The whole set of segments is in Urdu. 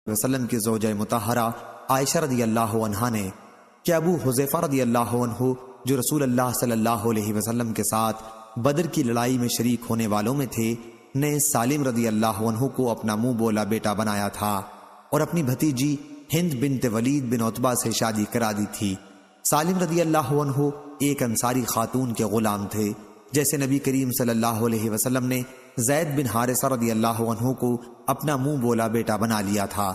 وسلم کی زوجہ مطہرہ عائشہ رضی اللہ عنہا نے کہ ابو حذیفہ رضی اللہ عنہ جو رسول اللہ صلی اللہ علیہ وسلم کے ساتھ بدر کی لڑائی میں شریک ہونے والوں میں تھے نے سالم رضی اللہ عنہ کو اپنا منہ بولا بیٹا بنایا تھا اور اپنی بھتیجی ہند بنت ولید بن عتبہ سے شادی کرا دی تھی۔ سالم رضی اللہ عنہ ایک انصاری خاتون کے غلام تھے، جیسے نبی کریم صلی اللہ علیہ وسلم نے زید بن حارثہ رضی اللہ عنہ کو اپنا منہ بولا بیٹا بنا لیا تھا۔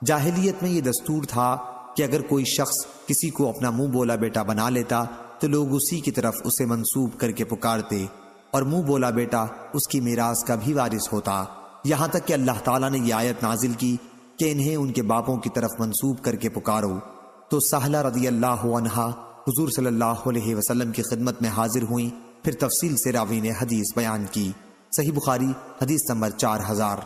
جاہلیت میں یہ دستور تھا کہ اگر کوئی شخص کسی کو اپنا منہ بولا بیٹا بنا لیتا تو لوگ اسی کی طرف اسے منسوب کر کے پکارتے اور منہ بولا بیٹا اس کی میراث کا بھی وارث ہوتا، یہاں تک کہ اللہ تعالیٰ نے یہ آیت نازل کی کہ انہیں ان کے باپوں کی طرف منسوب کر کے پکارو۔ تو سہلہ رضی اللہ عنہا حضور صلی اللہ علیہ وسلم کی خدمت میں حاضر ہوئیں، پھر تفصیل سے راوی نے حدیث بیان کی۔ صحیح بخاری حدیث نمبر 4000۔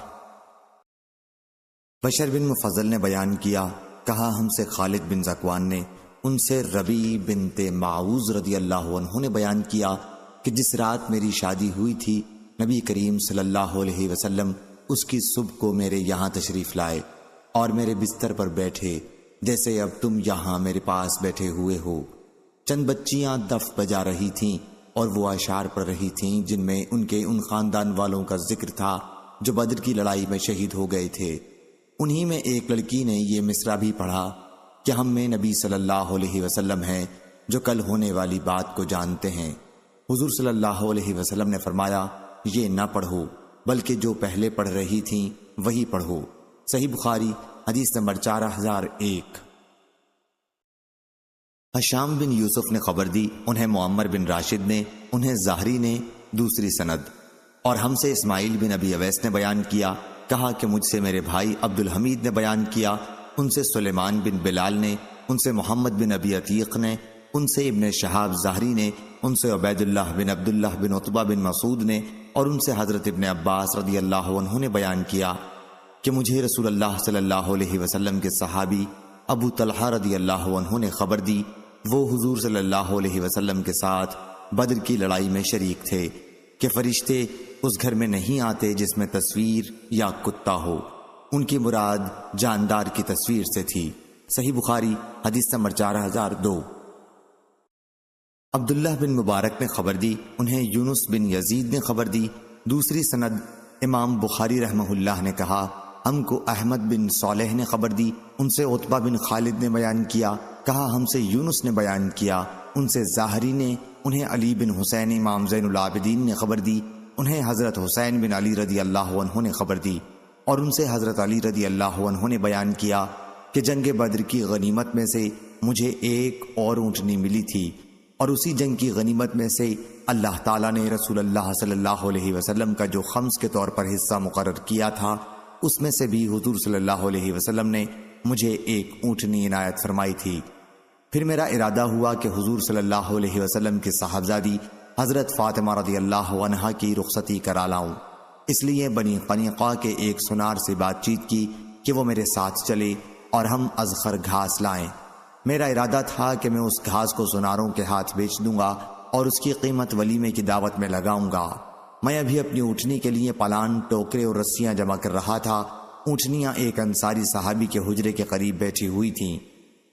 بشر بن مفضل نے بیان کیا، کہا ہم سے خالد بن زکوان نے، ان سے ربیع بنت معوذ رضی اللہ عنہ نے بیان کیا کہ جس رات میری شادی ہوئی تھی نبی کریم صلی اللہ علیہ وسلم اس کی صبح کو میرے یہاں تشریف لائے اور میرے بستر پر بیٹھے جیسے اب تم یہاں میرے پاس بیٹھے ہوئے ہو۔ چند بچیاں دف بجا رہی تھیں اور وہ اشعار پڑھ رہی تھیں جن میں ان کے ان خاندان والوں کا ذکر تھا جو بدر کی لڑائی میں شہید ہو گئے تھے۔ انہی میں ایک لڑکی نے یہ مصرع بھی پڑھا کہ ہم میں نبی صلی اللہ علیہ وسلم ہیں جو کل ہونے والی بات کو جانتے ہیں۔ حضور صلی اللہ علیہ وسلم نے فرمایا یہ نہ پڑھو بلکہ جو پہلے پڑھ رہی تھیں وہی پڑھو۔ صحیح بخاری حدیث نمبر 4001۔ ہشام بن یوسف نے خبر دی، انہیں معمر بن راشد نے، انہیں زہری نے دوسری سند، اور ہم سے اسماعیل بن ابی اویس نے بیان کیا، کہا کہ مجھ سے میرے بھائی عبد الحمید نے بیان کیا، ان سے سلیمان بن بلال نے، ان سے محمد بن ابی عتیق نے، ان سے ابن شہاب زہری نے، ان سے عبید اللہ بن عبداللہ بن عتبہ بن مسعود نے، اور ان سے حضرت ابن عباس رضی اللہ عنہ نے بیان کیا کہ مجھے رسول اللہ صلی اللہ علیہ وسلم کے صحابی ابو طلحہ رضی اللہ عنہ نے خبر دی، وہ حضور صلی اللہ علیہ وسلم کے ساتھ بدر کی لڑائی میں شریک تھے کہ فرشتے اس گھر میں نہیں آتے جس میں تصویر یا کتا ہو۔ ان کی مراد جاندار کی تصویر سے تھی۔ صحیح بخاری حدیث نمبر 4002۔ عبداللہ بن مبارک نے خبر دی، انہیں یونس بن یزید نے خبر دی۔ دوسری سند امام بخاری رحمہ اللہ نے کہا ہم کو احمد بن صالح نے خبر دی، ان سے عتبہ بن خالد نے بیان کیا، کہا ہم سے یونس نے بیان کیا، ان سے زاہری نے، انہیں علی بن حسین امام زین العابدین نے خبر دی، انہیں حضرت حسین بن علی رضی اللہ عنہ نے خبر دی، اور ان سے حضرت علی رضی اللہ عنہ نے بیان کیا کہ جنگ بدر کی غنیمت میں سے مجھے ایک اور اونٹنی ملی تھی، اور اسی جنگ کی غنیمت میں سے اللہ تعالیٰ نے رسول اللہ صلی اللہ علیہ وسلم کا جو خمس کے طور پر حصہ مقرر کیا تھا اس میں سے بھی حضور صلی اللہ علیہ وسلم نے مجھے ایک اونٹنی عنایت فرمائی تھی۔ پھر میرا ارادہ ہوا کہ حضور صلی اللہ علیہ وسلم کی صاحبزادی حضرت فاطمہ رضی اللہ عنہا کی رخصتی کرا لاؤں، اس لیے بنی قنیقہ کے ایک سنار سے بات چیت کی کہ وہ میرے ساتھ چلے اور ہم ازخر گھاس لائیں۔ میرا ارادہ تھا کہ میں اس گھاس کو سناروں کے ہاتھ بیچ دوں گا اور اس کی قیمت ولیمے کی دعوت میں لگاؤں گا۔ میں ابھی اپنی اونٹنی کے لیے پالان، ٹوکرے اور رسیاں جمع کر رہا تھا۔ اونٹنیاں ایک انصاری صحابی کے حجرے کے قریب بیٹھی ہوئی تھیں۔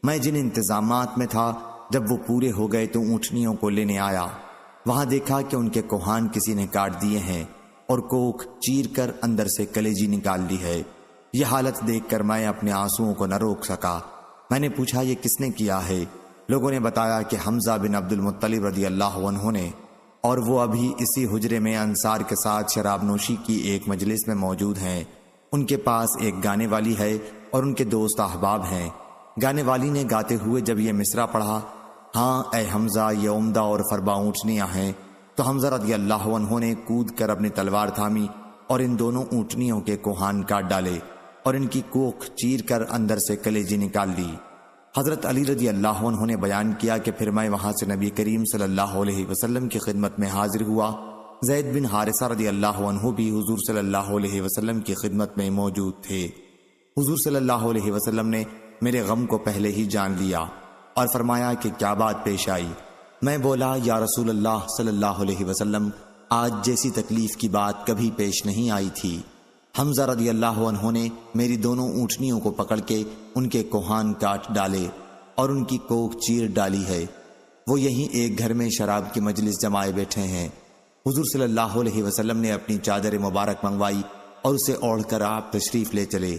میں جن انتظامات میں تھا جب وہ پورے ہو گئے تو اونٹنیوں کو لینے آیا، وہاں دیکھا کہ ان کے کوہان کسی نے کاٹ دیے ہیں اور کوکھ چیر کر اندر سے کلیجی نکال لی ہے۔ یہ حالت دیکھ کر میں اپنے آنسوؤں کو نہ روک سکا۔ میں نے پوچھا یہ کس نے کیا ہے؟ لوگوں نے بتایا کہ حمزہ بن عبد المطلب رضی اللہ عنہ نے، اور وہ ابھی اسی حجرے میں انصار کے ساتھ شراب نوشی کی ایک مجلس میں موجود ہیں۔ ان کے پاس ایک گانے والی ہے اور ان کے دوست احباب ہیں۔ گانے والی نے گاتے ہوئے جب یہ مصرع پڑھا، ہاں اے حمزہ یہ عمدہ اور فربا اونٹنیاں ہیں، تو حمزہ رضی اللہ عنہ نے کود کر اپنی تلوار تھامی اور ان دونوں اونٹنیوں کے کوہان کاٹ ڈالے اور ان کی کوکھ چیر کر اندر سے کلیجی نکال لی۔ حضرت علی رضی اللہ عنہ نے بیان کیا کہ پھر میں وہاں سے نبی کریم صلی اللہ علیہ وسلم کی خدمت میں حاضر ہوا۔ زید بن حارثہ رضی اللہ عنہ بھی حضور صلی اللہ علیہ وسلم کی خدمت میں موجود تھے۔ حضور صلی اللہ علیہ وسلم نے میرے غم کو پہلے ہی جان لیا اور فرمایا کہ کیا بات پیش آئی؟ میں بولا یا رسول اللہ صلی اللہ علیہ وسلم، آج جیسی تکلیف کی بات کبھی پیش نہیں آئی تھی۔ حمزہ رضی اللہ عنہ نے میری دونوں اونٹنیوں کو پکڑ کے ان کے کوہان کاٹ ڈالے اور ان کی کوکھ چیر ڈالی ہے۔ وہ یہیں ایک گھر میں شراب کی مجلس جمائے بیٹھے ہیں۔ حضور صلی اللہ علیہ وسلم نے اپنی چادر مبارک منگوائی اور اسے اوڑھ کر آپ تشریف لے چلے۔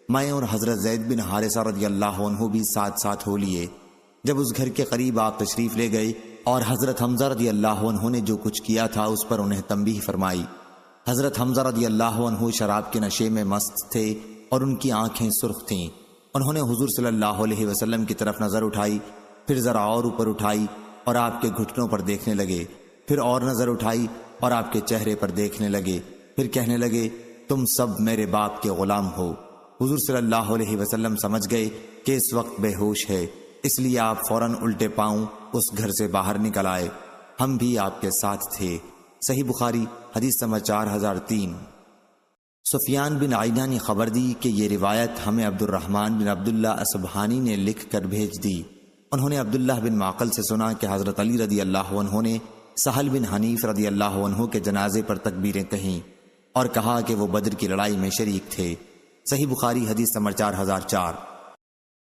میں اور حضرت زید بن حارثہ رضی اللہ عنہ بھی ساتھ ساتھ ہو لیے۔ جب اس گھر کے قریب آپ تشریف لے گئے اور حضرت حمزہ رضی اللہ عنہ نے جو کچھ کیا تھا اس پر انہیں تنبیہ فرمائی۔ حضرت حمزہ رضی اللہ عنہ شراب کے نشے میں مست تھے اور ان کی آنکھیں سرخ تھیں۔ انہوں نے حضور صلی اللہ علیہ وسلم کی طرف نظر اٹھائی، پھر ذرا اور اوپر اٹھائی اور آپ کے گھٹنوں پر دیکھنے لگے، پھر اور نظر اٹھائی اور آپ کے چہرے پر دیکھنے لگے، پھر کہنے لگے تم سب میرے باپ کے غلام ہو۔ حضور صلی اللہ علیہ وسلم سمجھ گئے کہ اس وقت بے ہوش ہے، اس لیے آپ فوراً الٹے پاؤں اس گھر سے باہر نکل آئے۔ ہم بھی آپ کے ساتھ تھے۔ صحیح بخاری حدیث نمبر 4003۔ سفیان بن عیینہ نے خبر دی کہ یہ روایت ہمیں عبد الرحمن بن عبداللہ اصبہانی نے لکھ کر بھیج دی۔ انہوں نے عبداللہ بن معقل سے سنا کہ حضرت علی رضی اللہ عنہ نے سہل بن حنیف رضی اللہ عنہ کے جنازے پر تکبیریں کہیں اور کہا کہ وہ بدر کی لڑائی میں شریک تھے۔ صحیح بخاری حدیث نمبر 4004۔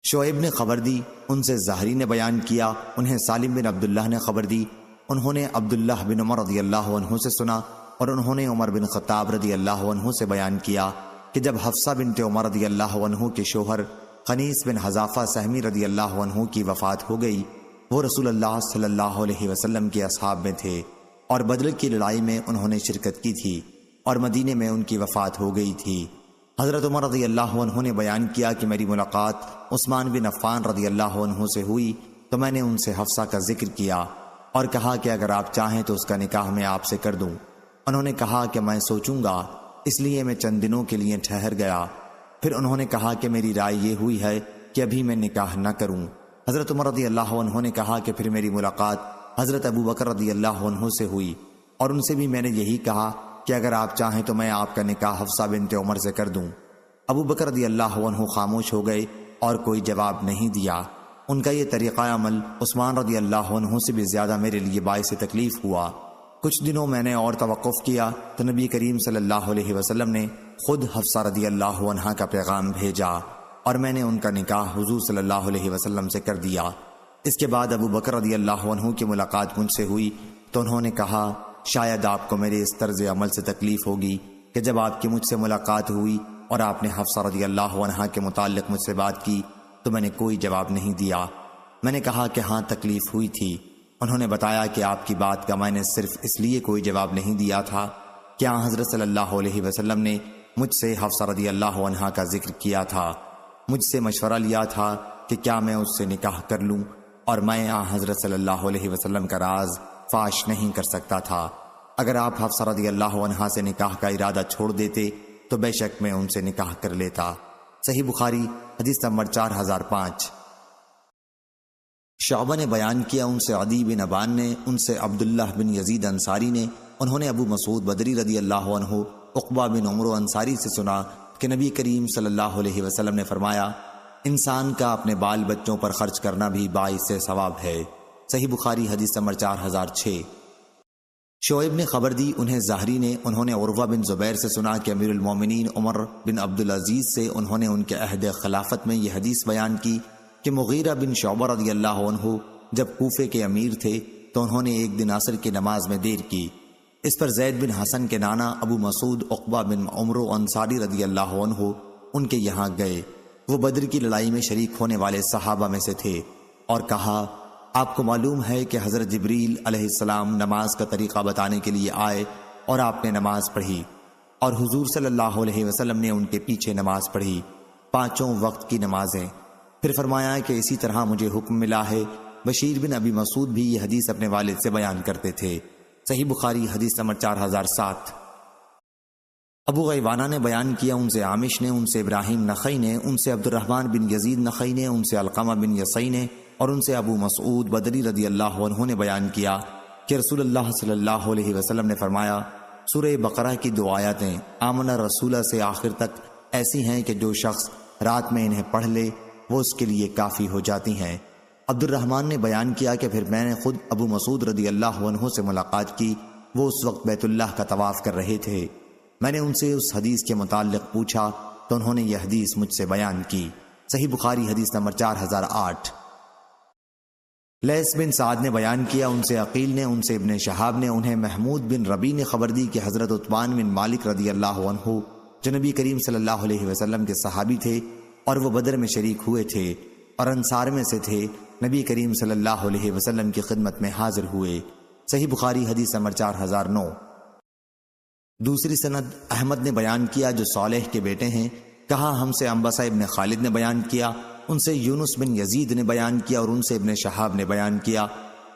شعیب نے خبر دی، ان سے زہری نے بیان کیا، انہیں سالم بن عبداللہ نے خبر دی، انہوں نے عبداللہ بن عمر رضی اللہ عنہ سے سنا اور انہوں نے عمر بن خطاب رضی اللہ عنہ سے بیان کیا کہ جب حفصہ بنت عمر رضی اللہ عنہ کے شوہر خنیس بن حذافہ سہمی رضی اللہ عنہ کی وفات ہو گئی، وہ رسول اللہ صلی اللہ علیہ وسلم کے اصحاب میں تھے اور بدر کی لڑائی میں انہوں نے شرکت کی تھی اور مدینے میں ان کی وفات ہو گئی تھی۔ حضرت عمر رضی اللہ عنہ نے بیان کیا کہ میری ملاقات عثمان بن عفان رضی اللہ عنہ سے ہوئی تو میں نے ان سے حفصہ کا ذکر کیا اور کہا کہ اگر آپ چاہیں تو اس کا نکاح میں آپ سے کر دوں۔ انہوں نے کہا کہ میں سوچوں گا، اس لیے میں چند دنوں کے لیے ٹھہر گیا۔ پھر انہوں نے کہا کہ میری رائے یہ ہوئی ہے کہ ابھی میں نکاح نہ کروں۔ حضرت عمر رضی اللہ عنہ نے کہا کہ پھر میری ملاقات حضرت ابو بکر رضی اللہ عنہ سے ہوئی اور ان سے بھی میں نے یہی کہا کہ اگر آپ چاہیں تو میں آپ کا نکاح حفصہ بنت عمر سے کر دوں۔ ابو بکر رضی اللہ عنہ خاموش ہو گئے اور کوئی جواب نہیں دیا۔ ان کا یہ طریقہ عمل عثمان رضی اللہ عنہ سے بھی زیادہ میرے لیے باعث تکلیف ہوا۔ کچھ دنوں میں نے اور توقف کیا تو نبی کریم صلی اللہ علیہ وسلم نے خود حفصہ رضی اللہ عنہ کا پیغام بھیجا اور میں نے ان کا نکاح حضور صلی اللہ علیہ وسلم سے کر دیا۔ اس کے بعد ابو بکر رضی اللہ عنہ کی ملاقات مجھ سے ہوئی تو انہوں نے کہا شاید آپ کو میرے اس طرز عمل سے تکلیف ہوگی کہ جب آپ کی مجھ سے ملاقات ہوئی اور آپ نے حفصہ رضی اللہ عنہ کے متعلق مجھ سے بات کی تو میں نے کوئی جواب نہیں دیا۔ میں نے کہا کہ ہاں تکلیف ہوئی تھی۔ انہوں نے بتایا کہ آپ کی بات کا میں نے صرف اس لیے کوئی جواب نہیں دیا تھا کہ حضرت صلی اللہ علیہ وسلم نے مجھ سے حفصہ رضی اللہ عنہ کا ذکر کیا تھا، مجھ سے مشورہ لیا تھا کہ کیا میں اس سے نکاح کر لوں، اور میں حضرت صلی اللہ علیہ وسلم کا راز فاش نہیں کر سکتا تھا۔ اگر آپ حفصہ رضی اللہ عنہ سے نکاح کا ارادہ چھوڑ دیتے تو بے شک میں ان سے نکاح کر لیتا۔ صحیح بخاری حدیث نمبر 4005۔ شعبہ نے بیان کیا، ان سے عدی بن ابان نے، ان سے عبداللہ بن یزید انصاری نے، انہوں نے ابو مسعود بدری رضی اللہ عنہ عقبہ بن عمرو انصاری سے سنا کہ نبی کریم صلی اللہ علیہ وسلم نے فرمایا انسان کا اپنے بال بچوں پر خرچ کرنا بھی باعث ثواب ہے۔ صحیح بخاری حدیث نمبر 4006۔ شعیب نے خبر دی، انہیں زہری نے، انہوں نے عروہ بن زبیر سے سنا کہ امیر المومنین عمر بن عبدالعزیز سے انہوں نے ان کے عہد خلافت میں یہ حدیث بیان کی کہ مغیرہ بن شعبہ رضی اللہ عنہ جب کوفے کے امیر تھے تو انہوں نے ایک دن عصر کی نماز میں دیر کی۔ اس پر زید بن حسن کے نانا ابو مسعود عقبہ بن عمرو انصاری رضی اللہ عنہ ان کے یہاں گئے۔ وہ بدر کی لڑائی میں شریک ہونے والے صحابہ میں سے تھے اور کہا آپ کو معلوم ہے کہ حضرت جبریل علیہ السلام نماز کا طریقہ بتانے کے لیے آئے اور آپ نے نماز پڑھی اور حضور صلی اللہ علیہ وسلم نے ان کے پیچھے نماز پڑھی، 5 وقت کی نمازیں۔ پھر فرمایا کہ اسی طرح مجھے حکم ملا ہے۔ بشیر بن ابی مسعود بھی یہ حدیث اپنے والد سے بیان کرتے تھے۔ صحیح بخاری حدیث نمبر 4007۔ ابو غیوانہ نے بیان کیا، ان سے عامش نے، ان سے ابراہیم نخعی نے، ان سے عبد الرحمن بن یزید نخعی نے، ان سے علقمہ بن یسعی نے اور ان سے ابو مسعود بدری رضی اللہ عنہ نے بیان کیا کہ رسول اللہ صلی اللہ علیہ وسلم نے فرمایا سورہ بقرہ کی 2 آیتیں آمن رسولہ سے آخر تک ایسی ہیں کہ جو شخص رات میں انہیں پڑھ لے وہ اس کے لیے کافی ہو جاتی ہیں۔ عبد الرحمن نے بیان کیا کہ پھر میں نے خود ابو مسعود رضی اللہ عنہ سے ملاقات کی، وہ اس وقت بیت اللہ کا طواف کر رہے تھے۔ میں نے ان سے اس حدیث کے متعلق پوچھا تو انہوں نے یہ حدیث مجھ سے بیان کی۔ صحیح بخاری حدیث نمبر 4008۔ لیث بن سعد نے بیان کیا، ان سے عقیل نے، ان سے ابن شہاب نے، انہیں محمود بن ربی نے خبر دی کہ حضرت عثمان بن مالک رضی اللہ عنہ جو نبی کریم صلی اللہ علیہ وسلم کے صحابی تھے اور وہ بدر میں شریک ہوئے تھے اور انصار میں سے تھے، نبی کریم صلی اللہ علیہ وسلم کی خدمت میں حاضر ہوئے۔ صحیح بخاری حدیث نمبر 4009۔ دوسری سند احمد نے بیان کیا جو صالح کے بیٹے ہیں، کہا ہم سے انبسہ ابن خالد نے بیان کیا، ان سے یونس بن یزید نے بیان کیا اور ان سے ابن شہاب نے بیان کیا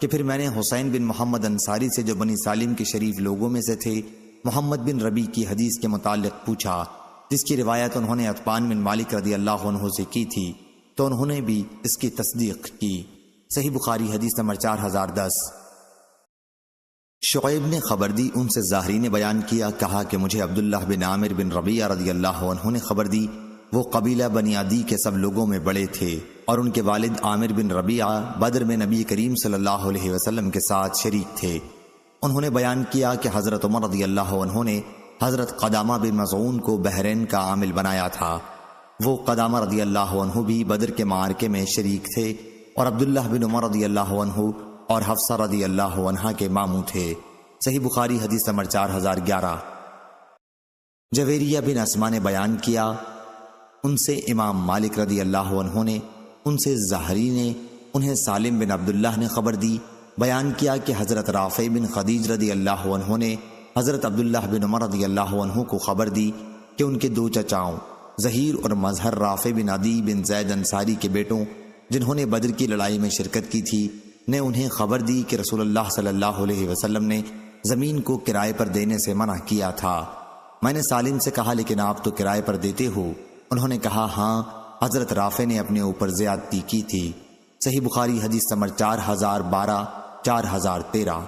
کہ پھر میں نے حسین بن محمد انصاری سے جو بنی سالم کے شریف لوگوں میں سے تھے محمد بن ربی کی حدیث کے متعلق پوچھا، جس کی روایت انہوں نے عثمان بن مالک رضی اللہ عنہ سے کی تھی، تو انہوں نے بھی اس کی تصدیق کی۔ صحیح بخاری حدیث نمبر 4010۔ شعیب نے خبر دی، ان سے زاہری نے بیان کیا، کہا کہ مجھے عبداللہ بن عامر بن ربیعہ رضی اللہ عنہ نے خبر دی، وہ قبیلہ بنی عدی کے سب لوگوں میں بڑے تھے اور ان کے والد عامر بن ربیعہ بدر میں نبی کریم صلی اللہ علیہ وسلم کے ساتھ شریک تھے۔ انہوں نے بیان کیا کہ حضرت عمر رضی اللہ عنہ نے حضرت قدامہ بن مظعون کو بحرین کا عامل بنایا تھا۔ وہ قدامہ رضی اللہ عنہ بھی بدر کے معرکے میں شریک تھے اور عبداللہ بن عمر رضی اللہ عنہ اور حفصہ رضی اللہ عنہا کے ماموں تھے۔ صحیح بخاری حدیث نمبر 4011۔ جویریہ بن اسما نے بیان کیا، ان سے امام مالک رضی اللہ عنہ نے، ان سے زہری نے، انہیں سالم بن عبداللہ نے خبر دی، بیان کیا کہ حضرت رافع بن خدیج رضی اللہ عنہ نے حضرت عبداللہ بن عمر رضی اللہ عنہ کو خبر دی کہ ان کے دو چچاؤں ظہیر اور مظہر رافع بن عدی بن زید انصاری کے بیٹوں جنہوں نے بدر کی لڑائی میں شرکت کی تھی نے انہیں خبر دی کہ رسول اللہ صلی اللہ علیہ وسلم نے زمین کو کرائے پر دینے سے منع کیا تھا۔ میں نے سالم سے کہا لیکن آپ تو کرائے پر دیتے ہو؟ انہوں نے کہا ہاں، حضرت رافع نے اپنے اوپر زیادتی کی تھی۔ صحیح بخاری حدیث نمبر 4012 4013۔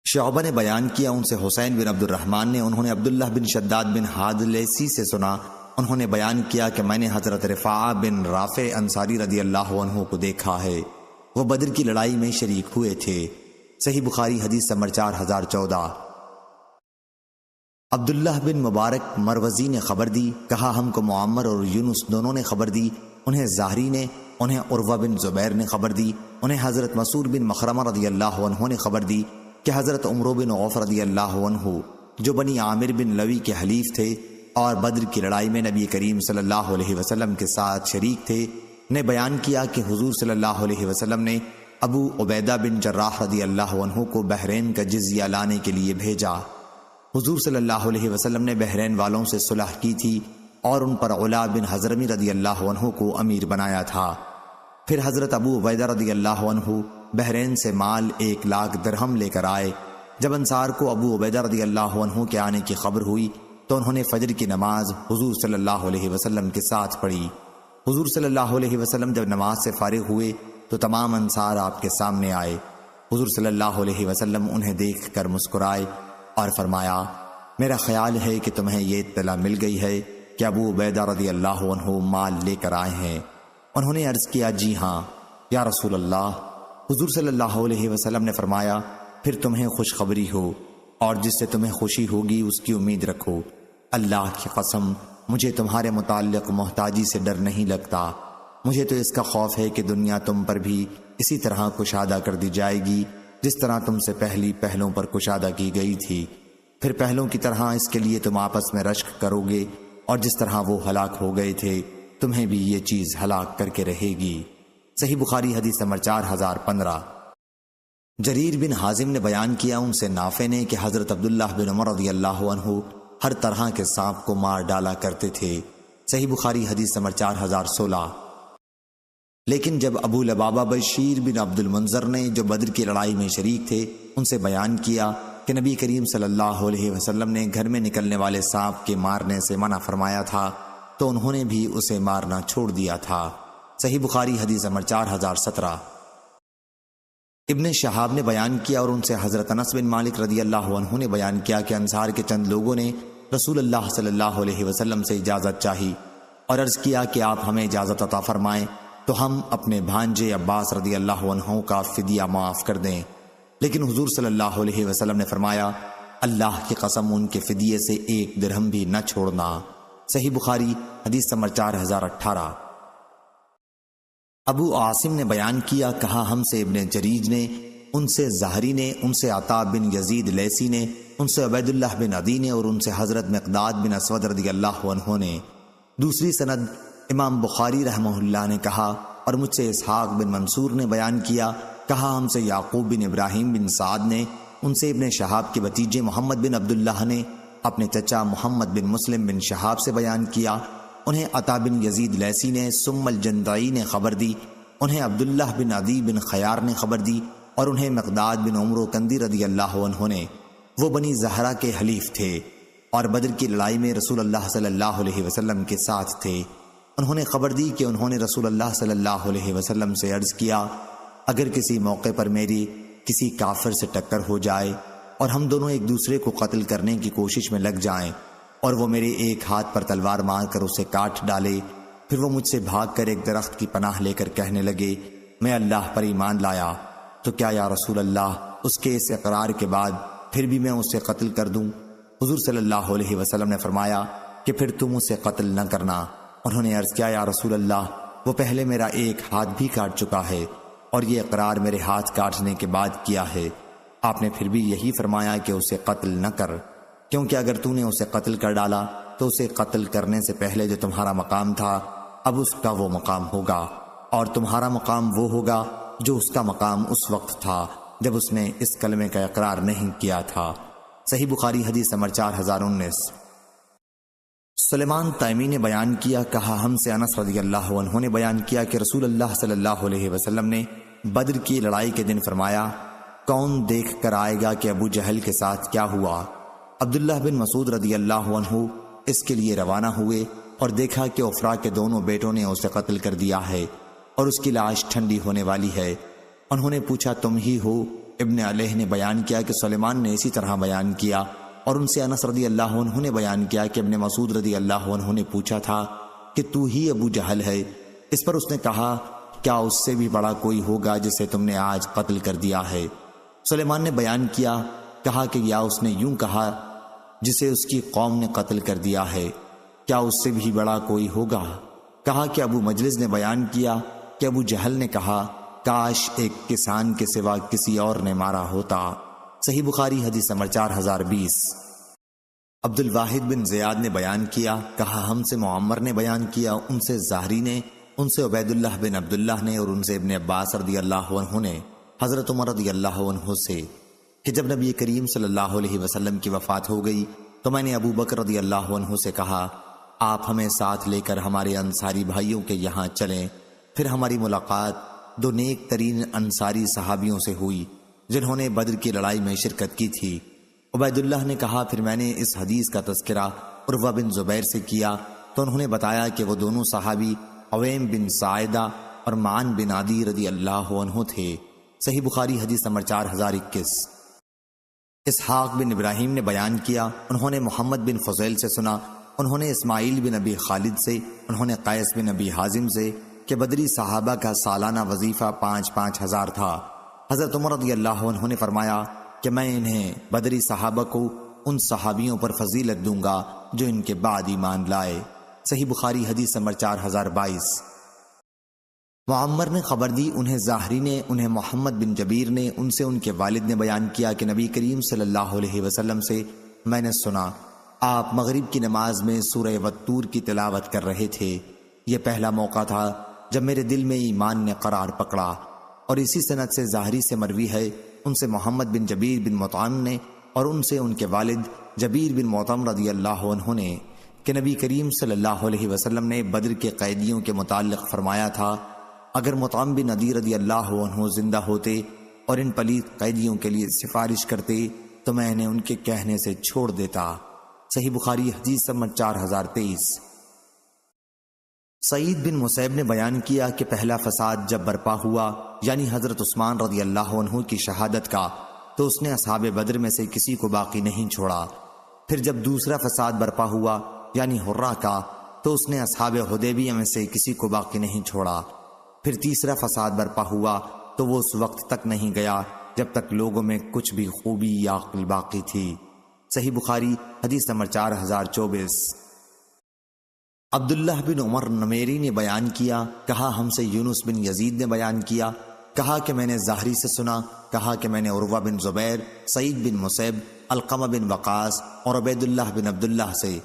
شعبہ نے بیان کیا، ان سے حسین بن عبد الرحمن نے، انہوں نے عبداللہ بن شداد بن حاد لیسی سے سنا، انہوں نے بیان کیا کہ میں نے حضرت رفاعہ بن رافع انصاری رضی اللہ عنہ کو دیکھا ہے، وہ بدر کی لڑائی میں شریک ہوئے تھے۔ صحیح بخاری حدیث نمبر 4014۔ عبداللہ بن مبارک مروزی نے خبر دی، کہا ہم کو معمر اور یونس دونوں نے خبر دی، انہیں زاہری نے، انہیں عروہ بن زبیر نے خبر دی، انہیں حضرت مسعود بن مخرمہ رضی اللہ عنہ نے خبر دی کہ حضرت عمرو بن عوف رضی اللہ عنہ جو بنی عامر بن لوی کے حلیف تھے اور بدر کی لڑائی میں نبی کریم صلی اللہ علیہ وسلم کے ساتھ شریک تھے، نے بیان کیا کہ حضور صلی اللہ علیہ وسلم نے ابو عبیدہ بن جراح رضی اللہ عنہ کو بحرین کا جزیہ لانے کے لیے بھیجا۔ حضور صلی اللہ علیہ وسلم نے بحرین والوں سے صلح کی تھی اور ان پر علا بن حضرمی رضی اللہ عنہ کو امیر بنایا تھا۔ پھر حضرت ابو عبیدہ رضی اللہ عنہ بحرین سے مال 1,00,000 درہم لے کر آئے۔ جب انصار کو ابو عبیدہ رضی اللہ عنہ کے آنے کی خبر ہوئی تو انہوں نے فجر کی نماز حضور صلی اللہ علیہ وسلم کے ساتھ پڑھی۔ حضور صلی اللہ علیہ وسلم جب نماز سے فارغ ہوئے تو تمام انصار آپ کے سامنے آئے۔ حضور صلی اللہ علیہ وسلم انہیں دیکھ کر مسکرائے اور فرمایا، میرا خیال ہے کہ تمہیں یہ اطلاع مل گئی ہے کہ ابو عبیدہ رضی اللہ عنہ مال لے کر آئے ہیں۔ انہوں نے عرض کیا، جی ہاں یا رسول اللہ۔ حضور صلی اللہ علیہ وسلم نے فرمایا، پھر تمہیں خوشخبری ہو اور جس سے تمہیں خوشی ہوگی اس کی امید رکھو۔ اللہ کی قسم مجھے تمہارے متعلق محتاجی سے ڈر نہیں لگتا، مجھے تو اس کا خوف ہے کہ دنیا تم پر بھی اسی طرح کشادہ کر دی جائے گی جس طرح تم سے پہلی پہلوں پر کشادہ کی گئی تھی، پھر پہلوں کی طرح اس کے لیے تم آپس میں رشک کرو گے اور جس طرح وہ ہلاک ہو گئے تھے تمہیں بھی یہ چیز ہلاک کر کے رہے گی۔ صحیح بخاری حدیث نمبر 4015۔ جریر بن حازم نے بیان کیا، ان سے نافع نے کہ حضرت عبداللہ بن عمر رضی اللہ عنہ ہر طرح کے سانپ کو مار ڈالا کرتے تھے۔ صحیح بخاری حدیث نمبر 4016۔ لیکن جب ابو لبابہ بشیر بن عبد المنذر نے جو بدر کی لڑائی میں شریک تھے ان سے بیان کیا کہ نبی کریم صلی اللہ علیہ وسلم نے گھر میں نکلنے والے سانپ کے مارنے سے منع فرمایا تھا تو انہوں نے بھی اسے مارنا چھوڑ دیا تھا۔ صحیح بخاری حدیث نمبر 4017۔ ابن شہاب نے بیان کیا اور ان سے حضرت انس بن مالک رضی اللہ عنہ نے بیان کیا کہ انصار کے چند لوگوں نے رسول اللہ صلی اللہ علیہ وسلم سے اجازت چاہی اور عرض کیا کہ آپ ہمیں اجازت عطا فرمائیں تو ہم اپنے بھانجے عباس رضی اللہ عنہ کا فدیہ معاف کر دیں، لیکن حضور صلی اللہ علیہ وسلم نے فرمایا اللہ کی قسم ان کے فدیے سے 1 درہم بھی نہ چھوڑنا۔ صحیح بخاری حدیث نمبر 4018۔ ابو عاصم نے بیان کیا، کہا ہم سے ابن جریج نے، ان سے زہری نے، ان سے عطا بن یزید لیسی نے، ان سے عبید اللہ بن عدی نے، اور ان سے حضرت مقداد بن اسود رضی اللہ عنہ نے۔ دوسری سند امام بخاری رحمہ اللہ نے کہا، اور مجھ سے اسحاق بن منصور نے بیان کیا، کہا ہم سے یعقوب بن ابراہیم بن سعد نے، ان سے ابن شہاب کے بھتیجے محمد بن عبداللہ نے اپنے چچا محمد بن مسلم بن شہاب سے بیان کیا، انہیں عطا بن یزید لیسی نے ثم الجندعی نے خبر دی، انہیں عبداللہ بن عدی بن خیار نے خبر دی، اور انہیں مقداد بن عمرو کندی رضی اللہ عنہ نے۔ وہ بنی زہرہ کے حلیف تھے اور بدر کی لڑائی میں رسول اللہ صلی اللہ علیہ وسلم کے ساتھ تھے۔ انہوں نے خبر دی کہ انہوں نے رسول اللہ صلی اللہ علیہ وسلم سے عرض کیا، اگر کسی موقع پر میری کسی کافر سے ٹکر ہو جائے اور ہم دونوں ایک دوسرے کو قتل کرنے کی کوشش میں لگ جائیں اور وہ میرے ایک ہاتھ پر تلوار مار کر اسے کاٹ ڈالے، پھر وہ مجھ سے بھاگ کر ایک درخت کی پناہ لے کر کہنے لگے میں اللہ پر ایمان لایا، تو کیا یا رسول اللہ اس کے اس اقرار کے بعد پھر بھی میں اسے قتل کر دوں؟ حضور صلی اللہ علیہ وسلم نے فرمایا کہ پھر تم اسے قتل نہ کرنا۔ انہوں نے عرض کیا یا رسول اللہ وہ پہلے میرا ایک ہاتھ بھی کاٹ چکا ہے اور یہ اقرار میرے ہاتھ کاٹنے کے بعد کیا ہے۔ آپ نے پھر بھی یہی فرمایا کہ اسے قتل نہ کر، کیونکہ اگر تو نے اسے قتل کر ڈالا تو اسے قتل کرنے سے پہلے جو تمہارا مقام تھا اب اس کا وہ مقام ہوگا، اور تمہارا مقام وہ ہوگا جو اس کا مقام اس وقت تھا جب اس نے اس کلمے کا اقرار نہیں کیا تھا۔ صحیح بخاری حدیث نمبر 4019۔ سلیمان تیمی نے بیان کیا، کہا ہم سے انس رضی اللہ عنہ نے بیان کیا کہ رسول اللہ صلی اللہ علیہ وسلم نے بدر کی لڑائی کے دن فرمایا، کون دیکھ کر آئے گا کہ ابو جہل کے ساتھ کیا ہوا؟ عبداللہ بن مسعود رضی اللہ عنہ اس کے لیے روانہ ہوئے اور دیکھا کہ عفرا کے دونوں بیٹوں نے اسے قتل کر دیا ہے اور اس کی لاش ٹھنڈی ہونے والی ہے۔ انہوں نے پوچھا تم ہی ہو؟ ابن علیہ نے بیان کیا کہ سلیمان نے اسی طرح بیان کیا، اور ان سے انس رضی اللہ عنہ نے بیان کیا کہ ابن مسعود رضی اللہ عنہ نے پوچھا تھا کہ تو ہی ابو جہل ہے؟ اس پر اس نے کہا کیا اس سے بھی بڑا کوئی ہوگا جسے تم نے آج قتل کر دیا ہے؟ سلیمان نے بیان کیا، کہا کہ یا اس نے یوں کہا جسے اس کی قوم نے قتل کر دیا ہے، کیا اس سے بھی بڑا کوئی ہوگا؟ کہا کہ ابو مجلس نے بیان کیا کہ ابو جہل نے کہا کاش ایک کسان کے سوا کسی اور نے مارا ہوتا۔ صحیح بخاری حدیث نمبر 4020۔ عبد الواحد بن زیاد نے بیان کیا، کہا ہم سے معمر نے بیان کیا، ان سے زہری نے، ان سے عبید اللہ بن عبداللہ نے، اور ان سے ابن عباس رضی اللہ عنہ نے حضرت عمر رضی اللہ عنہ سے کہ جب نبی کریم صلی اللہ علیہ وسلم کی وفات ہو گئی تو میں نے ابو بکر رضی اللہ عنہ سے کہا آپ ہمیں ساتھ لے کر ہمارے انصاری بھائیوں کے یہاں چلیں۔ پھر ہماری ملاقات دو نیک ترین انصاری صحابیوں سے ہوئی جنہوں نے بدر کی لڑائی میں شرکت کی تھی۔ عبید اللہ نے کہا پھر میں نے اس حدیث کا تذکرہ عروہ بن زبیر سے کیا تو انہوں نے بتایا کہ وہ دونوں صحابی عویم بن ساعدہ اور معن بن عدی رضی اللہ عنہ تھے۔ صحیح بخاری حدیث نمبر 4021۔ اسحاق بن ابراہیم نے بیان کیا، انہوں نے محمد بن فضیل سے سنا، انہوں نے اسماعیل بن ابی خالد سے، انہوں نے قیس بن ابی حازم سے کہ بدری صحابہ کا سالانہ وظیفہ 5,000 5,000 تھا۔ حضرت عمر رضی اللہ عنہ نے فرمایا کہ میں انہیں بدری صحابہ کو ان صحابیوں پر فضیلت دوں گا جو ان کے بعد ایمان لائے۔ صحیح بخاری حدیث نمبر 4022۔ معمر نے خبر دی، انہیں زاہری نے، انہیں محمد بن جبیر نے، ان سے ان کے والد نے بیان کیا کہ نبی کریم صلی اللہ علیہ وسلم سے میں نے سنا آپ مغرب کی نماز میں سورہ والطور کی تلاوت کر رہے تھے۔ یہ پہلا موقع تھا جب میرے دل میں ایمان نے قرار پکڑا۔ اور اسی سند سے زاہری سے مروی ہے، ان سے محمد بن جبیر بن مطعم نے اور ان سے ان کے والد جبیر بن مطعم رضی اللہ عنہ نے کہ نبی کریم صلی اللہ علیہ وسلم نے بدر کے قیدیوں کے متعلق فرمایا تھا اگر مطعم بن عدی رضی اللہ عنہ زندہ ہوتے اور ان پلیت قیدیوں کے لیے سفارش کرتے تو میں انہیں ان کے کہنے سے چھوڑ دیتا۔ صحیح بخاری حدیث نمبر 4023۔ سعید بن مسیب نے بیان کیا کہ پہلا فساد جب برپا ہوا یعنی حضرت عثمان رضی اللہ عنہ کی شہادت کا تو اس نے اصحاب بدر میں سے کسی کو باقی نہیں چھوڑا۔ پھر جب دوسرا فساد برپا ہوا یعنی حرہ کا تو اس نے اصحاب حدیبیہ میں سے کسی کو باقی نہیں چھوڑا۔ پھر تیسرا فساد برپا ہوا تو وہ اس وقت تک نہیں گیا جب تک لوگوں میں کچھ بھی خوبی یا عقل باقی تھی۔ صحیح بخاری حدیث نمبر 4024۔ عبداللہ بن عمر نمیری نے بیان کیا، کہا ہم سے یونس بن یزید نے بیان کیا، کہا کہ میں نے زہری سے سنا، کہا کہ میں نے عروہ بن زبیر، سعید بن مسیب، علقمہ بن وقاص اور عبید اللہ بن عبداللہ سے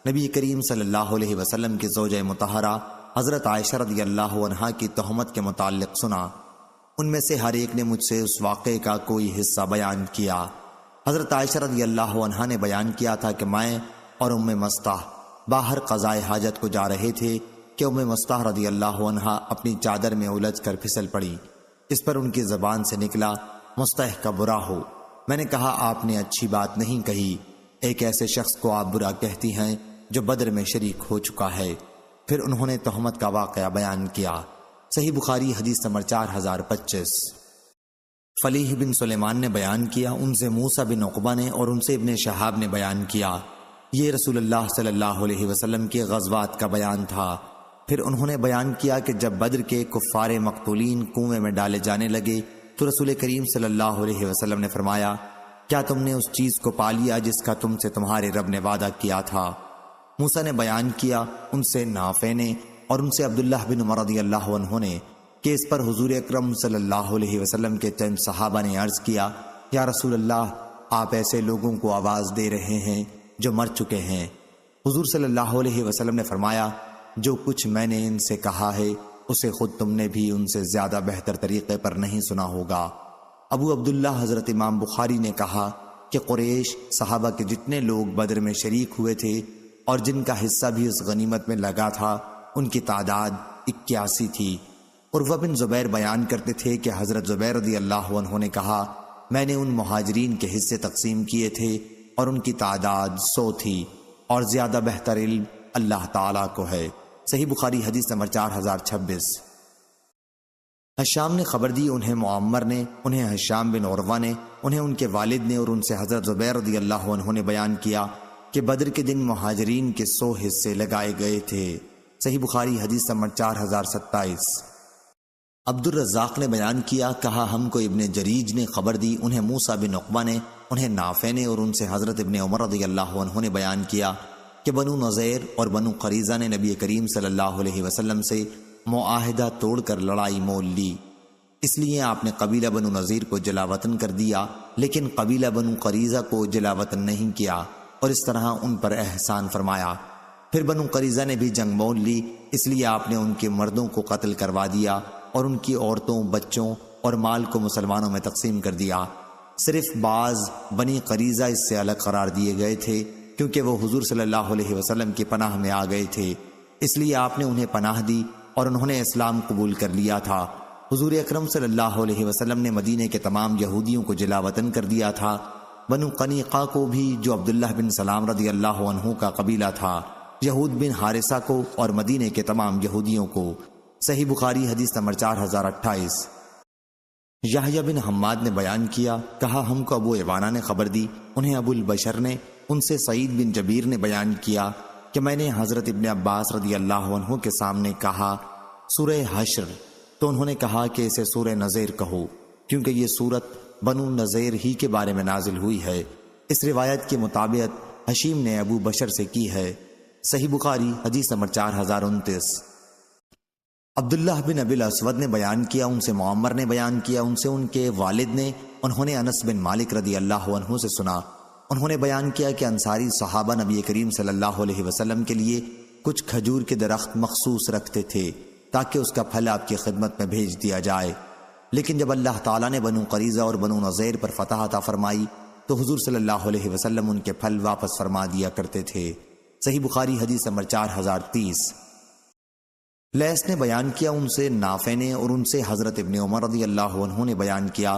نبی کریم صلی اللہ علیہ وسلم کی زوجہ مطہرہ حضرت عائشہ رضی اللہ عنہا کی تہمت کے متعلق سنا۔ ان میں سے ہر ایک نے مجھ سے اس واقعے کا کوئی حصہ بیان کیا۔ حضرت عائشہ رضی اللہ عنہا نے بیان کیا تھا کہ میں اور ام مستح باہر قضائے حاجت کو جا رہے تھے کہ ام مستح رضی اللہ عنہا اپنی چادر میں الجھ کر پھسل پڑی۔ اس پر ان کی زبان سے نکلا، مستح کا برا ہو۔ میں نے کہا آپ نے اچھی بات نہیں کہی، ایک ایسے شخص کو آپ برا کہتی ہیں جو بدر میں شریک ہو چکا ہے۔ پھر انہوں نے تہمت کا واقعہ بیان کیا۔ صحیح بخاری حدیث نمبر 4025۔ فلیح بن سلیمان نے بیان کیا، ان سے موسیٰ بن عقبہ نے اور ان سے ابن شہاب نے بیان کیا۔ یہ رسول اللہ صلی اللہ علیہ وسلم کے غزوات کا بیان تھا۔ پھر انہوں نے بیان کیا کہ جب بدر کے کفار مقتولین کنویں میں ڈالے جانے لگے تو رسول کریم صلی اللہ علیہ وسلم نے فرمایا، کیا تم نے اس چیز کو پا لیا جس کا تم سے تمہارے رب نے وعدہ کیا تھا؟ موسیٰ نے بیان کیا، ان سے نافع نے اور ان سے عبداللہ بن عمر رضی اللہ عنہ نے کہ اس پر حضور اکرم صلی اللہ علیہ وسلم کے چند صحابہ نے عرض کیا، یا رسول اللہ، آپ ایسے لوگوں کو آواز دے رہے ہیں جو مر چکے ہیں۔ حضور صلی اللہ علیہ وسلم نے فرمایا، جو کچھ میں نے ان سے کہا ہے اسے خود تم نے بھی ان سے زیادہ بہتر طریقے پر نہیں سنا ہوگا۔ ابو عبداللہ حضرت امام بخاری نے کہا کہ قریش صحابہ کے جتنے لوگ بدر میں شریک ہوئے تھے اور جن کا حصہ بھی اس غنیمت میں لگا تھا ان کی تعداد 81 تھی۔ عروہ بن زبیر بیان کرتے تھے کہ حضرت زبیر رضی اللہ عنہ نے کہا، میں نے ان مہاجرین کے حصے تقسیم کیے تھے اور ان کی تعداد 100 تھی، اور زیادہ بہتر علم اللہ تعالیٰ کو ہے۔ صحیح بخاری حدیث نمبر 4026۔ حشام نے خبر دی، انہیں معمر نے، انہیں حشام بن عروہ نے، انہیں ان کے والد نے اور ان سے حضرت زبیر رضی اللہ عنہ نے بیان کیا کہ بدر کے دن مہاجرین کے 100 حصے لگائے گئے تھے۔ صحیح بخاری حدیث نمبر 4027۔ عبد الرزاق نے بیان کیا، کہا ہم کو ابن جریج نے خبر دی، انہیں موسیٰ بن عقبہ نے، انہیں نافع نے اور ان سے حضرت ابن عمر رضی اللہ عنہ نے بیان کیا کہ بنو نذیر اور بنو قریظہ نے نبی کریم صلی اللہ علیہ وسلم سے معاہدہ توڑ کر لڑائی مول لی۔ اس لیے آپ نے قبیلہ بنو نذیر کو جلا وطن کر دیا، لیکن قبیلہ بنو قریظہ کو جلا وطن نہیں کیا اور اس طرح ان پر احسان فرمایا۔ پھر بنو قریظہ نے بھی جنگ مول لی، اس لیے آپ نے ان کے مردوں کو قتل کروا دیا اور ان کی عورتوں، بچوں اور مال کو مسلمانوں میں تقسیم کر دیا۔ صرف بعض بنی قریظہ اس سے الگ قرار دیے گئے تھے کیونکہ وہ حضور صلی اللہ علیہ وسلم کی پناہ میں آ گئے تھے، اس لیے آپ نے انہیں پناہ دی اور انہوں نے اسلام قبول کر لیا تھا۔ حضور اکرم صلی اللہ علیہ وسلم نے مدینے کے تمام یہودیوں کو جلا وطن کر دیا تھا، بنو قنیقہ کو بھی جو عبداللہ بن سلام رضی اللہ عنہ کا قبیلہ تھا، یہود بن حارثہ کو اور مدینے کے تمام یہودیوں کو۔ صحیح بخاری حدیث نمبر 4028۔ یحییٰ بن حماد نے بیان کیا، کہا ہم کو ابو عوانہ نے خبر دی، انہیں ابو البشر نے، ان سے سعید بن جبیر نے بیان کیا کہ میں نے حضرت ابن عباس رضی اللہ عنہ کے سامنے کہا سورہ حشر، تو انہوں نے کہا کہ اسے سورہ نذیر کہو کیونکہ یہ سورت بنو نذیر ہی کے بارے میں نازل ہوئی ہے۔ اس روایت کے مطابق حشیم نے ابو بشر سے کی ہے۔ صحیح بخاری حدیث نمبر 4029۔ عبداللہ بن ابی الاسود نے بیان کیا، ان سے معمر نے بیان کیا، ان سے ان کے والد نے، انہوں نے انس بن مالک رضی اللہ عنہ سے سنا، انہوں نے بیان کیا کہ انصاری صحابہ نبی کریم صلی اللہ علیہ وسلم کے لیے کچھ کھجور کے درخت مخصوص رکھتے تھے تاکہ اس کا پھل آپ کی خدمت میں بھیج دیا جائے، لیکن جب اللہ تعالیٰ نے بنو قریظہ اور بنو نذیر پر فتح عطا فرمائی تو حضور صلی اللہ علیہ وسلم ان کے پھل واپس فرما دیا کرتے تھے۔ صحیح بخاری حدیث نمبر 4030۔ لیث نے بیان کیا، ان سے نافع نے اور ان سے حضرت ابن عمر رضی اللہ عنہ نے بیان کیا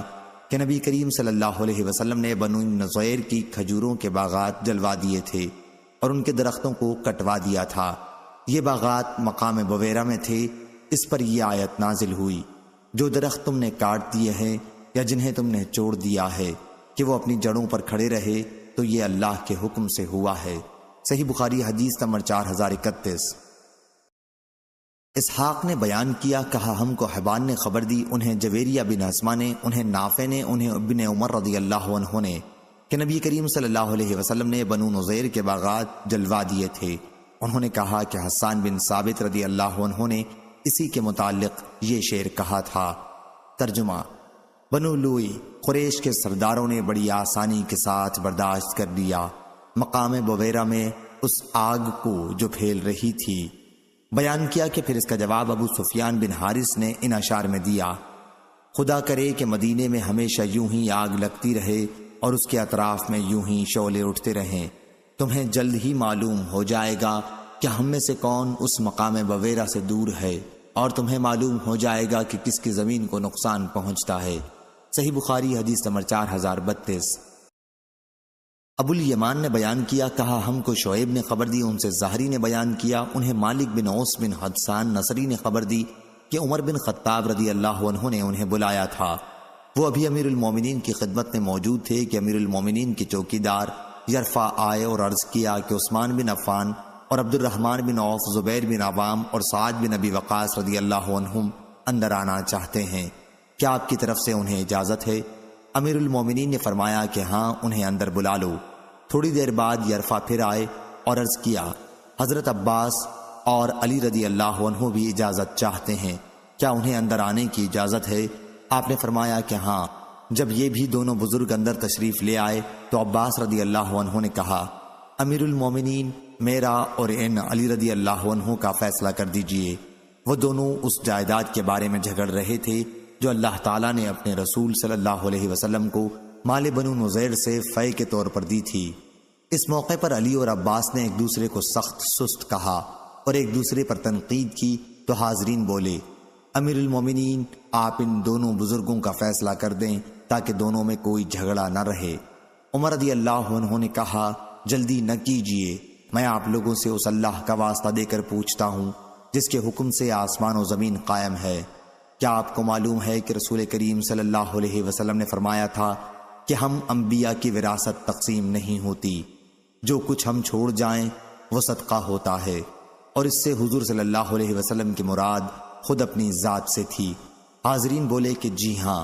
کہ نبی کریم صلی اللہ علیہ وسلم نے بنو نذیر کی کھجوروں کے باغات جلوا دیے تھے اور ان کے درختوں کو کٹوا دیا تھا۔ یہ باغات مقام بویرہ میں تھے۔ اس پر یہ آیت نازل ہوئی، جو درخت تم نے کاٹ دیے ہیں یا جنہیں تم نے چھوڑ دیا ہے کہ وہ اپنی جڑوں پر کھڑے رہے تو یہ اللہ کے حکم سے ہوا ہے۔ صحیح بخاری حدیث نمبر 4031۔ اسحاق نے بیان کیا، کہا ہم کو حبان نے خبر دی، انہیں جویریہ بن اسما نے، انہیں نافع نے، انہیں ابن عمر رضی اللہ عنہ نے، کہ نبی کریم صلی اللہ علیہ وسلم نے بنو نذیر کے باغات جلوا دیے تھے۔ انہوں نے کہا کہ حسان بن ثابت رضی اللہ عنہ نے اسی کے متعلق یہ شعر کہا تھا۔ ترجمہ: بنو لوئی قریش کے سرداروں نے بڑی آسانی کے ساتھ برداشت کر لیا مقام بویرہ میں اس آگ کو جو پھیل رہی تھی۔ بیان کیا کہ پھر اس کا جواب ابو سفیان بن حارث نے ان اشعار میں دیا: خدا کرے کہ مدینے میں ہمیشہ یوں ہی آگ لگتی رہے اور اس کے اطراف میں یوں ہی شعلے اٹھتے رہیں۔ تمہیں جلد ہی معلوم ہو جائے گا کہ ہم میں سے کون اس مقام بویرہ سے دور ہے، اور تمہیں معلوم ہو جائے گا کہ کس کی زمین کو نقصان پہنچتا ہے۔ صحیح بخاری حدیث نمبر 4032۔ ابو الیمان نے بیان کیا، کہا ہم کو شعیب نے خبر دی، ان سے زہری نے بیان کیا، انہیں مالک بن اوس بن حدسان نصری نے خبر دی کہ عمر بن خطاب رضی اللہ عنہ نے انہیں بلایا تھا۔ وہ ابھی امیر المومنین کی خدمت میں موجود تھے کہ امیر المومنین کے چوکیدار یرفع آئے اور عرض کیا کہ عثمان بن عفان اور عبد الرحمن بن عوف، زبیر بن عوام اور سعد بن ابی وقاص رضی اللہ عنہم اندر آنا چاہتے ہیں، کیا آپ کی طرف سے انہیں اجازت ہے؟ امیر المومنین نے فرمایا کہ ہاں، انہیں اندر بلا لو۔ تھوڑی دیر بعد یرفع پھر آئے اور عرض کیا، حضرت عباس اور علی رضی اللہ عنہ بھی اجازت چاہتے ہیں، کیا انہیں اندر آنے کی اجازت ہے؟ آپ نے فرمایا کہ ہاں۔ جب یہ بھی دونوں بزرگ اندر تشریف لے آئے تو عباس رضی اللہ عنہ نے کہا، امیر المومنین، میرا اور ان علی رضی اللہ عنہ کا فیصلہ کر دیجئے۔ وہ دونوں اس جائیداد کے بارے میں جھگڑ رہے تھے جو اللہ تعالیٰ نے اپنے رسول صلی اللہ علیہ وسلم کو مال بنو نذیر سے فے کے طور پر دی تھی۔ اس موقع پر علی اور عباس نے ایک دوسرے کو سخت سست کہا اور ایک دوسرے پر تنقید کی تو حاضرین بولے، امیر المومنین، آپ ان دونوں بزرگوں کا فیصلہ کر دیں تاکہ دونوں میں کوئی جھگڑا نہ رہے۔ عمر رضی اللہ عنہ نے کہا، جلدی نہ کیجیے، میں آپ لوگوں سے اس اللہ کا واسطہ دے کر پوچھتا ہوں جس کے حکم سے آسمان و زمین قائم ہے۔ کیا آپ کو معلوم ہے کہ رسول کریم صلی اللہ علیہ وسلم نے فرمایا تھا کہ ہم انبیاء کی وراثت تقسیم نہیں ہوتی، جو کچھ ہم چھوڑ جائیں وہ صدقہ ہوتا ہے، اور اس سے حضور صلی اللہ علیہ وسلم کی مراد خود اپنی ذات سے تھی۔ حاضرین بولے کہ جی ہاں،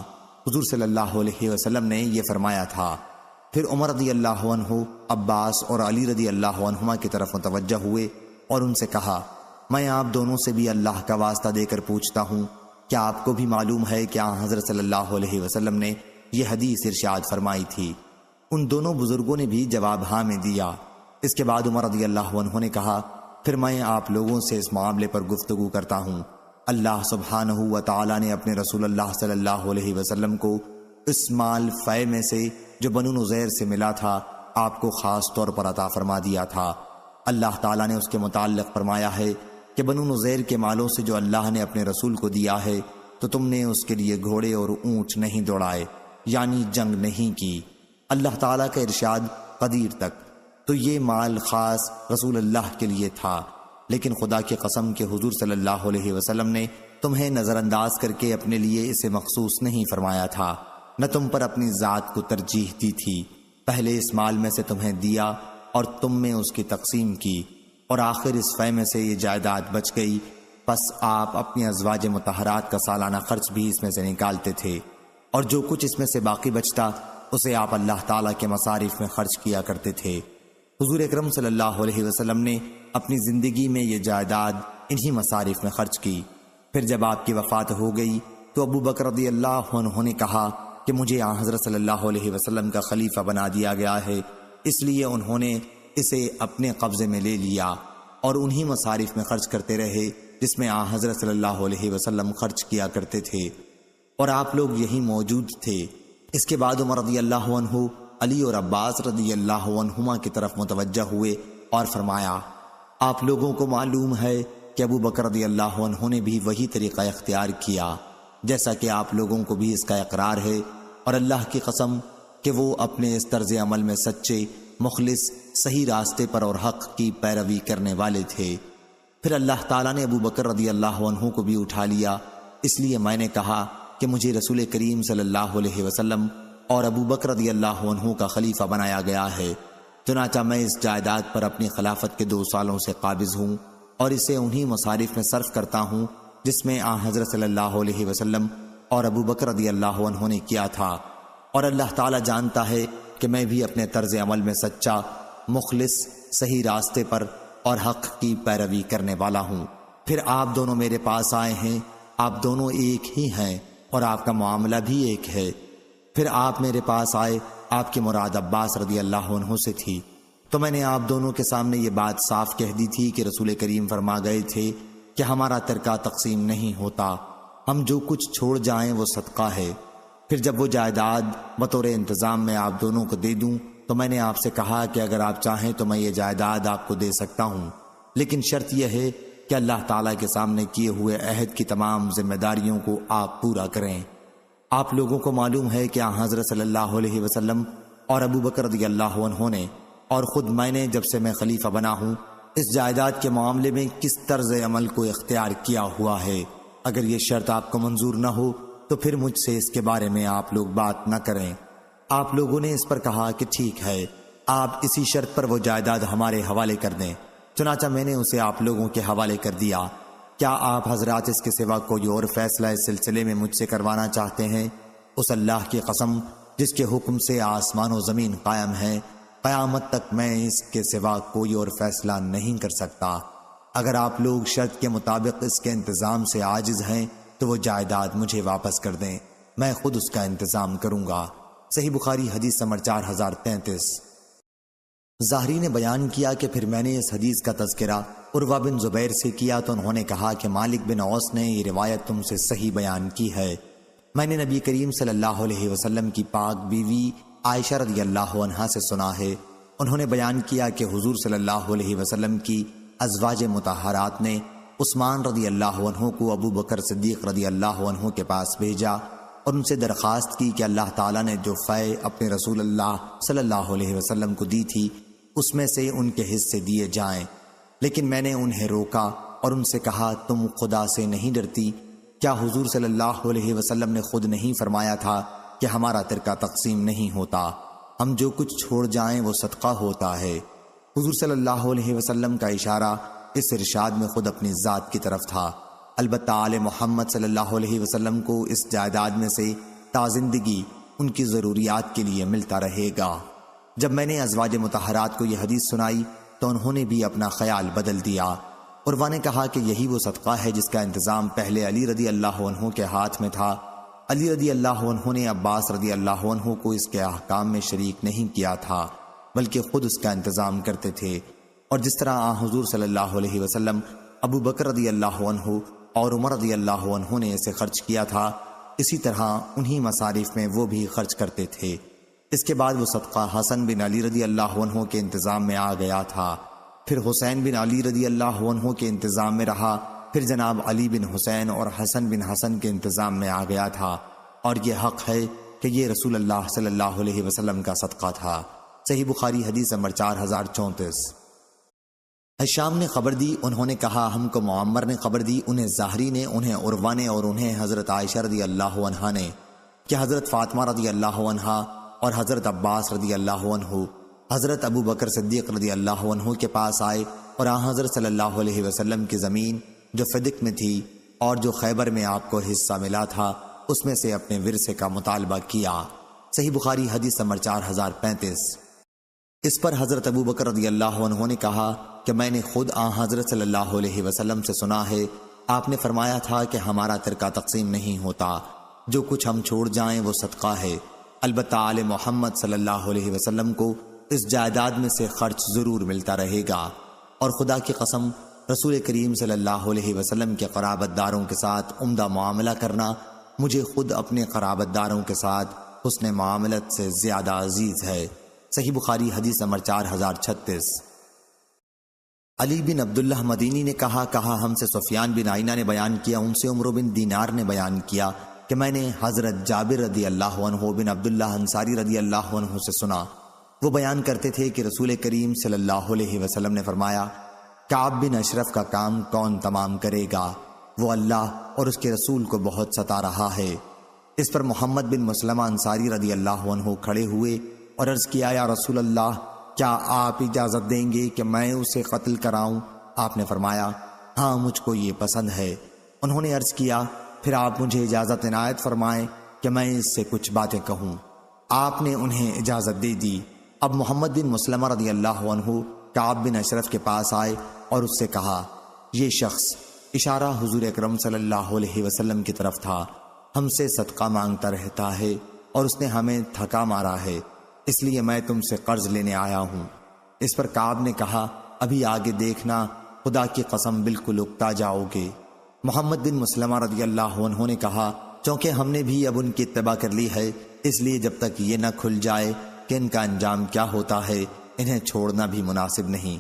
حضور صلی اللہ علیہ وسلم نے یہ فرمایا تھا۔ پھر عمر رضی اللہ عنہ عباس اور علی رضی اللہ عنہما کی طرف متوجہ ہوئے اور ان سے کہا، میں آپ دونوں سے بھی اللہ کا واسطہ دے کر پوچھتا ہوں، کیا آپ کو بھی معلوم ہے کہ حضرت صلی اللہ علیہ وسلم نے یہ حدیث ارشاد فرمائی تھی؟ ان دونوں بزرگوں نے بھی جواب ہاں میں دیا۔ اس کے بعد عمر رضی اللہ عنہ نے کہا، پھر میں آپ لوگوں سے اس معاملے پر گفتگو کرتا ہوں۔ اللہ سبحانہ و تعالی نے اپنے رسول اللہ صلی اللہ علیہ وسلم کو اس مال فے میں سے جو بنو نذیر سے ملا تھا آپ کو خاص طور پر عطا فرما دیا تھا۔ اللہ تعالیٰ نے اس کے متعلق فرمایا ہے کہ بنو نذیر کے مالوں سے جو اللہ نے اپنے رسول کو دیا ہے تو تم نے اس کے لیے گھوڑے اور اونٹ نہیں دوڑائے، یعنی جنگ نہیں کی۔ اللہ تعالیٰ کا ارشاد قدیر تک، تو یہ مال خاص رسول اللہ کے لیے تھا، لیکن خدا کی قسم کہ حضور صلی اللہ علیہ وسلم نے تمہیں نظر انداز کر کے اپنے لیے اسے مخصوص نہیں فرمایا تھا، نہ تم پر اپنی ذات کو ترجیح دی تھی۔ پہلے اس مال میں سے تمہیں دیا اور تم میں اس کی تقسیم کی، اور آخر اس فے میں سے یہ جائیداد بچ گئی، پس آپ اپنی ازواج مطہرات کا سالانہ خرچ بھی اس میں سے نکالتے تھے، اور جو کچھ اس میں سے باقی بچتا اسے آپ اللہ تعالیٰ کے مصارف میں خرچ کیا کرتے تھے۔ حضور اکرم صلی اللہ علیہ وسلم نے اپنی زندگی میں یہ جائیداد انہی مصارف میں خرچ کی۔ پھر جب آپ کی وفات ہو گئی تو ابو بکر رضی اللہ عنہ نے کہا کہ مجھے حضرت صلی اللہ علیہ وسلم کا خلیفہ بنا دیا گیا ہے، اس لیے انہوں نے اسے اپنے قبضے میں لے لیا اور انہی مصارف میں خرچ کرتے رہے جس میں حضرت صلی اللہ علیہ وسلم خرچ کیا کرتے تھے، اور آپ لوگ یہی موجود تھے۔ اس کے بعد عمر رضی اللہ عنہ علی اور عباس رضی اللہ عنہما کی طرف متوجہ ہوئے اور فرمایا، آپ لوگوں کو معلوم ہے کہ ابو بکر رضی اللہ عنہ نے بھی وہی طریقہ اختیار کیا جیسا کہ آپ لوگوں کو بھی اس کا اقرار ہے، اور اللہ کی قسم کہ وہ اپنے اس طرز عمل میں سچے، مخلص، صحیح راستے پر اور حق کی پیروی کرنے والے تھے۔ پھر اللہ تعالیٰ نے ابو بکر رضی اللہ عنہ کو بھی اٹھا لیا، اس لیے میں نے کہا کہ مجھے رسول کریم صلی اللہ علیہ وسلم اور ابو بکر رضی اللہ عنہ کا خلیفہ بنایا گیا ہے، چنانچہ میں اس جائیداد پر اپنی خلافت کے 2 سالوں سے قابض ہوں اور اسے انہی مصارف میں صرف کرتا ہوں جس میں حضرت صلی اللہ علیہ وسلم اور ابو بکر رضی اللہ عنہ نے کیا تھا، اور اللہ تعالیٰ جانتا ہے کہ میں بھی اپنے طرز عمل میں سچا، مخلص، صحیح راستے پر اور حق کی پیروی کرنے والا ہوں۔ پھر آپ دونوں میرے پاس آئے ہیں، آپ دونوں ایک ہی ہیں اور آپ کا معاملہ بھی ایک ہے۔ پھر آپ میرے پاس آئے، آپ کی مراد عباس رضی اللہ عنہ سے تھی، تو میں نے آپ دونوں کے سامنے یہ بات صاف کہہ دی تھی کہ رسول کریم فرما گئے تھے کہ ہمارا ترکہ تقسیم نہیں ہوتا، ہم جو کچھ چھوڑ جائیں وہ صدقہ ہے۔ پھر جب وہ جائیداد بطور انتظام میں آپ دونوں کو دے دوں تو میں نے آپ سے کہا کہ اگر آپ چاہیں تو میں یہ جائیداد آپ کو دے سکتا ہوں، لیکن شرط یہ ہے کہ اللہ تعالیٰ کے سامنے کیے ہوئے عہد کی تمام ذمہ داریوں کو آپ پورا کریں۔ آپ لوگوں کو معلوم ہے کہ حضرت صلی اللہ علیہ وسلم اور ابو بکر رضی اللہ عنہ نے اور خود میں نے جب سے میں خلیفہ بنا ہوں اس جائیداد کے معاملے میں کس طرز عمل کو اختیار کیا ہوا ہے۔ اگر یہ شرط آپ کو منظور نہ ہو تو پھر مجھ سے اس کے بارے میں آپ لوگ بات نہ کریں۔ آپ لوگوں نے اس پر کہا کہ ٹھیک ہے، آپ اسی شرط پر وہ جائیداد ہمارے حوالے کر دیں۔ چنانچہ میں نے اسے آپ لوگوں کے حوالے کر دیا۔ کیا آپ حضرات اس کے سوا کوئی اور فیصلہ اس سلسلے میں مجھ سے کروانا چاہتے ہیں؟ اس اللہ کی قسم جس کے حکم سے آسمان و زمین قائم ہے، قیامت تک میں اس کے سوا کوئی اور فیصلہ نہیں کر سکتا۔ اگر آپ لوگ شرط کے مطابق اس کے انتظام سے عاجز ہیں تو وہ جائیداد مجھے واپس کر دیں، میں خود اس کا انتظام کروں گا۔ صحیح بخاری حدیث نمبر 4033۔ ظاہری نے بیان کیا کہ پھر میں نے اس حدیث کا تذکرہ عروہ بن زبیر سے کیا تو انہوں نے کہا کہ مالک بن اوس نے یہ روایت تم سے صحیح بیان کی ہے۔ میں نے نبی کریم صلی اللہ علیہ وسلم کی پاک بیوی عائشہ رضی اللہ عنہا سے سنا ہے، انہوں نے بیان کیا کہ حضور صلی اللہ علیہ وسلم کی ازواج مطہرات نے عثمان رضی اللہ عنہ کو ابو بکر صدیق رضی اللہ عنہ کے پاس بھیجا اور ان سے درخواست کی کہ اللہ تعالیٰ نے جو فے اپنے رسول اللہ صلی اللہ علیہ وسلم کو دی تھی اس میں سے ان کے حصے دیے جائیں، لیکن میں نے انہیں روکا اور ان سے کہا تم خدا سے نہیں ڈرتی؟ کیا حضور صلی اللہ علیہ وسلم نے خود نہیں فرمایا تھا کہ ہمارا ترکہ تقسیم نہیں ہوتا، ہم جو کچھ چھوڑ جائیں وہ صدقہ ہوتا ہے؟ حضور صلی اللہ علیہ وسلم کا اشارہ اس ارشاد میں خود اپنی ذات کی طرف تھا، البتہ آل محمد صلی اللہ علیہ وسلم کو اس جائیداد میں سے تا زندگی ان کی ضروریات کے لیے ملتا رہے گا۔ جب میں نے ازواج مطہرات کو یہ حدیث سنائی تو انہوں نے بھی اپنا خیال بدل دیا۔ عروہ نے کہا کہ یہی وہ صدقہ ہے جس کا انتظام پہلے علی رضی اللہ عنہ کے ہاتھ میں تھا۔ علی رضی اللہ عنہ نے عباس رضی اللہ عنہ کو اس کے احکام میں شریک نہیں کیا تھا بلکہ خود اس کا انتظام کرتے تھے، اور جس طرح حضور صلی اللہ علیہ وسلم ابو بکر رضی اللہ عنہ اور عمر رضی اللہ عنہ نے اسے خرچ کیا تھا، اسی طرح انہی مصارف میں وہ بھی خرچ کرتے تھے۔ اس کے بعد وہ صدقہ حسن بن علی رضی اللہ عنہ کے انتظام میں آ گیا تھا، پھر حسین بن علی رضی اللہ عنہ کے انتظام میں رہا، پھر جناب علی بن حسین اور حسن بن حسن کے انتظام میں آ گیا تھا، اور یہ حق ہے کہ یہ رسول اللہ صلی اللہ علیہ وسلم کا صدقہ تھا۔ صحیح بخاری حدیث نمبر 4034۔ ہشام نے خبر دی، انہوں نے کہا ہم کو معمر نے خبر دی، انہیں ظاہری نے، انہیں عروہ نے اور انہیں حضرت عائشہ رضی اللہ عنہا نے کہ حضرت فاطمہ رضی اللہ عنہا اور حضرت عباس رضی اللہ عنہ حضرت ابو بکر صدیق رضی اللہ عنہ کے پاس آئے اور حضرت صلی اللہ علیہ وسلم کی زمین جو فدق میں تھی اور جو خیبر میں آپ کو حصہ ملا تھا اس میں سے اپنے ورثے کا مطالبہ کیا۔ صحیح بخاری حدیث نمبر 4035۔ اس پر حضرت ابو بکر رضی اللہ عنہ نے کہا کہ میں نے خود حضرت صلی اللہ علیہ وسلم سے سنا ہے، آپ نے فرمایا تھا کہ ہمارا ترکہ تقسیم نہیں ہوتا، جو کچھ ہم چھوڑ جائیں وہ صدقہ ہے، البتہ آل محمد صلی اللہ علیہ وسلم کو اس جائیداد میں سے خرچ ضرور ملتا رہے گا، اور خدا کی قسم رسول کریم صلی اللہ علیہ وسلم کے قرابت داروں کے ساتھ عمدہ معاملہ کرنا مجھے خود اپنے قرابت داروں کے ساتھ حسن معاملت سے زیادہ عزیز ہے۔ صحیح بخاری حدیث نمبر 4036۔ علی بن عبداللہ مدینی نے کہا ہم سے سفیان بن عینہ نے بیان کیا، ان سے عمرو بن دینار نے بیان کیا کہ میں نے حضرت جابر رضی اللہ عنہ بن عبداللہ انصاری رضی اللہ عنہ سے سنا، وہ بیان کرتے تھے کہ رسول کریم صلی اللہ علیہ وسلم نے فرمایا کعب بن اشرف کا کام کون تمام کرے گا، وہ اللہ اور اس کے رسول کو بہت ستا رہا ہے۔ اس پر محمد بن مسلمہ انصاری رضی اللہ عنہ کھڑے ہوئے اور عرض کیا یا رسول اللہ، کیا آپ اجازت دیں گے کہ میں اسے قتل کراؤں؟ آپ نے فرمایا ہاں مجھ کو یہ پسند ہے۔ انہوں نے عرض کیا پھر آپ مجھے اجازت عنایت فرمائیں کہ میں اس سے کچھ باتیں کہوں۔ آپ نے انہیں اجازت دے دی۔ اب محمد بن مسلمہ رضی اللہ عنہ کعب بن اشرف کے پاس آئے اور اس سے کہا، یہ شخص، اشارہ حضور اکرم صلی اللہ علیہ وسلم کی طرف تھا، ہم سے صدقہ مانگتا رہتا ہے اور اس نے ہمیں تھکا مارا ہے، اس لیے میں تم سے قرض لینے آیا ہوں۔ اس پر کعب نے کہا، ابھی آگے دیکھنا، خدا کی قسم بالکل اکتا جاؤ گے۔ محمد بن مسلمہ رضی اللہ عنہ نے کہا، چونکہ ہم نے بھی اب ان کی اتباع کر لی ہے، اس لیے جب تک یہ نہ کھل جائے کہ ان کا انجام کیا ہوتا ہے، انہیں چھوڑنا بھی مناسب نہیں۔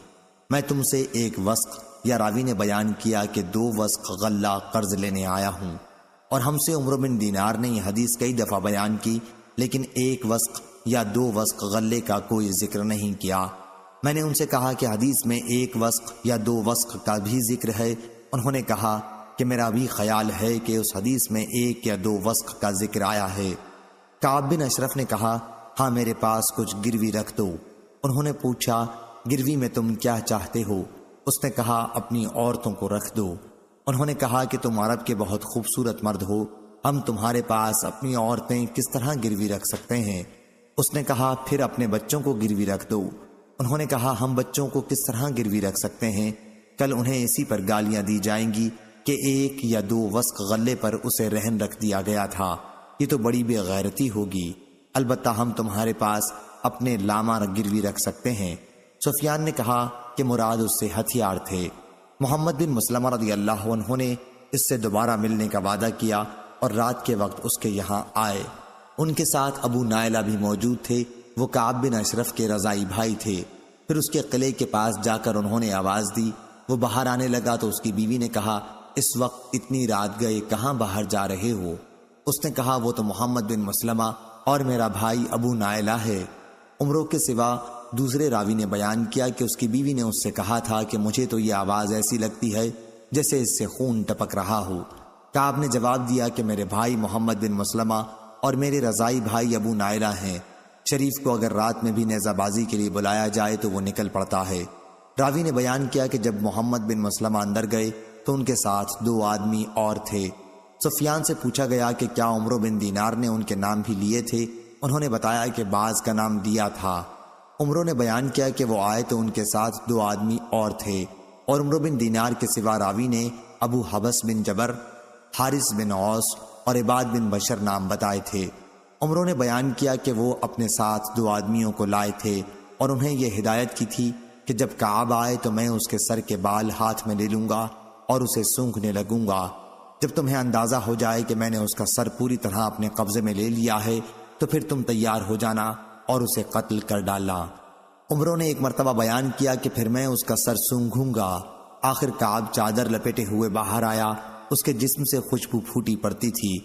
میں تم سے ایک وسق، یا راوی نے بیان کیا کہ 2 وسق غلہ قرض لینے آیا ہوں، اور ہم سے عمرو بن دینار نے یہ حدیث کئی دفعہ بیان کی، لیکن 1 وسق یا 2 وسق غلے کا کوئی ذکر نہیں کیا۔ میں نے ان سے کہا کہ حدیث میں 1 وسق یا 2 وسق کا بھی ذکر ہے۔ انہوں نے کہا کہ میرا بھی خیال ہے کہ اس حدیث میں 1 یا 2 وسق کا ذکر آیا ہے۔ کعب بن اشرف نے کہا، ہاں میرے پاس کچھ گروی رکھ دو۔ انہوں نے پوچھا، گروی میں تم کیا چاہتے ہو؟ اس نے کہا، اپنی عورتوں کو رکھ دو۔ انہوں نے کہا کہ تم عرب کے بہت خوبصورت مرد ہو، ہم تمہارے پاس اپنی عورتیں کس طرح گروی رکھ سکتے ہیں؟ اس نے کہا، پھر اپنے بچوں کو گروی رکھ دو۔ انہوں نے کہا، ہم بچوں کو کس طرح گروی رکھ سکتے ہیں؟ کل انہیں اسی پر گالیاں دی جائیں گی کہ 1 یا 2 وسق غلے پر اسے رہن رکھ دیا گیا تھا، یہ تو بڑی بے غیرتی ہوگی۔ البتہ ہم تمہارے پاس اپنے لاما گروی رکھ سکتے ہیں۔ سفیان نے کہا کہ مراد اس سے ہتھیار تھے۔ محمد بن مسلمہ رضی اللہ عنہ نے اس سے دوبارہ ملنے کا وعدہ کیا اور رات کے وقت اس کے یہاں آئے۔ ان کے ساتھ ابو نائلہ بھی موجود تھے، وہ کعب بن اشرف کے رضائی بھائی تھے۔ پھر اس کے قلعے کے پاس جا کر انہوں نے آواز دی، وہ باہر آنے لگا تو اس کی بیوی نے کہا، اس وقت اتنی رات گئے کہاں باہر جا رہے ہو؟ اس نے کہا، وہ تو محمد بن مسلمہ اور میرا بھائی ابو نائلہ ہے۔ عمرو کے سوا دوسرے راوی نے بیان کیا کہ اس کی بیوی نے اس سے کہا تھا کہ مجھے تو یہ آواز ایسی لگتی ہے جیسے اس سے خون ٹپک رہا ہو۔ کعب نے جواب دیا کہ میرے بھائی محمد بن مسلمہ اور میرے رضائی بھائی ابو نائلہ ہیں، شریف کو اگر رات میں بھی نیزہ بازی کے لیے بلایا جائے تو وہ نکل پڑتا ہے۔ راوی نے بیان کیا کہ جب محمد بن مسلمہ اندر گئے تو ان کے ساتھ 2 آدمی اور تھے۔ سفیان سے پوچھا گیا کہ کیا عمرو بن دینار نے ان کے نام بھی لیے تھے؟ انہوں نے بتایا کہ بعض کا نام دیا تھا۔ عمرو نے بیان کیا کہ وہ آئے تو ان کے ساتھ 2 آدمی اور تھے، اور عمرو بن دینار کے سوا راوی نے ابو حبس بن جبر، حارث بن عوس اور عباد بن بشر نام بتائے تھے۔ عمرو نے بیان کیا کہ وہ اپنے ساتھ 2 آدمیوں کو لائے تھے اور انہیں یہ ہدایت کی تھی کہ جب کعب آئے تو میں اس کے سر کے بال ہاتھ میں لے لوں گا اور اسے سونگھنے لگوں گا۔ جب تمہیں اندازہ ہو جائے کہ میں نے اس کا سر پوری طرح اپنے قبضے میں لے لیا ہے تو پھر تم تیار ہو جانا اور اسے قتل کر ڈالنا۔ عمرو نے ایک مرتبہ بیان کیا کہ پھر میں اس کا سر سونگھوں گا۔ آخر کعب چادر لپیٹے ہوئے باہر آیا، اس کے جسم سے خوشبو پھوٹی پڑتی تھی۔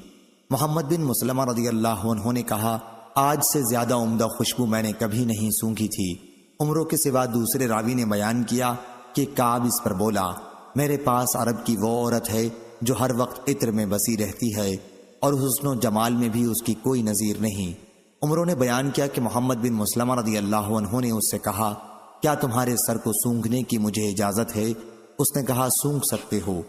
محمد بن مسلمہ رضی اللہ عنہ نے کہا، آج سے زیادہ عمدہ خوشبو میں نے کبھی نہیں سونگھی تھی۔ عمرو کے سوا دوسرے راوی نے بیان کیا کہ کعب اس پر بولا، میرے پاس عرب کی وہ عورت ہے جو ہر وقت عطر میں بسی رہتی ہے اور حسن و جمال میں بھی اس کی کوئی نظیر نہیں۔ عمرو نے بیان کیا کہ محمد بن مسلمہ رضی اللہ عنہ نے اس سے کہا، کیا تمہارے سر کو سونگھنے کی مجھے اجازت ہے؟ اس نے کہا، سونگھ سکتے ہو۔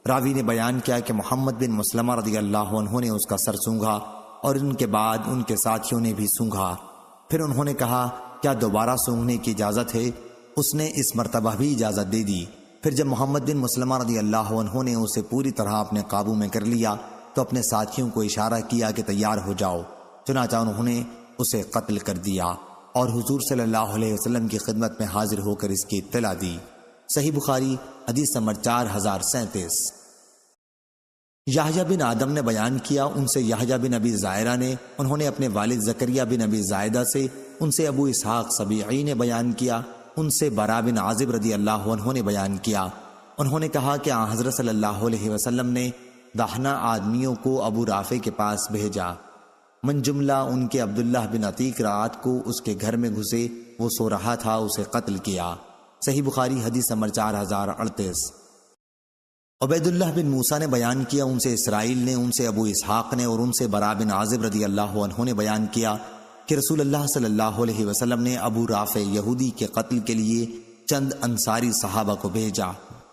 راوی نے بیان کیا کہ محمد بن مسلمہ رضی اللہ عنہ نے اس کا سر سونگھا اور ان کے بعد ان کے ساتھیوں نے بھی سونگھا۔ پھر انہوں نے کہا، کیا دوبارہ سونگھنے کی اجازت ہے؟ اس نے اس مرتبہ بھی اجازت دے دی۔ پھر جب محمد بن مسلمہ رضی اللہ عنہ نے اسے پوری طرح اپنے قابو میں کر لیا تو اپنے ساتھیوں کو اشارہ کیا کہ تیار ہو جاؤ، چنانچہ انہوں نے اسے قتل کر دیا اور حضور صلی اللہ علیہ وسلم کی خدمت میں حاضر ہو کر اس کی اطلاع دی۔ صحیح بخاری حدیث نمبر 4037۔ یحییٰ بن آدم نے بیان کیا، ان سے یحییٰ بن ابی زائرہ نے، انہوں نے اپنے والد زکریا بن ابی زائدہ سے، ان سے ابو اسحاق سبیعی نے بیان کیا، ان سے برا بن عازب رضی اللہ عنہ نے بیان کیا۔ انہوں نے کہا کہ آن حضرت صلی اللہ علیہ وسلم نے داہنہ آدمیوں کو ابو رافع کے پاس بھیجا، من جملہ ان کے عبداللہ بن عتیق رات کو اس کے گھر میں گھسے، وہ سو رہا تھا، اسے قتل کیا۔ صحیح بخاری حدیث نمبر 4038۔ عبید اللہ بن موسیٰ نے بیان کیا، ان سے اسرائیل نے، ان سے ابو اسحاق نے اور ان سے برا بن عازب رضی اللہ عنہ نے بیان کیا کہ رسول اللہ صلی اللہ علیہ وسلم نے ابو رافع یہودی کے قتل کے لیے چند انصاری صحابہ کو بھیجا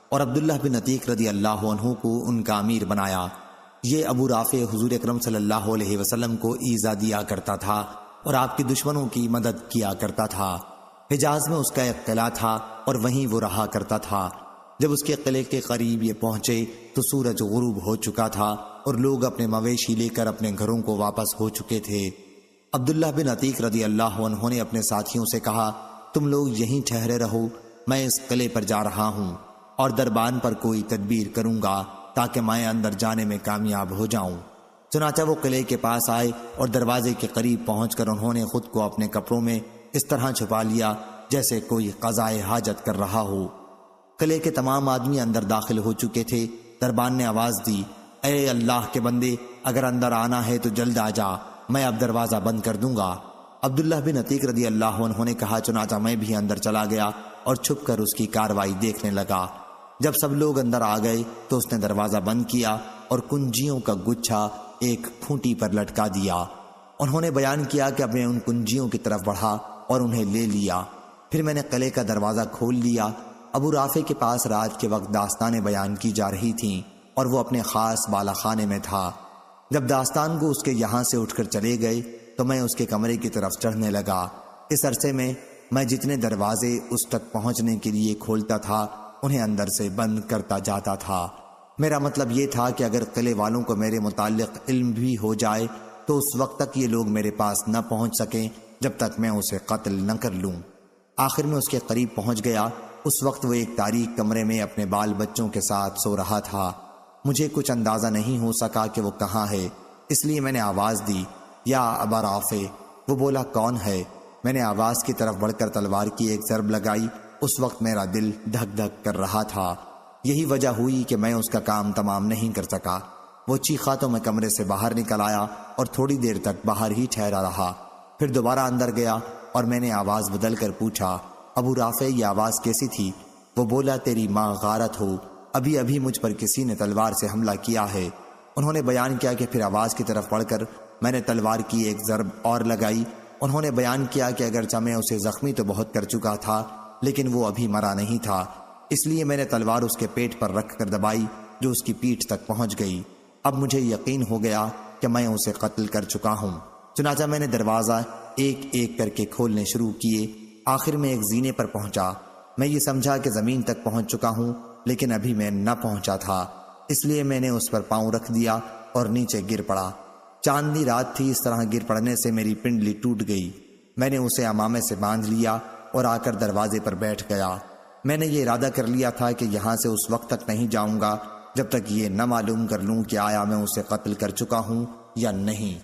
اور عبداللہ بن عتیق رضی اللہ عنہ کو ان کا امیر بنایا۔ یہ ابو رافع حضور اکرم صلی اللہ علیہ وسلم کو ایذا دیا کرتا تھا، اور آپ کے دشمنوں کی مدد کیا کرتا تھا۔ حجاز میں اس کا ایک قلعہ تھا اور وہیں وہ رہا کرتا تھا۔ جب اس کے قلعے کے قریب یہ پہنچے تو سورج غروب ہو چکا تھا اور لوگ اپنے مویشی لے کر اپنے گھروں کو واپس ہو چکے تھے۔ عبداللہ بن عتیق رضی اللہ عنہ نے اپنے ساتھیوں سے کہا، تم لوگ یہیں ٹھہرے رہو، میں اس قلعے پر جا رہا ہوں اور دربان پر کوئی تدبیر کروں گا تاکہ میں اندر جانے میں کامیاب ہو جاؤں۔ چنانچہ وہ قلعے کے پاس آئے اور دروازے کے قریب پہنچ کر انہوں نے خود کو اپنے کپڑوں میں اس طرح چھپا لیا جیسے کوئی قضائے حاجت کر رہا ہو۔ قلعے کے تمام آدمی اندر داخل ہو چکے تھے۔ دربان نے آواز دی، اے اللہ کے بندے، اگر اندر آنا ہے تو جلد آ جا، میں اب دروازہ بند کر دوں گا۔ عبداللہ بن عتیق رضی اللہ عنہ نے کہا، چنانچہ میں بھی اندر چلا گیا اور چھپ کر اس کی کاروائی دیکھنے لگا۔ جب سب لوگ اندر آ گئے تو اس نے دروازہ بند کیا اور کنجیوں کا گچھا ایک پھونٹی پر لٹکا دیا۔ انہوں نے بیان کیا کہ اب میں ان کنجیوں کی طرف بڑھا اور انہیں لے لیا۔ پھر میں نے قلعے کا دروازہ کھول لیا۔ ابو رافع کے پاس رات کے وقت داستانیں بیان کی جا رہی تھیں اور وہ اپنے خاص بالا خانے میں تھا۔ جب داستان کو اس کے یہاں سے اٹھ کر چلے گئے تو میں اس کے کمرے کی طرف چڑھنے لگا۔ اس عرصے میں جتنے دروازے اس تک پہنچنے کے لیے کھولتا تھا انہیں اندر سے بند کرتا جاتا تھا۔ میرا مطلب یہ تھا کہ اگر قلعے والوں کو میرے متعلق علم بھی ہو جائے تو اس وقت تک یہ لوگ میرے پاس نہ پہنچ سکیں جب تک میں اسے قتل نہ کر لوں۔ آخر میں اس کے قریب پہنچ گیا۔ اس وقت وہ ایک تاریک کمرے میں اپنے بال بچوں کے ساتھ سو رہا تھا۔ مجھے کچھ اندازہ نہیں ہو سکا کہ وہ کہاں ہے، اس لیے میں نے آواز دی، یا ابا رافع۔ وہ بولا، کون ہے؟ میں نے آواز کی طرف بڑھ کر تلوار کی ایک ضرب لگائی۔ اس وقت میرا دل دھک دھک کر رہا تھا۔ یہی وجہ ہوئی کہ میں اس کا کام تمام نہیں کر سکا۔ وہ چیخا تو میں کمرے سے باہر نکل آیا اور تھوڑی دیر تک باہر ہی ٹھہرا رہا۔ پھر دوبارہ اندر گیا اور میں نے آواز بدل کر پوچھا، ابو رافع یہ آواز کیسی تھی؟ وہ بولا، تیری ماں غارت ہو، ابھی ابھی مجھ پر کسی نے تلوار سے حملہ کیا ہے۔ انہوں نے بیان کیا کہ پھر آواز کی طرف بڑھ کر میں نے تلوار کی ایک ضرب اور لگائی۔ انہوں نے بیان کیا کہ اگرچہ میں اسے زخمی تو بہت کر چکا تھا لیکن وہ ابھی مرا نہیں تھا، اس لیے میں نے تلوار اس کے پیٹ پر رکھ کر دبائی جو اس کی پیٹھ تک پہنچ گئی۔ اب مجھے یقین ہو گیا کہ میں اسے قتل کر چکا ہوں۔ چنانچہ میں نے دروازہ ایک ایک کر کے کھولنے شروع کیے۔ آخر میں ایک زینے پر پہنچا۔ میں یہ سمجھا کہ زمین تک پہنچ چکا ہوں لیکن ابھی میں نہ پہنچا تھا، اس لیے میں نے اس پر پاؤں رکھ دیا اور نیچے گر پڑا۔ چاندنی رات تھی، اس طرح گر پڑنے سے میری پنڈلی ٹوٹ گئی۔ میں نے اسے عمامے سے باندھ لیا اور آ کر دروازے پر بیٹھ گیا۔ میں نے یہ ارادہ کر لیا تھا کہ یہاں سے اس وقت تک نہیں جاؤں گا جب تک یہ نہ معلوم کر لوں کہ آیا میں اسے قتل کر چکا ہوں یا نہیں۔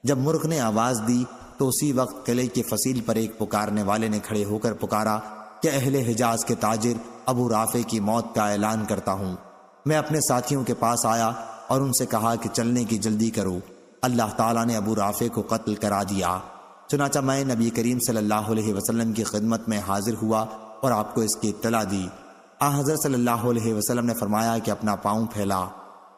جب مرغ نے آواز دی تو اسی وقت قلعے کی فصیل پر ایک پکارنے والے نے کھڑے ہو کر پکارا کہ اہل حجاز کے تاجر ابو رافع کی موت کا اعلان کرتا ہوں۔ میں اپنے ساتھیوں کے پاس آیا اور ان سے کہا کہ چلنے کی جلدی کرو، اللہ تعالیٰ نے ابو رافع کو قتل کرا دیا۔ چنانچہ میں نبی کریم صلی اللہ علیہ وسلم کی خدمت میں حاضر ہوا اور آپ کو اس کی اطلاع دی۔ حضرت صلی اللہ علیہ وسلم نے فرمایا کہ اپنا پاؤں پھیلا۔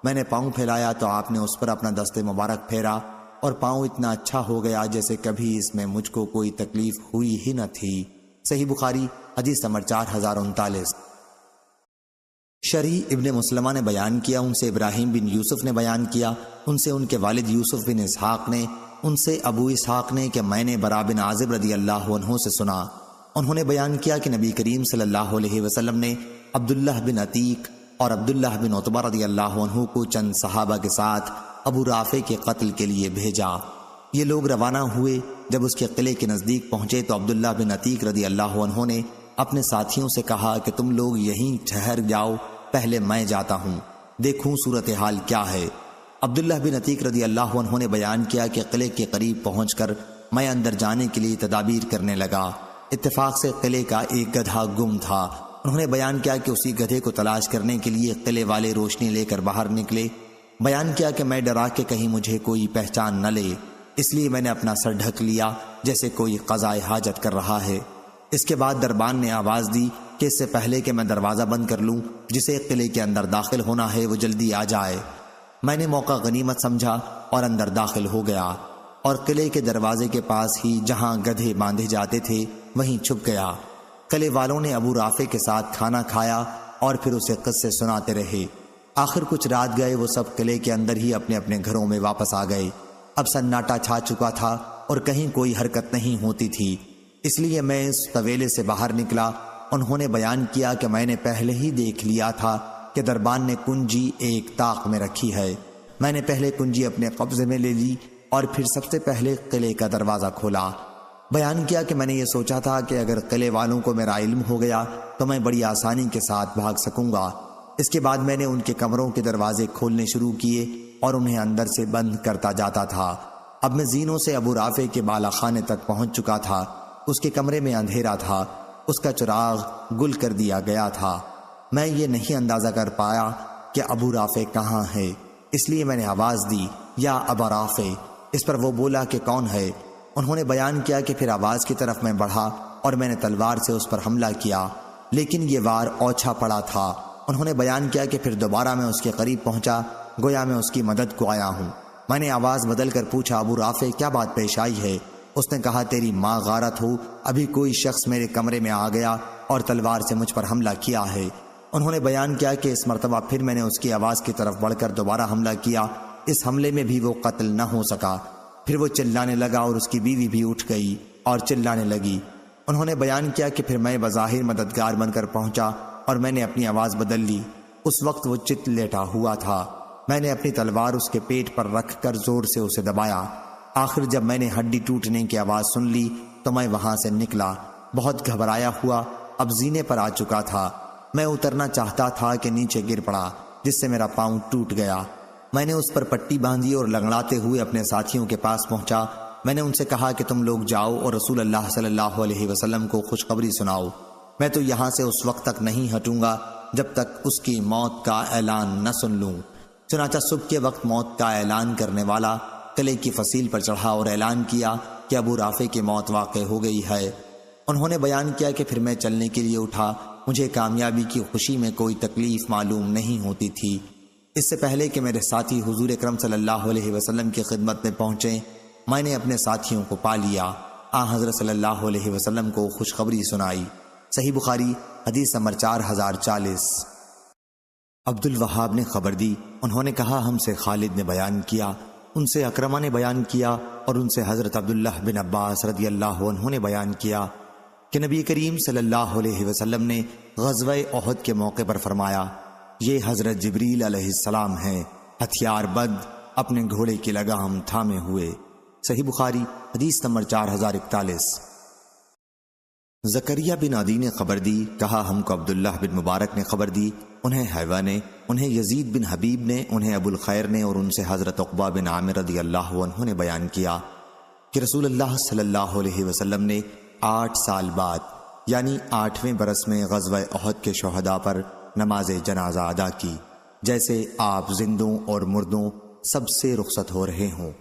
میں نے پاؤں پھیلایا تو آپ نے اس پر اپنا دست مبارک پھیرا اور پاؤں اتنا اچھا ہو گیا جیسے کبھی اس میں مجھ کو کوئی تکلیف ہوئی ہی نہ تھی۔ صحیح بخاری حدیث نمبر 4039۔ شریح ابن مسلمہ نے بیان کیا، ان سے ابراہیم بن یوسف نے بیان کیا، ان سے ان کے والد یوسف بن اسحاق نے، ان سے ابو اسحاق نے کہ میں نے برا بن عازب رضی اللہ عنہ سے سنا۔ انہوں نے بیان کیا کہ نبی کریم صلی اللہ علیہ وسلم نے عبداللہ بن عتیق اور عبداللہ بن عتبہ رضی اللہ عنہ کو چند صحابہ کے ساتھ ابو رافع کے قتل کے لیے بھیجا۔ یہ لوگ روانہ ہوئے۔ جب اس کے قلعے کے نزدیک پہنچے تو عبداللہ بن عتیق رضی اللہ عنہ نے اپنے ساتھیوں سے کہا کہ تم لوگ یہیں ٹھہر جاؤ، پہلے میں جاتا ہوں، دیکھوں صورتحال کیا ہے۔ عبداللہ بن عتیق رضی اللہ عنہ نے بیان کیا کہ قلعے کے قریب پہنچ کر میں اندر جانے کے لیے تدابیر کرنے لگا۔ اتفاق سے قلعے کا ایک گدھا گم تھا۔ انہوں نے بیان کیا کہ اسی گدھے کو تلاش کرنے کے لیے قلعے والے روشنی لے کر باہر نکلے۔ بیان کیا کہ میں ڈرا کہ کہیں مجھے کوئی پہچان نہ لے، اس لیے میں نے اپنا سر ڈھک لیا جیسے کوئی قضائے حاجت کر رہا ہے۔ اس کے بعد دربان نے آواز دی کہ اس سے پہلے کہ میں دروازہ بند کر لوں، جسے قلعے کے اندر داخل ہونا ہے وہ جلدی آ جائے۔ میں نے موقع غنیمت سمجھا اور اندر داخل ہو گیا اور قلعے کے دروازے کے پاس ہی جہاں گدھے باندھے جاتے تھے وہیں چھپ گیا۔ قلعے والوں نے ابو رافع کے ساتھ کھانا کھایا اور پھر اسے قصے سناتے رہے۔ آخر کچھ رات گئے وہ سب قلعے کے اندر ہی اپنے اپنے گھروں میں واپس آ گئے۔ اب سناٹا چھا چکا تھا اور کہیں کوئی حرکت نہیں ہوتی تھی، اس لیے میں اس طویلے سے باہر نکلا۔ انہوں نے بیان کیا کہ میں نے پہلے ہی دیکھ لیا تھا کہ دربان نے کنجی ایک طاق میں رکھی ہے۔ میں نے پہلے کنجی اپنے قبضے میں لے لی اور پھر سب سے پہلے قلعے کا دروازہ کھولا۔ بیان کیا کہ میں نے یہ سوچا تھا کہ اگر قلعے والوں کو میرا علم ہو گیا تو میں بڑی آسانی کے ساتھ بھاگ سکوں گا۔ اس کے بعد میں نے ان کے کمروں کے دروازے کھولنے شروع کیے اور انہیں اندر سے بند کرتا جاتا تھا۔ اب میں زینوں سے ابو رافع کے بالا خانے تک پہنچ چکا تھا۔ اس کے کمرے میں اندھیرا تھا، اس کا چراغ گل کر دیا گیا تھا۔ میں یہ نہیں اندازہ کر پایا کہ ابو رافع کہاں ہے، اس لیے میں نے آواز دی، یا ابا رافع۔ اس پر وہ بولا کہ کون ہے؟ انہوں نے بیان کیا کہ پھر آواز کی طرف میں بڑھا اور میں نے تلوار سے اس پر حملہ کیا، لیکن یہ وار اوچھا پڑا تھا۔ انہوں نے بیان کیا کہ پھر دوبارہ میں اس کے قریب پہنچا، گویا میں اس کی مدد کو آیا ہوں۔ میں نے آواز بدل کر پوچھا، ابو رافع کیا بات پیش آئی ہے؟ اس نے کہا، تیری ماں غارت ہو، ابھی کوئی شخص میرے کمرے میں آ گیا اور تلوار سے مجھ پر حملہ کیا ہے۔ انہوں نے بیان کیا کہ اس مرتبہ پھر میں نے اس کی آواز کی طرف بڑھ کر دوبارہ حملہ کیا، اس حملے میں بھی وہ قتل نہ ہو سکا۔ پھر وہ چلانے لگا اور اس کی بیوی بھی اٹھ گئی اور چلانے لگی۔ انہوں نے بیان کیا کہ پھر میں بظاہر مددگار بن کر پہنچا اور میں نے اپنی آواز بدل لی۔ اس وقت وہ چت لیٹا ہوا تھا۔ میں نے اپنی تلوار اس کے پیٹ پر رکھ کر زور سے اسے دبایا۔ آخر جب میں نے ہڈی ٹوٹنے کی آواز سن لی تو میں وہاں سے نکلا، بہت گھبرایا ہوا، اب زینے پر آ چکا تھا۔ میں اترنا چاہتا تھا کہ نیچے گر پڑا، جس سے میرا پاؤں ٹوٹ گیا۔ میں نے اس پر پٹی باندھی اور لنگڑاتے ہوئے اپنے ساتھیوں کے پاس پہنچا۔ میں نے ان سے کہا کہ تم لوگ جاؤ اور رسول اللہ صلی اللہ علیہ وسلم کو خوشخبری سناؤ۔ میں تو یہاں سے اس وقت تک نہیں ہٹوں گا جب تک اس کی موت کا اعلان نہ سن لوں۔ چنانچہ صبح کے وقت موت کا اعلان کرنے والا قلعے کی فصیل پر چڑھا اور اعلان کیا کہ ابو رافع کی موت واقع ہو گئی ہے۔ انہوں نے بیان کیا کہ پھر میں چلنے کے لیے اٹھا۔ مجھے کامیابی کی خوشی میں کوئی تکلیف معلوم نہیں ہوتی تھی۔ اس سے پہلے کہ میرے ساتھی حضور اکرم صلی اللہ علیہ وسلم کی خدمت میں پہنچے، میں نے اپنے ساتھیوں کو پا لیا۔ حضرت صلی اللہ علیہ وسلم کو خوشخبری سنائی۔ صحیح بخاری حدیث نمبر 4040۔ عبد الوہاب نے خبر دی، انہوں نے کہا ہم سے خالد نے بیان کیا، ان سے اکرمہ نے بیان کیا اور ان سے حضرت عبداللہ بن عباس رضی اللہ عنہ نے بیان کیا کہ نبی کریم صلی اللہ علیہ وسلم نے غزوہ احد کے موقع پر فرمایا، یہ حضرت جبریل علیہ السلام ہیں، ہتھیار بند، اپنے گھوڑے کی لگام تھامے ہوئے۔ صحیح بخاری حدیث نمبر 4041۔ زکریا بن عدی نے خبر دی، کہا ہم کو عبداللہ بن مبارک نے خبر دی، انہیں حیوہ نے، انہیں یزید بن حبیب نے، انہیں ابو الخیر نے اور ان سے حضرت عقبہ بن عامر رضی اللہ عنہ نے بیان کیا کہ رسول اللہ صلی اللہ علیہ وسلم نے 8 سال بعد یعنی 8ویں برس میں غزوہ احد کے شہداء پر نماز جنازہ ادا کی، جیسے آپ زندوں اور مردوں سب سے رخصت ہو رہے ہوں۔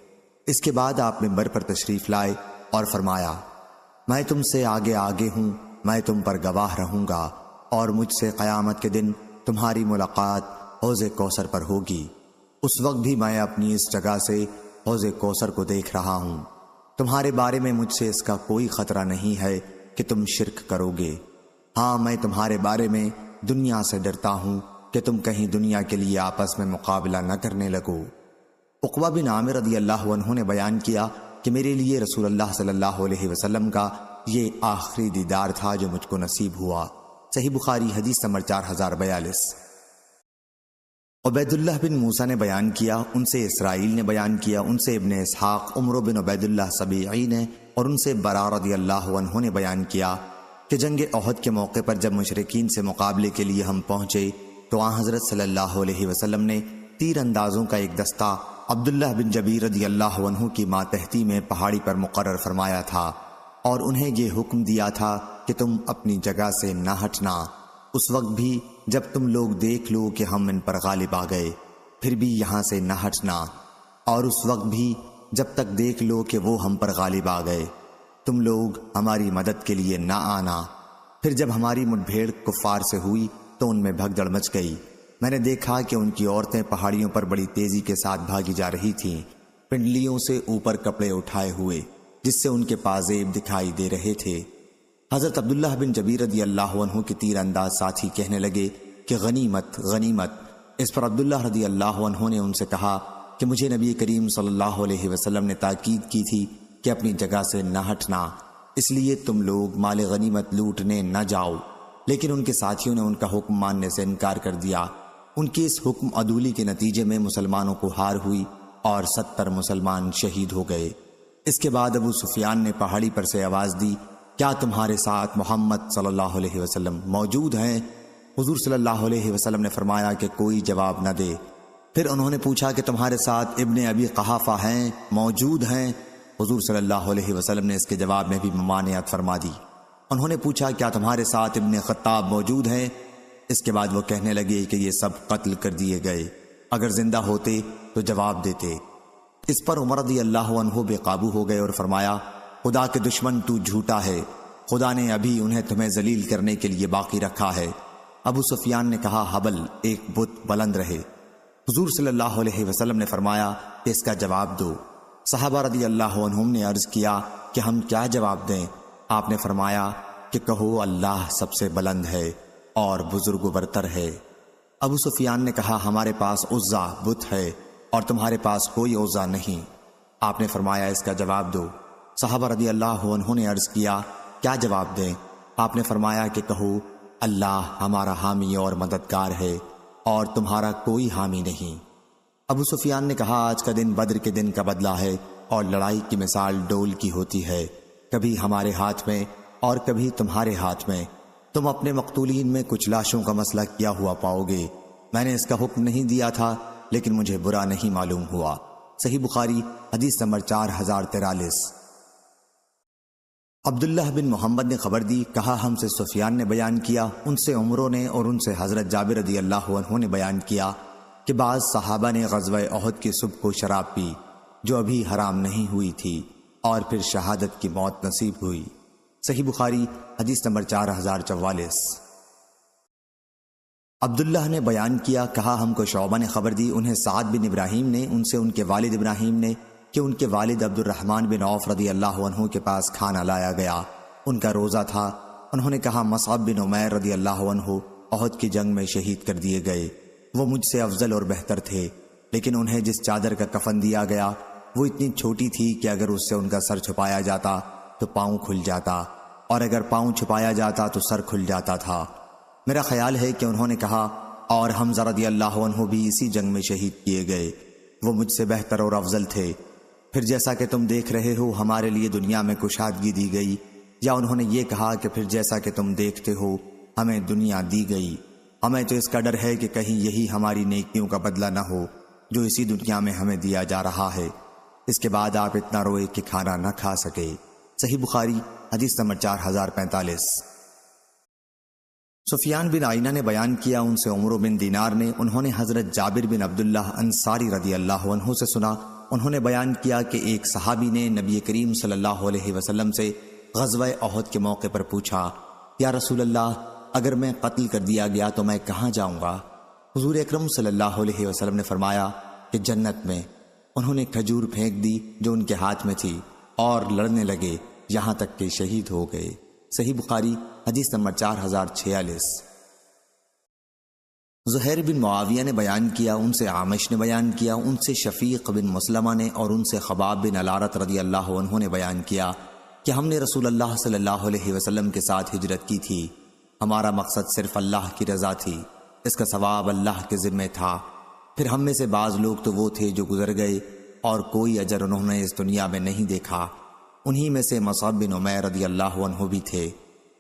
اس کے بعد آپ منبر پر تشریف لائے اور فرمایا، میں تم سے آگے آگے ہوں، میں تم پر گواہ رہوں گا اور مجھ سے قیامت کے دن تمہاری ملاقات حوض کوثر پر ہوگی۔ اس وقت بھی میں اپنی اس جگہ سے حوض کوثر کو دیکھ رہا ہوں۔ تمہارے بارے میں مجھ سے اس کا کوئی خطرہ نہیں ہے کہ تم شرک کرو گے۔ ہاں، میں تمہارے بارے میں دنیا سے ڈرتا ہوں کہ تم کہیں دنیا کے لیے آپس میں مقابلہ نہ کرنے لگو۔ عقبہ بن عامر رضی اللہ عنہ نے بیان کیا کہ میرے لیے رسول اللہ صلی اللہ علیہ وسلم کا یہ آخری دیدار تھا جو مجھ کو نصیب ہوا۔ صحیح بخاری حدیث نمبر 4042۔ عبید اللہ بن موسیٰ نے بیان کیا، ان سے اسرائیل نے بیان کیا، ان سے ابن اسحاق، عمرو بن عبید اللہ سبیعی نے اور ان سے برا رضی اللہ عنہ نے بیان کیا کہ جنگ احد کے موقع پر جب مشرکین سے مقابلے کے لیے ہم پہنچے تو آن حضرت صلی اللہ علیہ وسلم نے تیر اندازوں کا ایک دستہ عبداللہ بن جبیر رضی اللہ عنہ کی ماتحتی میں پہاڑی پر مقرر فرمایا تھا اور انہیں یہ حکم دیا تھا کہ تم اپنی جگہ سے نہ ہٹنا، اس وقت بھی جب تم لوگ دیکھ لو کہ ہم ان پر غالب آ گئے، پھر بھی یہاں سے نہ ہٹنا، اور اس وقت بھی جب تک دیکھ لو کہ وہ ہم پر غالب آ گئے، تم لوگ ہماری مدد کے لیے نہ آنا۔ پھر جب ہماری مٹ بھیڑ کفار سے ہوئی تو ان میں بھگدڑ مچ گئی۔ میں نے دیکھا کہ ان کی عورتیں پہاڑیوں پر بڑی تیزی کے ساتھ بھاگی جا رہی تھیں، پنڈلیوں سے اوپر کپڑے اٹھائے ہوئے، جس سے ان کے پازیب دکھائی دے رہے تھے۔ حضرت عبداللہ بن جبیر رضی اللہ عنہ کے تیر انداز ساتھی کہنے لگے کہ غنیمت غنیمت۔ اس پر عبداللہ رضی اللہ عنہ نے ان سے کہا کہ مجھے نبی کریم صلی اللہ علیہ وسلم نے تاکید کی تھی کہ اپنی جگہ سے نہ ہٹنا، اس لیے تم لوگ مال غنیمت لوٹنے نہ جاؤ۔ لیکن ان کے ساتھیوں نے ان کا حکم ماننے سے انکار کر دیا۔ ان کی اس حکم عدولی کے نتیجے میں مسلمانوں کو ہار ہوئی اور 70 مسلمان شہید ہو گئے۔ اس کے بعد ابو سفیان نے پہاڑی پر سے آواز دی، کیا تمہارے ساتھ محمد صلی اللہ علیہ وسلم موجود ہیں؟ حضور صلی اللہ علیہ وسلم نے فرمایا کہ کوئی جواب نہ دے۔ پھر انہوں نے پوچھا کہ تمہارے ساتھ ابن ابی قحافہ ہیں، موجود ہیں؟ حضور صلی اللہ علیہ وسلم نے اس کے جواب میں بھی ممانعت فرما دی۔ انہوں نے پوچھا کیا تمہارے ساتھ ابن خطاب موجود ہیں؟ اس کے بعد وہ کہنے لگے کہ یہ سب قتل کر دیے گئے، اگر زندہ ہوتے تو جواب دیتے۔ اس پر عمر رضی اللہ عنہ بے قابو ہو گئے اور فرمایا، خدا کے دشمن تو جھوٹا ہے، خدا نے ابھی انہیں تمہیں ذلیل کرنے کے لیے باقی رکھا ہے۔ ابو سفیان نے کہا، حبل ایک بت بلند رہے۔ حضور صلی اللہ علیہ وسلم نے فرمایا کہ اس کا جواب دو۔ صحابہ رضی اللہ عنہم نے عرض کیا کہ ہم کیا جواب دیں؟ آپ نے فرمایا کہ کہو اللہ سب سے بلند ہے اور بزرگ و برتر ہے۔ ابو سفیان نے کہا، ہمارے پاس عزا بت ہے اور تمہارے پاس کوئی عزا نہیں۔ آپ نے فرمایا اس کا جواب دو۔ صحابہ رضی اللہ عنہ نے عرض کیا کیا جواب دیں؟ آپ نے فرمایا کہ کہو اللہ ہمارا حامی اور مددگار ہے اور تمہارا کوئی حامی نہیں۔ ابو سفیان نے کہا، آج کا دن بدر کے دن کا بدلہ ہے اور لڑائی کی مثال ڈول کی ہوتی ہے، کبھی ہمارے ہاتھ میں اور کبھی تمہارے ہاتھ میں۔ تم اپنے مقتولین میں کچھ لاشوں کا مسئلہ کیا ہوا پاؤ گے۔ میں نے اس کا حکم نہیں دیا تھا لیکن مجھے برا نہیں معلوم ہوا۔ صحیح بخاری حدیث نمبر 4043۔ عبداللہ بن محمد نے خبر دی، کہا ہم سے سفیان نے بیان کیا، ان سے عمروں نے اور ان سے حضرت جابر رضی اللہ عنہ نے بیان کیا کہ بعض صحابہ نے غزوہ احد کی صبح کو شراب پی جو ابھی حرام نہیں ہوئی تھی اور پھر شہادت کی موت نصیب ہوئی۔ صحیح بخاری حدیث نمبر 4044۔ عبداللہ نے بیان کیا، کہا ہم کو شعبہ نے خبر دی، انہیں سعد بن ابراہیم نے، ان سے ان کے والد ابراہیم نے کہ ان کے والد عبد الرحمن بن عوف رضی اللہ عنہ کے پاس کھانا لایا گیا، ان کا روزہ تھا۔ انہوں نے کہا مصعب بن عمیر رضی اللہ عنہ احد کی جنگ میں شہید کر دیے گئے، وہ مجھ سے افضل اور بہتر تھے، لیکن انہیں جس چادر کا کفن دیا گیا وہ اتنی چھوٹی تھی کہ اگر اس سے ان کا سر چھپایا جاتا تو پاؤں کھل جاتا اور اگر پاؤں چھپایا جاتا تو سر کھل جاتا تھا۔ میرا خیال ہے کہ انہوں نے کہا اور حمزہ رضی اللہ عنہ بھی اسی جنگ میں شہید کیے گئے، وہ مجھ سے بہتر اور افضل تھے۔ پھر جیسا کہ تم دیکھ رہے ہو ہمارے لیے دنیا میں کشادگی دی گئی، یا انہوں نے یہ کہا کہ پھر جیسا کہ تم دیکھتے ہو ہمیں دنیا دی گئی، ہمیں تو اس کا ڈر ہے کہ کہیں یہی ہماری نیکیوں کا بدلہ نہ ہو جو اسی دنیا میں ہمیں دیا جا رہا ہے۔ اس کے بعد آپ اتنا روئے کہ کھانا نہ کھا سکے۔ صحیح بخاری حدیث نمبر 4045۔ سفیان بن عینہ نے بیان کیا، ان سے عمرو بن دینار نے، انہوں نے حضرت جابر بن عبداللہ انصاری رضی اللہ عنہ سے سنا، انہوں نے بیان کیا کہ ایک صحابی نے نبی کریم صلی اللہ علیہ وسلم سے غزوہ احد کے موقع پر پوچھا، یا رسول اللہ اگر میں قتل کر دیا گیا تو میں کہاں جاؤں گا؟ حضور اکرم صلی اللہ علیہ وسلم نے فرمایا کہ جنت میں۔ انہوں نے کھجور پھینک دی جو ان کے ہاتھ میں تھی اور لڑنے لگے یہاں تک کہ شہید ہو گئے۔ صحیح بخاری حدیث نمبر 4046۔ زہیر بن معاویہ نے بیان کیا، ان سے عامش نے بیان کیا، ان سے شفیق بن مسلمہ نے اور ان سے خباب بن الارت رضی اللہ عنہ نے بیان کیا کہ ہم نے رسول اللہ صلی اللہ علیہ وسلم کے ساتھ ہجرت کی تھی، ہمارا مقصد صرف اللہ کی رضا تھی، اس کا ثواب اللہ کے ذمے تھا۔ پھر ہم میں سے بعض لوگ تو وہ تھے جو گزر گئے اور کوئی اجر انہوں نے اس دنیا میں نہیں دیکھا، انہی میں سے مصعب بن عمیر رضی اللہ عنہ بھی تھے۔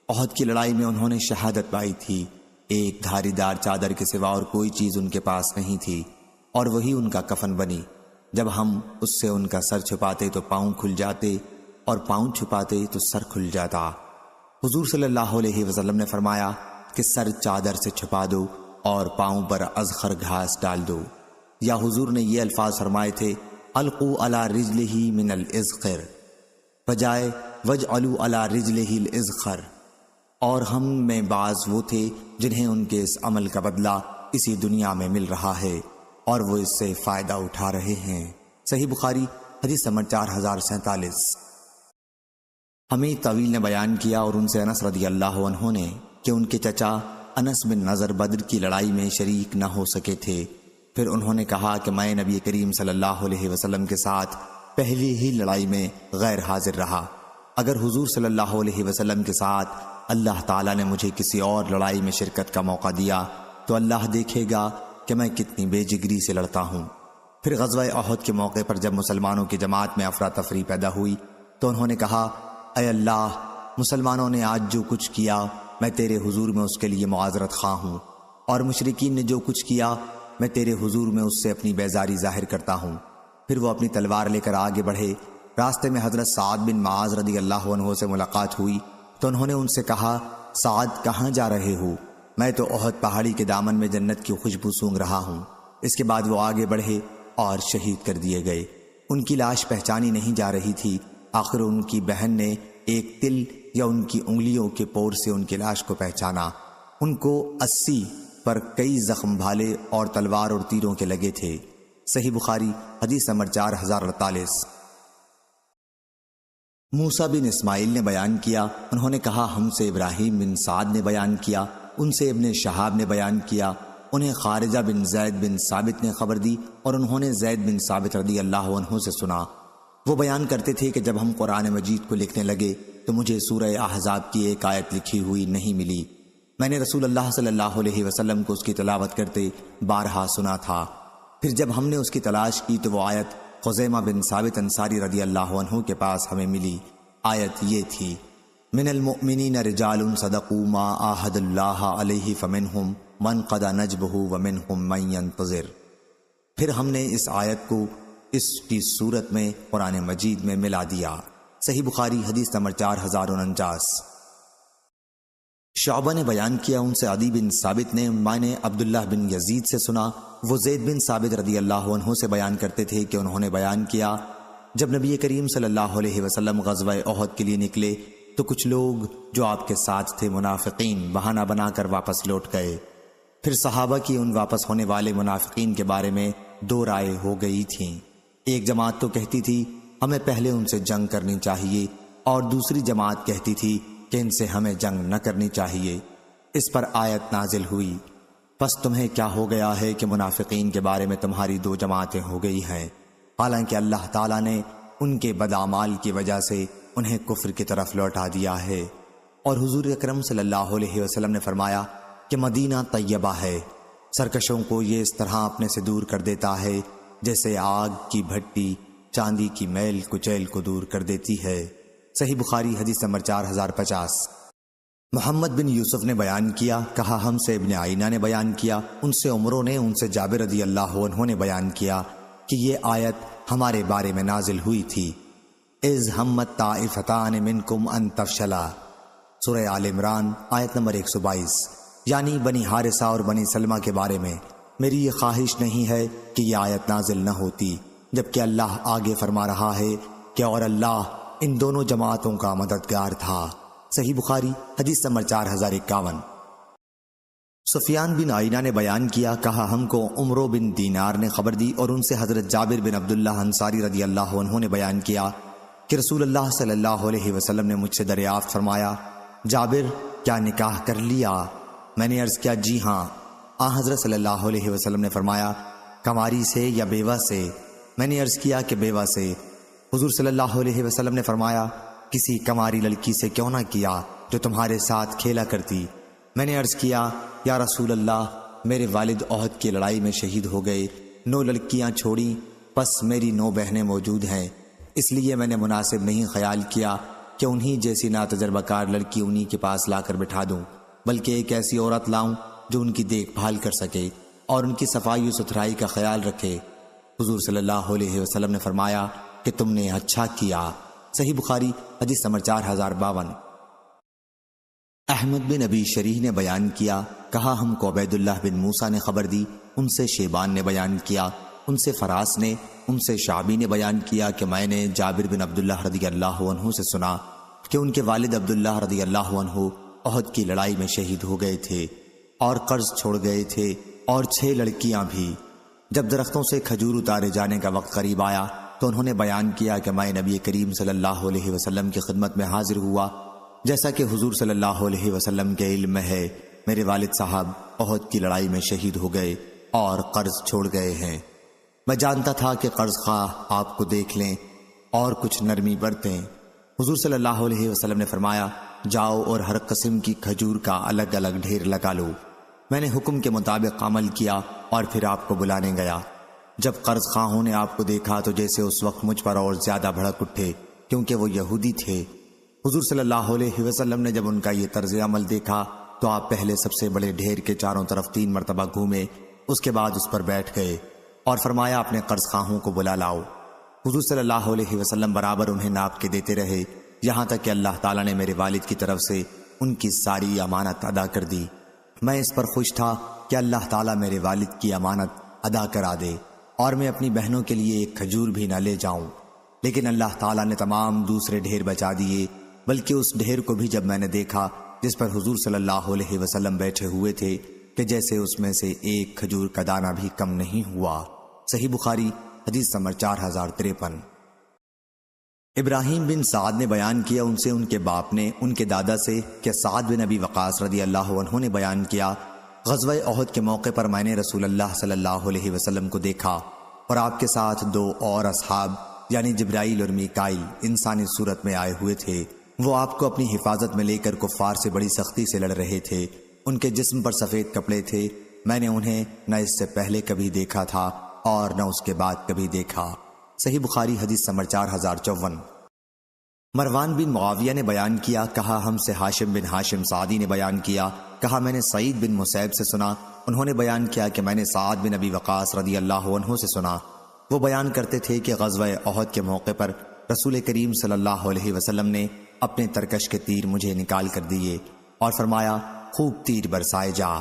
احد کی لڑائی میں انہوں نے شہادت پائی تھی، ایک دھاری دار چادر کے سوا اور کوئی چیز ان کے پاس نہیں تھی اور وہی ان کا کفن بنی۔ جب ہم اس سے ان کا سر چھپاتے تو پاؤں کھل جاتے اور پاؤں چھپاتے تو سر کھل جاتا۔ حضور صلی اللہ علیہ وسلم نے فرمایا کہ سر چادر سے چھپا دو اور پاؤں پر ازخر گھاس ڈال دو، یا حضور نے یہ الفاظ فرمائے تھے القو علی رجلہ من الازخر بجائے وجعلوا علی رجلہ الازخر۔ اور ہم میں بعض وہ تھے جنہیں ان کے اس عمل کا بدلہ اسی دنیا میں مل رہا ہے اور وہ اس سے فائدہ اٹھا رہے ہیں۔ صحیح بخاری حدیث نمبر 4047۔ ہمیں طویل نے بیان کیا اور ان سے انس رضی اللہ عنہ نے کہ ان کے چچا انس بن نضر بدر کی لڑائی میں شریک نہ ہو سکے تھے۔ پھر انہوں نے کہا کہ میں نبی کریم صلی اللہ علیہ وسلم کے ساتھ پہلی ہی لڑائی میں غیر حاضر رہا۔ اگر حضور صلی اللہ علیہ وسلم کے ساتھ اللہ تعالیٰ نے مجھے کسی اور لڑائی میں شرکت کا موقع دیا تو اللہ دیکھے گا کہ میں کتنی بے جگری سے لڑتا ہوں۔ پھر غزوہ احد کے موقع پر جب مسلمانوں کی جماعت میں افراتفری پیدا ہوئی تو انہوں نے کہا، اے اللہ، مسلمانوں نے آج جو کچھ کیا میں تیرے حضور میں اس کے لیے معذرت خواہ ہوں، اور مشرکین نے جو کچھ کیا میں تیرے حضور میں اس سے اپنی بیزاری ظاہر کرتا ہوں۔ پھر وہ اپنی تلوار لے کر آگے بڑھے۔ راستے میں حضرت سعد بن معاذ رضی اللہ عنہ سے ملاقات ہوئی تو انہوں نے ان سے کہا، سعد کہاں جا رہے ہو؟ میں تو احد پہاڑی کے دامن میں جنت کی خوشبو سونگھ رہا ہوں۔ اس کے بعد وہ آگے بڑھے اور شہید کر دیے گئے۔ ان کی لاش پہچانی نہیں جا رہی تھی۔ آخر ان کی بہن نے ایک تل یا ان کی انگلیوں کے پور سے ان کی لاش کو پہچانا۔ ان کو 80 پر کئی زخم بھالے اور تلوار اور تیروں کے لگے تھے۔ صحیح بخاری حدیث نمبر 4048۔ موسیٰ بن اسماعیل نے بیان کیا، انہوں نے کہا ہم سے ابراہیم بن سعد نے بیان کیا، ان سے ابن شہاب نے بیان کیا، انہیں خارجہ بن زید بن ثابت نے خبر دی اور انہوں نے زید بن ثابت رضی اللہ عنہ سے سنا۔ وہ بیان کرتے تھے کہ جب ہم قرآن مجید کو لکھنے لگے تو مجھے سورہ احزاب کی ایک آیت لکھی ہوئی نہیں ملی۔ میں نے رسول اللہ صلی اللہ علیہ وسلم کو اس کی تلاوت کرتے بارہا سنا تھا۔ پھر جب ہم نے اس کی تلاش کی تو وہ آیت خزیمہ بن ثابت انصاری رضی اللہ عنہ کے پاس ہمیں ملی۔ آیت یہ تھی، من المؤمنین رجال صدقوا ما عاہد اللہ علیہ فمنہم من قضى نجبہ ومنہم من ينتظر۔ پھر ہم نے اس آیت کو اس کی صورت میں قرآن مجید میں ملا دیا۔ صحیح بخاری حدیث نمبر 4049۔ شعبہ نے بیان کیا، ان سے عدی بن ثابت نے، میں نے عبداللہ بن یزید سے سنا، وہ زید بن ثابت رضی اللہ عنہ سے بیان کرتے تھے کہ انہوں نے بیان کیا، جب نبی کریم صلی اللہ علیہ وسلم غزوہ احد کے لیے نکلے تو کچھ لوگ جو آپ کے ساتھ تھے منافقین بہانہ بنا کر واپس لوٹ گئے۔ پھر صحابہ کی ان واپس ہونے والے منافقین کے بارے میں دو رائے ہو گئی تھیں۔ ایک جماعت تو کہتی تھی ہمیں پہلے ان سے جنگ کرنی چاہیے، اور دوسری جماعت کہتی تھی کہ ان سے ہمیں جنگ نہ کرنی چاہیے۔ اس پر آیت نازل ہوئی، پس تمہیں کیا ہو گیا ہے کہ منافقین کے بارے میں تمہاری دو جماعتیں ہو گئی ہیں، حالانکہ اللہ تعالیٰ نے ان کے بداعمال کی وجہ سے انہیں کفر کی طرف لوٹا دیا ہے۔ اور حضور اکرم صلی اللہ علیہ وسلم نے فرمایا کہ مدینہ طیبہ ہے، سرکشوں کو یہ اس طرح اپنے سے دور کر دیتا ہے جیسے آگ کی بھٹی چاندی کی میل کچیل کو دور کر دیتی ہے۔ صحیح بخاری حدیث نمبر 4050۔ محمد بن یوسف نے بیان کیا، کہا ہم سے ابن آئینہ نے بیان کیا، ان سے عمروں نے، ان سے جابر رضی اللہ عنہ نے بیان کیا کہ یہ آیت ہمارے بارے میں نازل ہوئی تھی، اذ ہمت طائفتان منکم ان تفشلا، سورہ آل عمران آیت نمبر 122، یعنی بنی حارثہ اور بنی سلمہ کے بارے میں میری یہ خواہش نہیں ہے کہ یہ آیت نازل نہ ہوتی، جبکہ اللہ آگے فرما رہا ہے کہ اور اللہ ان دونوں جماعتوں کا مددگار تھا۔ صحیح بخاری حدیث نمبر 4051۔ سفیان بن آئینہ نے بیان کیا، کہا ہم کو عمرو بن دینار نے خبر دی اور ان سے حضرت جابر بن عبداللہ انصاری رضی اللہ عنہ نے بیان کیا کہ رسول اللہ صلی اللہ علیہ وسلم نے مجھ سے دریافت فرمایا، جابر کیا نکاح کر لیا؟ میں نے عرض کیا جی ہاں۔ حضرت صلی اللہ علیہ وسلم نے فرمایا، کنواری سے یا بیوہ سے؟ میں نے عرض کیا کہ بیوہ سے۔ حضور صلی اللہ علیہ وسلم نے فرمایا، کسی کنواری لڑکی سے کیوں نہ کیا جو تمہارے ساتھ کھیلا کرتی؟ میں نے عرض کیا، یا رسول اللہ، میرے والد احد کی لڑائی میں شہید ہو گئے، 9 لڑکیاں چھوڑیں، پس میری 9 بہنیں موجود ہیں، اس لیے میں نے مناسب نہیں خیال کیا کہ انہی جیسی ناتجربہ کار لڑکی انہی کے پاس لا کر بٹھا دوں، بلکہ ایک ایسی عورت لاؤں جو ان کی دیکھ بھال کر سکے اور ان کی صفائی و ستھرائی کا خیال رکھے۔ حضور صلی اللہ علیہ وسلم نے فرمایا کہ تم نے اچھا کیا۔ صحیح بخاری حدیث نمبر 4052۔ احمد بن ابی شریح نے بیان کیا، کہا ہم کو عبید اللہ بن موسیٰ نے خبر دی، ان سے شیبان نے بیان کیا، ان سے فراس نے، ان سے شعبی نے بیان کیا کہ میں نے جابر بن عبداللہ رضی اللہ عنہ سے سنا کہ ان کے والد عبداللہ رضی اللہ عنہ احد کی لڑائی میں شہید ہو گئے تھے اور قرض چھوڑ گئے تھے، اور 6 لڑکیاں بھی۔ جب درختوں سے کھجور اتارے جانے کا وقت قریب آیا تو انہوں نے بیان کیا کہ میں نبی کریم صلی اللہ علیہ وسلم کی خدمت میں حاضر ہوا، جیسا کہ حضور صلی اللہ علیہ وسلم کے علم میں ہے، میرے والد صاحب احد کی لڑائی میں شہید ہو گئے اور قرض چھوڑ گئے ہیں۔ میں جانتا تھا کہ قرض خواہ آپ کو دیکھ لیں اور کچھ نرمی برتیں۔ حضور صلی اللہ علیہ وسلم نے فرمایا، جاؤ اور ہر قسم کی کھجور کا الگ الگ ڈھیر لگا لو۔ میں نے حکم کے مطابق عمل کیا اور پھر آپ کو بلانے گیا۔ جب قرض خواہوں نے آپ کو دیکھا تو جیسے اس وقت مجھ پر اور زیادہ بھڑک اٹھے، کیونکہ وہ یہودی تھے۔ حضور صلی اللہ علیہ وسلم نے جب ان کا یہ طرز عمل دیکھا تو آپ پہلے سب سے بڑے ڈھیر کے چاروں طرف 3 مرتبہ گھومے، اس کے بعد اس پر بیٹھ گئے اور فرمایا، اپنے قرض خواہوں کو بلا لاؤ۔ حضور صلی اللہ علیہ وسلم برابر انہیں ناپ کے دیتے رہے، یہاں تک کہ اللہ تعالیٰ نے میرے والد کی طرف سے ان کی ساری امانت ادا کر دی۔ میں اس پر خوش تھا کہ اللہ تعالیٰ میرے والد کی امانت ادا کرا دے اور میں اپنی بہنوں کے لیے ایک کھجور بھی نہ لے جاؤں، لیکن اللہ تعالیٰ نے تمام دوسرے ڈھیر بچا دیے، بلکہ اس ڈھیر کو بھی جب میں نے دیکھا جس پر حضور صلی اللہ علیہ وسلم بیٹھے ہوئے تھے کہ جیسے اس میں سے ایک کھجور کا دانہ بھی کم نہیں ہوا۔ صحیح بخاری حدیث نمبر 4053۔ ابراہیم بن سعد نے بیان کیا ان سے ان کے باپ نے ان کے دادا سے کہ سعد بن ابی وقاص رضی اللہ عنہ نے بیان کیا، غزوہ احد کے موقع پر میں نے رسول اللہ صلی اللہ علیہ وسلم کو دیکھا اور آپ کے ساتھ 2 اور اصحاب یعنی جبرائیل اور میکائیل انسانی صورت میں آئے ہوئے تھے۔ وہ آپ کو اپنی حفاظت میں لے کر کفار سے بڑی سختی سے لڑ رہے تھے۔ ان کے جسم پر سفید کپڑے تھے، میں نے انہیں نہ اس سے پہلے کبھی دیکھا تھا اور نہ اس کے بعد کبھی دیکھا۔ صحیح بخاری حدیث نمبر 4054۔ مروان بن معاویہ نے بیان کیا، کہا ہم سے ہاشم بن ہاشم سعدی نے بیان کیا، کہا میں نے سعید بن مسیب سے سنا، انہوں نے بیان کیا کہ میں نے سعد بن ابی وقاص رضی اللہ عنہ سے سنا۔ وہ بیان کرتے تھے کہ غزوہ احد کے موقع پر رسول کریم صلی اللہ علیہ وسلم نے اپنے ترکش کے تیر مجھے نکال کر دیے اور فرمایا، خوب تیر برسائے جا،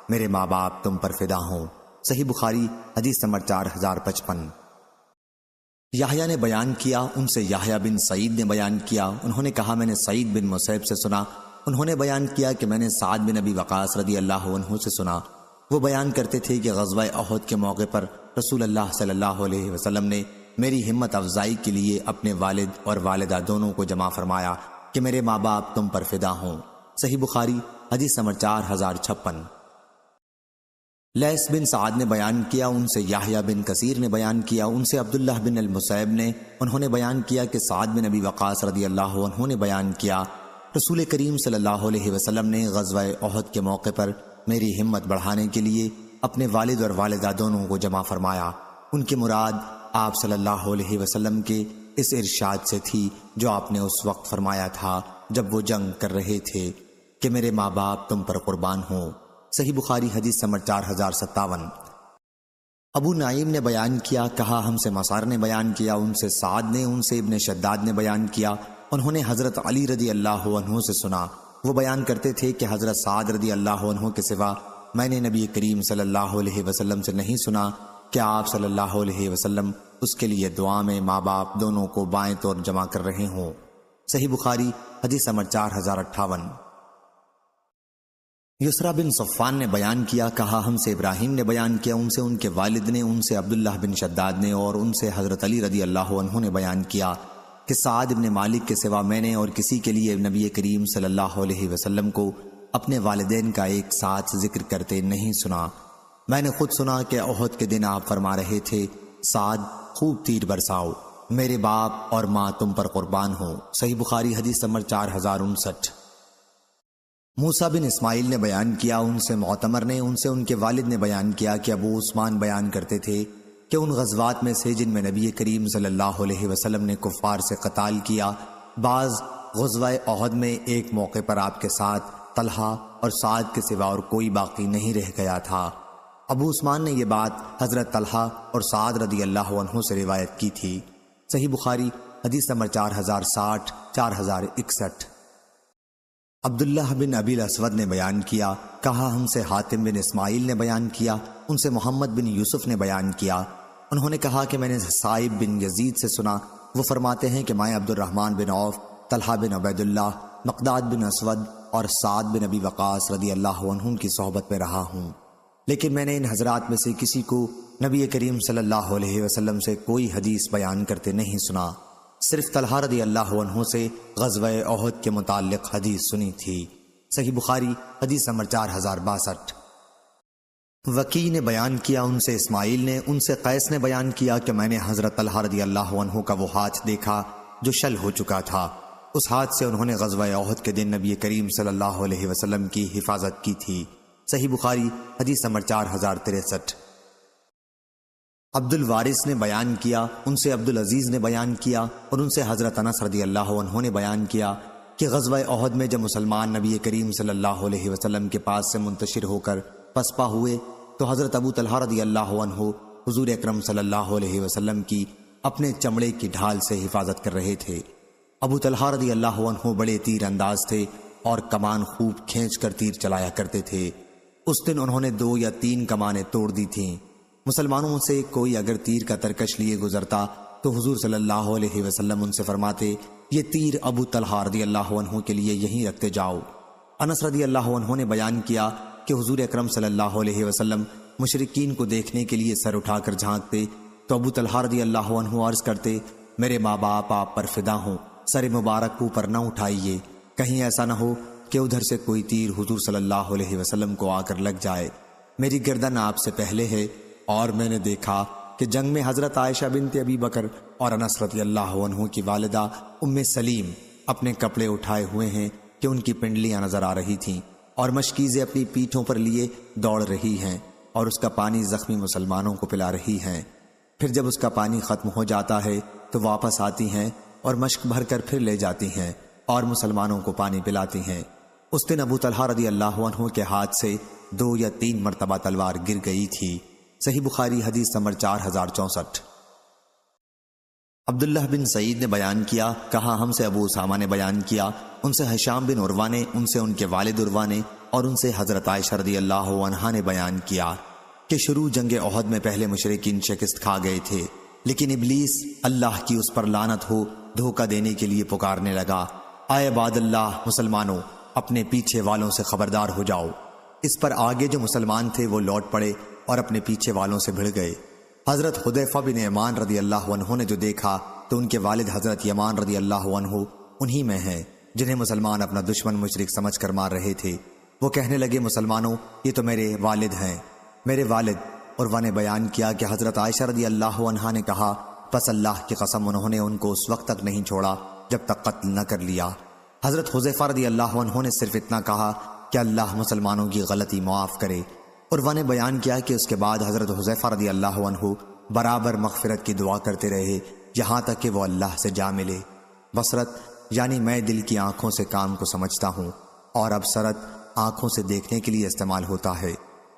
میرے ماں باپ تم پر فدا ہوں۔ صحیح بخاری حدیث نمبر 4055۔ یحییٰ نے بیان کیا، ان سے یحییٰ بن سعید نے بیان کیا، انہوں نے کہا میں نے سعید بن مسیب سے سنا، انہوں نے بیان کیا کہ میں نے سعد بن ابی وقاص رضی اللہ عنہ سے سنا۔ وہ بیان کرتے تھے کہ غزوہ احد کے موقع پر رسول اللہ صلی اللہ علیہ وسلم نے میری ہمت افزائی کے لیے اپنے والد اور والدہ دونوں کو جمع فرمایا کہ میرے ماں باپ تم پر فدا ہوں۔ صحیح بخاری حدیث نمبر 4056۔ لیث بن سعد نے بیان کیا، ان سے یحییٰ بن کثیر نے بیان کیا، ان سے عبداللہ بن المسیب نے، انہوں نے بیان کیا کہ سعد بن ابی وقاص رضی اللہ عنہ نے بیان کیا، رسول کریم صلی اللہ علیہ وسلم نے غزوہ احد کے موقع پر میری ہمت بڑھانے کے لیے اپنے والد اور والدہ دونوں کو جمع فرمایا۔ ان کی مراد آپ صلی اللہ علیہ وسلم کے اس ارشاد سے تھی جو آپ نے اس وقت فرمایا تھا جب وہ جنگ کر رہے تھے کہ میرے ماں باپ تم پر قربان ہوں۔ صحیح بخاری حدیث نمبر 4057۔ ابو نعیم نے بیان کیا، کہا ہم سے مسعر نے بیان کیا، ان سے سعد نے، ان سے ابن شداد نے بیان کیا، انہوں نے حضرت علی رضی اللہ عنہ سے سنا۔ وہ بیان کرتے تھے کہ حضرت سعد رضی اللہ عنہ کے سوا میں نے نبی کریم صلی اللہ علیہ وسلم سے نہیں سنا کہ آپ صلی اللہ علیہ وسلم اس کے لیے دعا میں ماں باپ دونوں کو بائیں طور جمع کر رہے ہوں۔ صحیح بخاری حدیث نمبر 4058۔ یسرا بن صفان نے بیان کیا، کہا ہم سے ابراہیم نے بیان کیا، ان سے ان کے والد نے، ان سے عبداللہ بن شداد نے اور ان سے حضرت علی رضی اللہ عنہ نے بیان کیا کہ سعد بن مالک کے سوا میں نے اور کسی کے لیے نبی کریم صلی اللہ علیہ وسلم کو اپنے والدین کا ایک ساتھ ذکر کرتے نہیں سنا۔ میں نے خود سنا کہ احد کے دن آپ فرما رہے تھے، سعد خوب تیر برساؤ، میرے باپ اور ماں تم پر قربان ہوں۔ صحیح بخاری حدیث نمبر 4059۔ موسیٰ بن اسماعیل نے بیان کیا، ان سے معتمر نے، ان سے ان کے والد نے بیان کیا کہ ابو عثمان بیان کرتے تھے کہ ان غزوات میں سے جن میں نبی کریم صلی اللہ علیہ وسلم نے کفار سے قتال کیا، بعض غزوہ احد میں ایک موقع پر آپ کے ساتھ طلحہ اور سعد کے سوا اور کوئی باقی نہیں رہ گیا تھا۔ ابو عثمان نے یہ بات حضرت طلحہ اور سعد رضی اللہ عنہ سے روایت کی تھی۔ صحیح بخاری حدیث نمبر 4060 4061۔ عبداللہ بن ابی الاسود نے بیان کیا، کہا ہم سے حاتم بن اسماعیل نے بیان کیا، ان سے محمد بن یوسف نے بیان کیا، انہوں نے کہا کہ میں نے صائب بن یزید سے سنا، وہ فرماتے ہیں کہ میں عبد الرحمن بن عوف، طلحہ بن عبید اللہ، مقداد بن اسود اور سعد بن ابی وقاص رضی اللہ عنہ کی صحبت میں رہا ہوں، لیکن میں نے ان حضرات میں سے کسی کو نبی کریم صلی اللہ علیہ وسلم سے کوئی حدیث بیان کرتے نہیں سنا، صرف طلحہ رضی اللہ عنہ سے غزوہ احد کے متعلق حدیث سنی تھی۔ صحیح بخاری حدیث نمبر 4062۔ وکی نے بیان کیا ان سے اسماعیل نے، ان سے قیس نے بیان کیا کہ میں نے حضرت طلحہ رضی اللہ عنہ کا وہ ہاتھ دیکھا جو شل ہو چکا تھا۔ اس ہاتھ سے انہوں نے غزوہ احد کے دن نبی کریم صلی اللہ علیہ وسلم کی حفاظت کی تھی۔ صحیح بخاری حدیث نمبر 4063۔ عبد الوارث نے بیان کیا، ان سے عبد العزیز نے بیان کیا اور ان سے حضرت انس رضی اللہ عنہ نے بیان کیا کہ غزوہ احد میں جب مسلمان نبی کریم صلی اللہ علیہ وسلم کے پاس سے منتشر ہو کر پسپا ہوئے تو حضرت ابو طلحہ رضی اللہ عنہ حضور اکرم صلی اللہ علیہ وسلم کی اپنے چمڑے کی ڈھال سے حفاظت کر رہے تھے۔ ابو طلحہ رضی اللہ عنہ بڑے تیر انداز تھے اور کمان خوب کھینچ کر تیر چلایا کرتے تھے۔ اس دن انہوں نے 2 یا 3 کمانیں توڑ دی تھیں۔ مسلمانوں سے کوئی اگر تیر کا ترکش لیے گزرتا تو حضور صلی اللہ علیہ وسلم ان سے فرماتے، یہ تیر ابو طلحہ رضی اللہ عنہ کے لیے یہیں رکھتے جاؤ۔ انس رضی اللہ عنہ نے بیان کیا کہ حضور اکرم صلی اللہ علیہ وسلم مشرکین کو دیکھنے کے لیے سر اٹھا کر جھانکتے تو ابو طلحہ رضی اللہ عنہ عرض کرتے، میرے ماں باپ آپ پر فدا ہوں، سر مبارک اوپر نہ اٹھائیے، کہیں ایسا نہ ہو کہ ادھر سے کوئی تیر حضور صلی اللہ علیہ وسلم کو آ کر لگ جائے۔ میری گردن آپ سے پہلے ہے اور میں نے دیکھا کہ جنگ میں حضرت عائشہ بنت ابی بکر اور انس رضی اللہ عنہ کی والدہ ام سلیم اپنے کپڑے اٹھائے ہوئے ہیں کہ ان کی پنڈلیاں نظر آ رہی تھیں اور مشکیزیں اپنی پیٹھوں پر لیے دوڑ رہی ہیں اور اس کا پانی زخمی مسلمانوں کو پلا رہی ہیں۔ پھر جب اس کا پانی ختم ہو جاتا ہے تو واپس آتی ہیں اور مشک بھر کر پھر لے جاتی ہیں اور مسلمانوں کو پانی پلاتی ہیں۔ اس دن ابو طلحہ رضی اللہ عنہ کے ہاتھ سے 2 یا 3 مرتبہ تلوار گر گئی تھی۔ صحیح بخاری حدیث نمبر 4064۔ عبداللہ بن سعید نے بیان کیا، کہا ہم سے ابو اسامہ نے بیان کیا، ان سے ہشام بن عروہ نے، ان سے ان کے والد عروہ نے اور ان سے حضرت عائشہ رضی اللہ عنہا نے بیان کیا کہ شروع جنگ احد میں پہلے مشرکین شکست کھا گئے تھے، لیکن ابلیس اللہ کی اس پر لعنت ہو دھوکہ دینے کے لیے پکارنے لگا، اے عباد اللہ مسلمانوں اپنے پیچھے والوں سے خبردار ہو جاؤ۔ اس پر آگے جو مسلمان تھے وہ لوٹ پڑے اور اپنے پیچھے والوں سے بھڑ گئے۔ حضرت حذیفہ بن یمان رضی اللہ عنہ نے جو دیکھا تو ان کے والد حضرت یمان رضی اللہ عنہ انہی میں ہیں جنہیں مسلمان اپنا دشمن مشرک سمجھ کر مار رہے تھے۔ وہ کہنے لگے، مسلمانوں یہ تو میرے والد ہیں۔ میرے والد عروہ نے بیان کیا کہ حضرت عائشہ رضی اللہ عنہا نے کہا، پس اللہ کی قسم انہوں نے ان کو اس وقت تک نہیں چھوڑا جب تک قتل نہ کر لیا۔ حضرت حذیفہ رضی اللہ عنہ نے صرف اتنا کہا کہ اللہ مسلمانوں کی غلطی معاف کرے۔ عروہ نے بیان کیا کہ اس کے بعد حضرت حذیفہ رضی اللہ عنہ برابر مغفرت کی دعا کرتے رہے یہاں تک کہ وہ اللہ سے جا ملے۔ بصرت یعنی میں دل کی آنکھوں سے کام کو سمجھتا ہوں، اور ابصرت آنکھوں سے دیکھنے کے لیے استعمال ہوتا ہے۔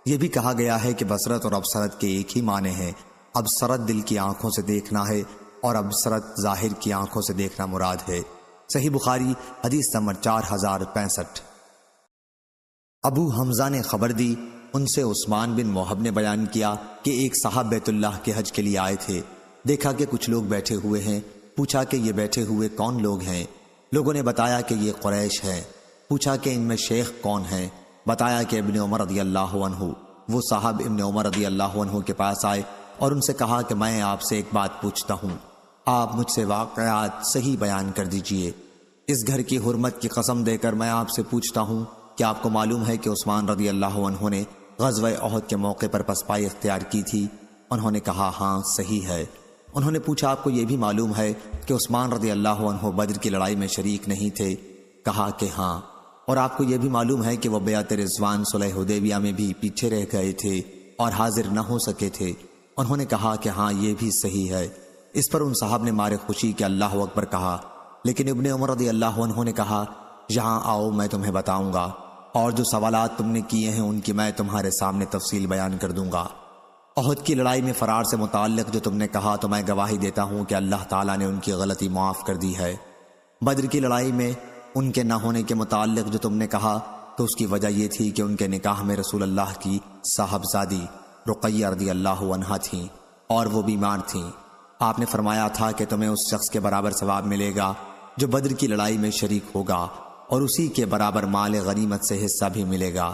یہ بھی کہا گیا ہے کہ بصرت اور ابصرت کے ایک ہی معنی ہیں۔ ابصرت دل کی آنکھوں سے دیکھنا ہے اور ابصرت ظاہر کی آنکھوں سے دیکھنا مراد ہے۔ صحیح بخاری حدیث نمبر 4065۔ ابو حمزہ نے خبر دی، ان سے عثمان بن موہب نے بیان کیا کہ ایک صاحب بیت اللہ کے حج کے لیے آئے تھے، دیکھا کہ کچھ لوگ بیٹھے ہوئے ہیں، پوچھا کہ یہ بیٹھے ہوئے کون لوگ ہیں؟ لوگوں نے بتایا کہ یہ قریش ہے۔ پوچھا کہ ان میں شیخ کون ہیں؟ بتایا کہ ابن عمر رضی اللہ عنہ۔ وہ صاحب ابن عمر رضی اللہ عنہ کے پاس آئے اور ان سے کہا کہ میں آپ سے ایک بات پوچھتا ہوں، آپ مجھ سے واقعات صحیح بیان کر دیجئے۔ اس گھر کی حرمت کی قسم دے کر میں آپ سے پوچھتا ہوں کہ آپ کو معلوم ہے کہ عثمان رضی اللہ عنہ نے غزوہ احد کے موقع پر پسپائی اختیار کی تھی؟ انہوں نے کہا ہاں صحیح ہے۔ انہوں نے پوچھا آپ کو یہ بھی معلوم ہے کہ عثمان رضی اللہ عنہ بدر کی لڑائی میں شریک نہیں تھے؟ کہا کہ ہاں۔ اور آپ کو یہ بھی معلوم ہے کہ وہ بیعت رضوان صلح حدیبیہ میں بھی پیچھے رہ گئے تھے اور حاضر نہ ہو سکے تھے؟ انہوں نے کہا کہ ہاں یہ بھی صحیح ہے۔ اس پر ان صاحب نے مارے خوشی کہ اللہ اکبر کہا، لیکن ابن عمر رضی اللہ عنہ نے کہا یہاں آؤ میں تمہیں بتاؤں گا، اور جو سوالات تم نے کیے ہیں ان کی میں تمہارے سامنے تفصیل بیان کر دوں گا۔ احد کی لڑائی میں فرار سے متعلق جو تم نے کہا تو میں گواہی دیتا ہوں کہ اللہ تعالیٰ نے ان کی غلطی معاف کر دی ہے۔ بدر کی لڑائی میں ان کے نہ ہونے کے متعلق جو تم نے کہا تو اس کی وجہ یہ تھی کہ ان کے نکاح میں رسول اللہ کی صاحبزادی رقیہ رضی اللہ عنہا تھیں اور وہ بیمار تھیں۔ آپ نے فرمایا تھا کہ تمہیں اس شخص کے برابر ثواب ملے گا جو بدر کی لڑائی میں شریک ہوگا، اور اسی کے برابر مال غنیمت سے حصہ بھی ملے گا۔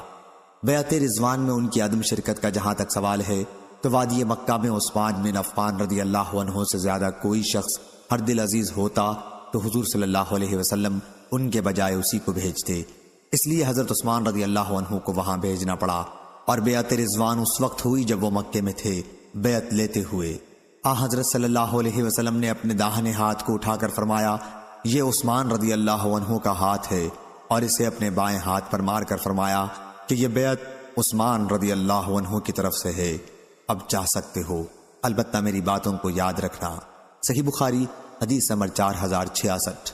بیعت رضوان میں ان کی عدم شرکت کا جہاں تک سوال ہے تو وادی مکہ میں عثمان بن عفان رضی اللہ عنہ سے زیادہ کوئی شخص ہر دل عزیز ہوتا تو حضور صلی اللہ علیہ وسلم ان کے بجائے اسی کو بھیجتے، اس لیے حضرت عثمان رضی اللہ عنہ کو وہاں بھیجنا پڑا۔ اور بیعت رضوان اس وقت ہوئی جب وہ مکے میں تھے بیعت لیتے ہوئے۔ حضرت صلی اللہ علیہ وسلم نے اپنے داہنے ہاتھ کو اٹھا کر فرمایا یہ عثمان رضی اللہ عنہ کا ہاتھ ہے، اور اسے اپنے بائیں ہاتھ پر مار کر فرمایا کہ یہ بیعت عثمان رضی اللہ عنہ کی طرف سے ہے، اب جا سکتے ہو، البتہ میری باتوں کو یاد رکھنا۔ صحیح بخاری حدیث نمبر 4066۔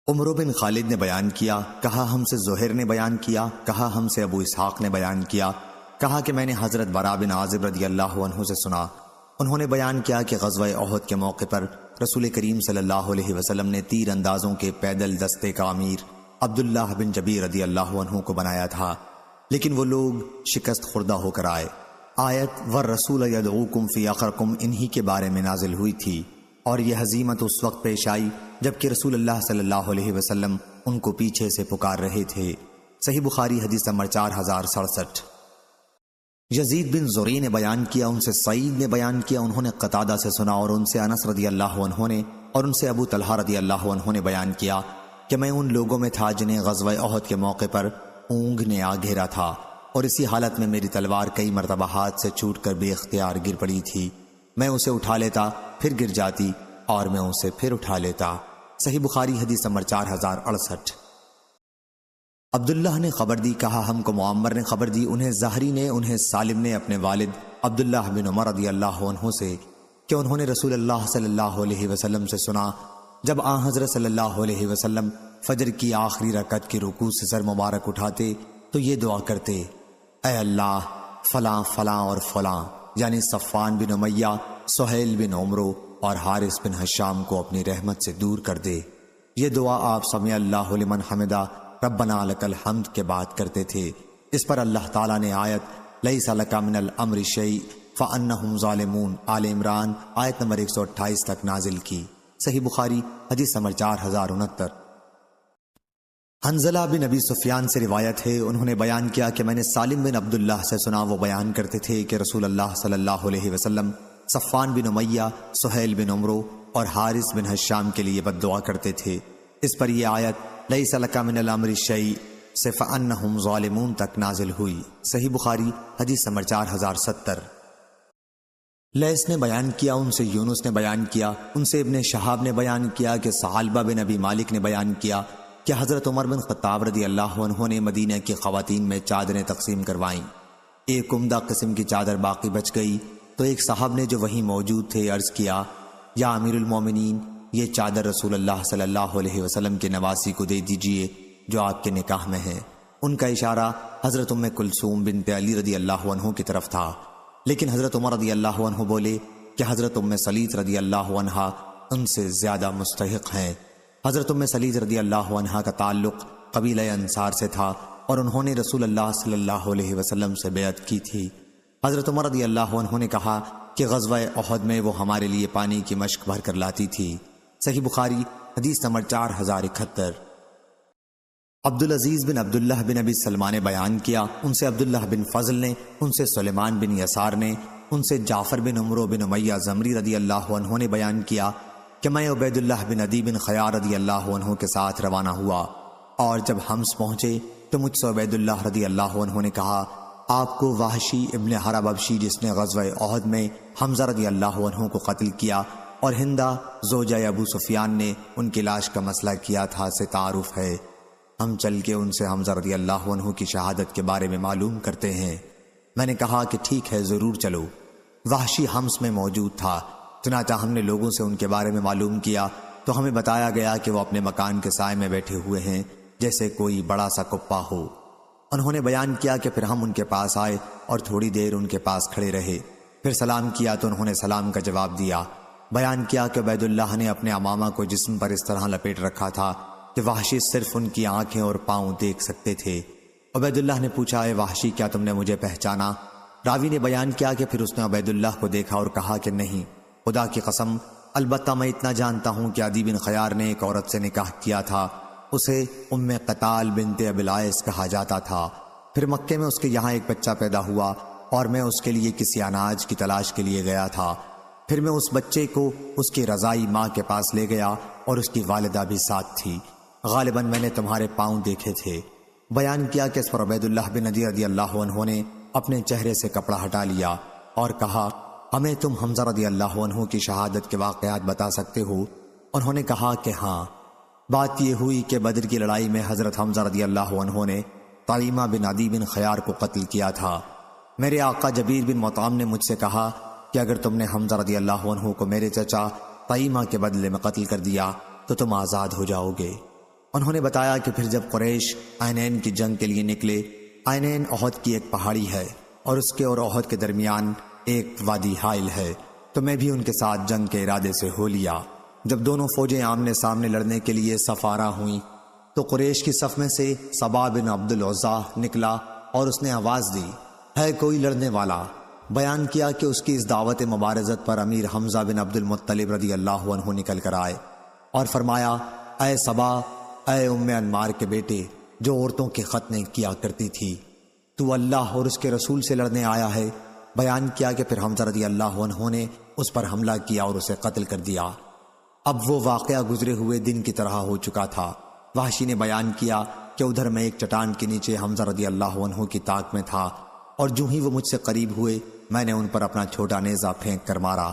عمرو بن خالد نے بیان کیا، کہا ہم سے زہیر نے بیان کیا، کہا ہم سے ابو اسحاق نے بیان کیا، کہا کہ میں نے حضرت برا بن عازب رضی اللہ عنہ سے سنا، انہوں نے بیان کیا کہ غزوہ احد کے موقع پر رسول کریم صلی اللہ علیہ وسلم نے تیر اندازوں کے پیدل دستے کا امیر عبداللہ بن جبیر رضی اللہ عنہ کو بنایا تھا، لیکن وہ لوگ شکست خوردہ ہو کر آئے۔ آیت والرسول یدعوکم فی اخرکم انہی کے بارے میں نازل ہوئی تھی، اور یہ ہزیمت اس وقت پیش آئی جبکہ رسول اللہ صلی اللہ علیہ وسلم ان کو پیچھے سے پکار رہے تھے۔ صحیح بخاری حدیث نمبر 4067۔ یزید بن زری نے بیان کیا، ان سے سعید نے بیان کیا، انہوں نے قتادہ سے سنا، اور ان سے انس رضی اللہ عنہ نے اور ان سے ابو طلحہ رضی اللہ عنہ نے بیان کیا کہ میں ان لوگوں میں تھا جنہیں غزوہ احد کے موقع پر اونگ نے آ گھیرا تھا، اور اسی حالت میں میری تلوار کئی مرتبہ ہاتھ سے چھوٹ کر بے اختیار گر پڑی تھی، میں اسے اٹھا لیتا پھر گر جاتی اور میں اسے پھر اٹھا لیتا۔ صحیح بخاری حدیث نمبر 4068۔ عبداللہ نے خبر دی، کہا ہم کو معمر نے خبر دی، انہیں زہری نے، انہیں سالم نے اپنے والد عبداللہ بن عمر رضی اللہ عنہ سے کہ انہوں نے رسول اللہ صلی اللہ علیہ وسلم سے سنا جب حضرت صلی اللہ علیہ وسلم فجر کی آخری رکعت کی رکوع سے سر مبارک اٹھاتے تو یہ دعا کرتے، اے اللہ فلاں فلاں اور فلاں یعنی صفوان بن امیہ، سہیل بن عمرو اور حارث بن حشام کو اپنی رحمت سے دور کر دے۔ یہ دعا آپ سمع اللہ لمن حمدہ ربنا لک الحمد کے بعد کرتے تھے۔ اس پر اللہ تعالیٰ نے آیت لیس لک من الامر شیء فانہم ظالمون آل عمران آیت نمبر 128 تک نازل کی۔ صحیح بخاری حدیث نمبر 4069۔ حنظلہ بن ابی سفیان سے روایت ہے، انہوں نے بیان کیا کہ میں نے سالم بن عبداللہ سے سنا، وہ بیان کرتے تھے کہ رسول اللہ صلی اللہ علیہ وسلم صفوان بن امیہ، سہیل بن عمرو اور حارث بن حشام کے لیے بد دعا کرتے تھے۔ اس پر یہ آیت لیس لک من الامر شیء سے فانہم ظالمون تک نازل ہوئی۔ صحیح بخاری حدیث نمبر 4070۔ لیث نے بیان کیا، ان سے یونس نے بیان کیا، ان سے ابن شہاب نے بیان کیا کہ ثعلبہ بن ابی مالک نے بیان کیا کہ حضرت عمر بن خطاب رضی اللہ عنہ نے مدینہ کی خواتین میں چادریں تقسیم کروائیں، ایک عمدہ قسم کی چادر باقی بچ گئی تو ایک صاحب نے جو وہیں موجود تھے عرض کیا، یا امیر المومنین یہ چادر رسول اللہ صلی اللہ علیہ وسلم کے نواسی کو دے دیجئے جو آپ کے نکاح میں ہے۔ ان کا اشارہ حضرت ام کلثوم بنت علی رضی اللہ عنہ کی طرف تھا، لیکن حضرت عمر رضی اللہ عنہ بولے کہ حضرت ام سلیط رضی اللہ عنہ ان سے زیادہ مستحق ہیں۔ حضرت ام سلیط رضی اللہ عنہ کا تعلق قبیلہ انصار سے تھا اور انہوں نے رسول اللہ صلی اللہ علیہ وسلم سے بیعت کی تھی۔ حضرت عمر رضی اللہ عنہ نے کہا کہ غزوہ احد میں وہ ہمارے لیے پانی کی مشک بھر کر لاتی تھی۔ صحیح بخاری حدیث نمبر 4071۔ عبدالعزیز بن عبداللہ بن ابی سلمہ نے بیان کیا، ان سے عبداللہ بن فضل نے، ان سے سلیمان بن یسار نے، ان سے جعفر بن عمرو بن امیہ زمری رضی اللہ عنہ نے بیان کیا کہ میں عبید اللہ بن عدی بن خیار رضی اللہ عنہ کے ساتھ روانہ ہوا، اور جب حمص پہنچے تو مجھ سے عبید اللہ رضی اللہ عنہ نے کہا، آپ کو وحشی ابن حرب ابشی جس نے غزوہ احد میں حمزہ رضی اللہ عنہ کو قتل کیا اور ہندہ زوجہ ابو سفیان نے ان کی لاش کا مسئلہ کیا تھا سے تعارف ہے، ہم چل کے ان سے حمزہ رضی اللہ عنہ کی شہادت کے بارے میں معلوم کرتے ہیں۔ میں نے کہا کہ ٹھیک ہے، ضرور چلو۔ وحشی حمص میں موجود تھا، چنانچہ ہم نے لوگوں سے ان کے بارے میں معلوم کیا تو ہمیں بتایا گیا کہ وہ اپنے مکان کے سائے میں بیٹھے ہوئے ہیں جیسے کوئی بڑا سا کپا ہو۔ انہوں نے بیان کیا کہ پھر ہم ان کے پاس آئے اور تھوڑی دیر ان کے پاس کھڑے رہے، پھر سلام کیا تو انہوں نے سلام کا جواب دیا۔ بیان کیا کہ عبید اللہ نے اپنے امامہ کو جسم پر اس طرح لپیٹ رکھا تھا کہ وحشی صرف ان کی آنکھیں اور پاؤں دیکھ سکتے تھے۔ عبید اللہ نے پوچھا، اے وحشی کیا تم نے مجھے پہچانا؟ راوی نے بیان کیا کہ پھر اس نے عبید اللہ کو دیکھا اور کہا کہ نہیں، خدا کی قسم البتہ میں اتنا جانتا ہوں کہ عدی بن خیار نے ایک عورت سے نکاح کیا تھا، اسے ام قتال بنت ابی العیس کہا جاتا تھا۔ پھر مکے میں اس کے یہاں ایک بچہ پیدا ہوا اور میں اس کے لیے کسی اناج کی تلاش کے لیے گیا تھا، پھر میں اس بچے کو اس کی رضائی ماں کے پاس لے گیا اور اس کی والدہ بھی ساتھ تھی، غالباً میں نے تمہارے پاؤں دیکھے تھے۔ بیان کیا کہ اس پر عبید اللہ بن عدی رضی اللہ عنہ نے اپنے چہرے سے کپڑا ہٹا لیا اور کہا ہمیں تم حمزہ رضی اللہ عنہ کی شہادت کے واقعات بتا سکتے ہو؟ انہوں نے کہا کہ ہاں۔ بات یہ ہوئی کہ بدر کی لڑائی میں حضرت حمزہ رضی اللہ عنہ نے طعیمہ بن عدی بن خیار کو قتل کیا تھا۔ میرے آقا جبیر بن مطعم نے مجھ سے کہا کہ اگر تم نے حمزہ رضی اللہ عنہ کو میرے چچا طعیمہ کے بدلے میں قتل کر دیا تو تم آزاد ہو جاؤ گے۔ انہوں نے بتایا کہ پھر جب قریش عینین کی جنگ کے لیے نکلے، عینین احد کی ایک پہاڑی ہے اور اس کے اور احد کے درمیان ایک وادی حائل ہے، تو میں بھی ان کے ساتھ جنگ کے ارادے سے ہو لیا۔ جب دونوں فوجیں آمنے سامنے لڑنے کے لیے صف آرا ہوئیں تو قریش کی صف میں سے صبا بن عبد العزا نکلا اور اس نے آواز دی ہے کوئی لڑنے والا۔ بیان کیا کہ اس کی اس دعوت مبارزت پر امیر حمزہ بن عبد المطلب رضی اللہ عنہ نکل کر آئے اور فرمایا اے صبا، اے ام انمار کے بیٹے جو عورتوں کے ختنے کیا کرتی تھی، تو اللہ اور اس کے رسول سے لڑنے آیا ہے۔ بیان کیا کہ پھر حمزہ رضی اللہ عنہ نے اس پر حملہ کیا اور اسے قتل کر دیا۔ اب وہ واقعہ گزرے ہوئے دن کی طرح ہو چکا تھا۔ وحشی نے بیان کیا کہ ادھر میں ایک چٹان کے نیچے حمزہ رضی اللہ عنہ کی طاق میں تھا، اور جو ہی وہ مجھ سے قریب ہوئے میں نے ان پر اپنا چھوٹا نیزہ پھینک کر مارا۔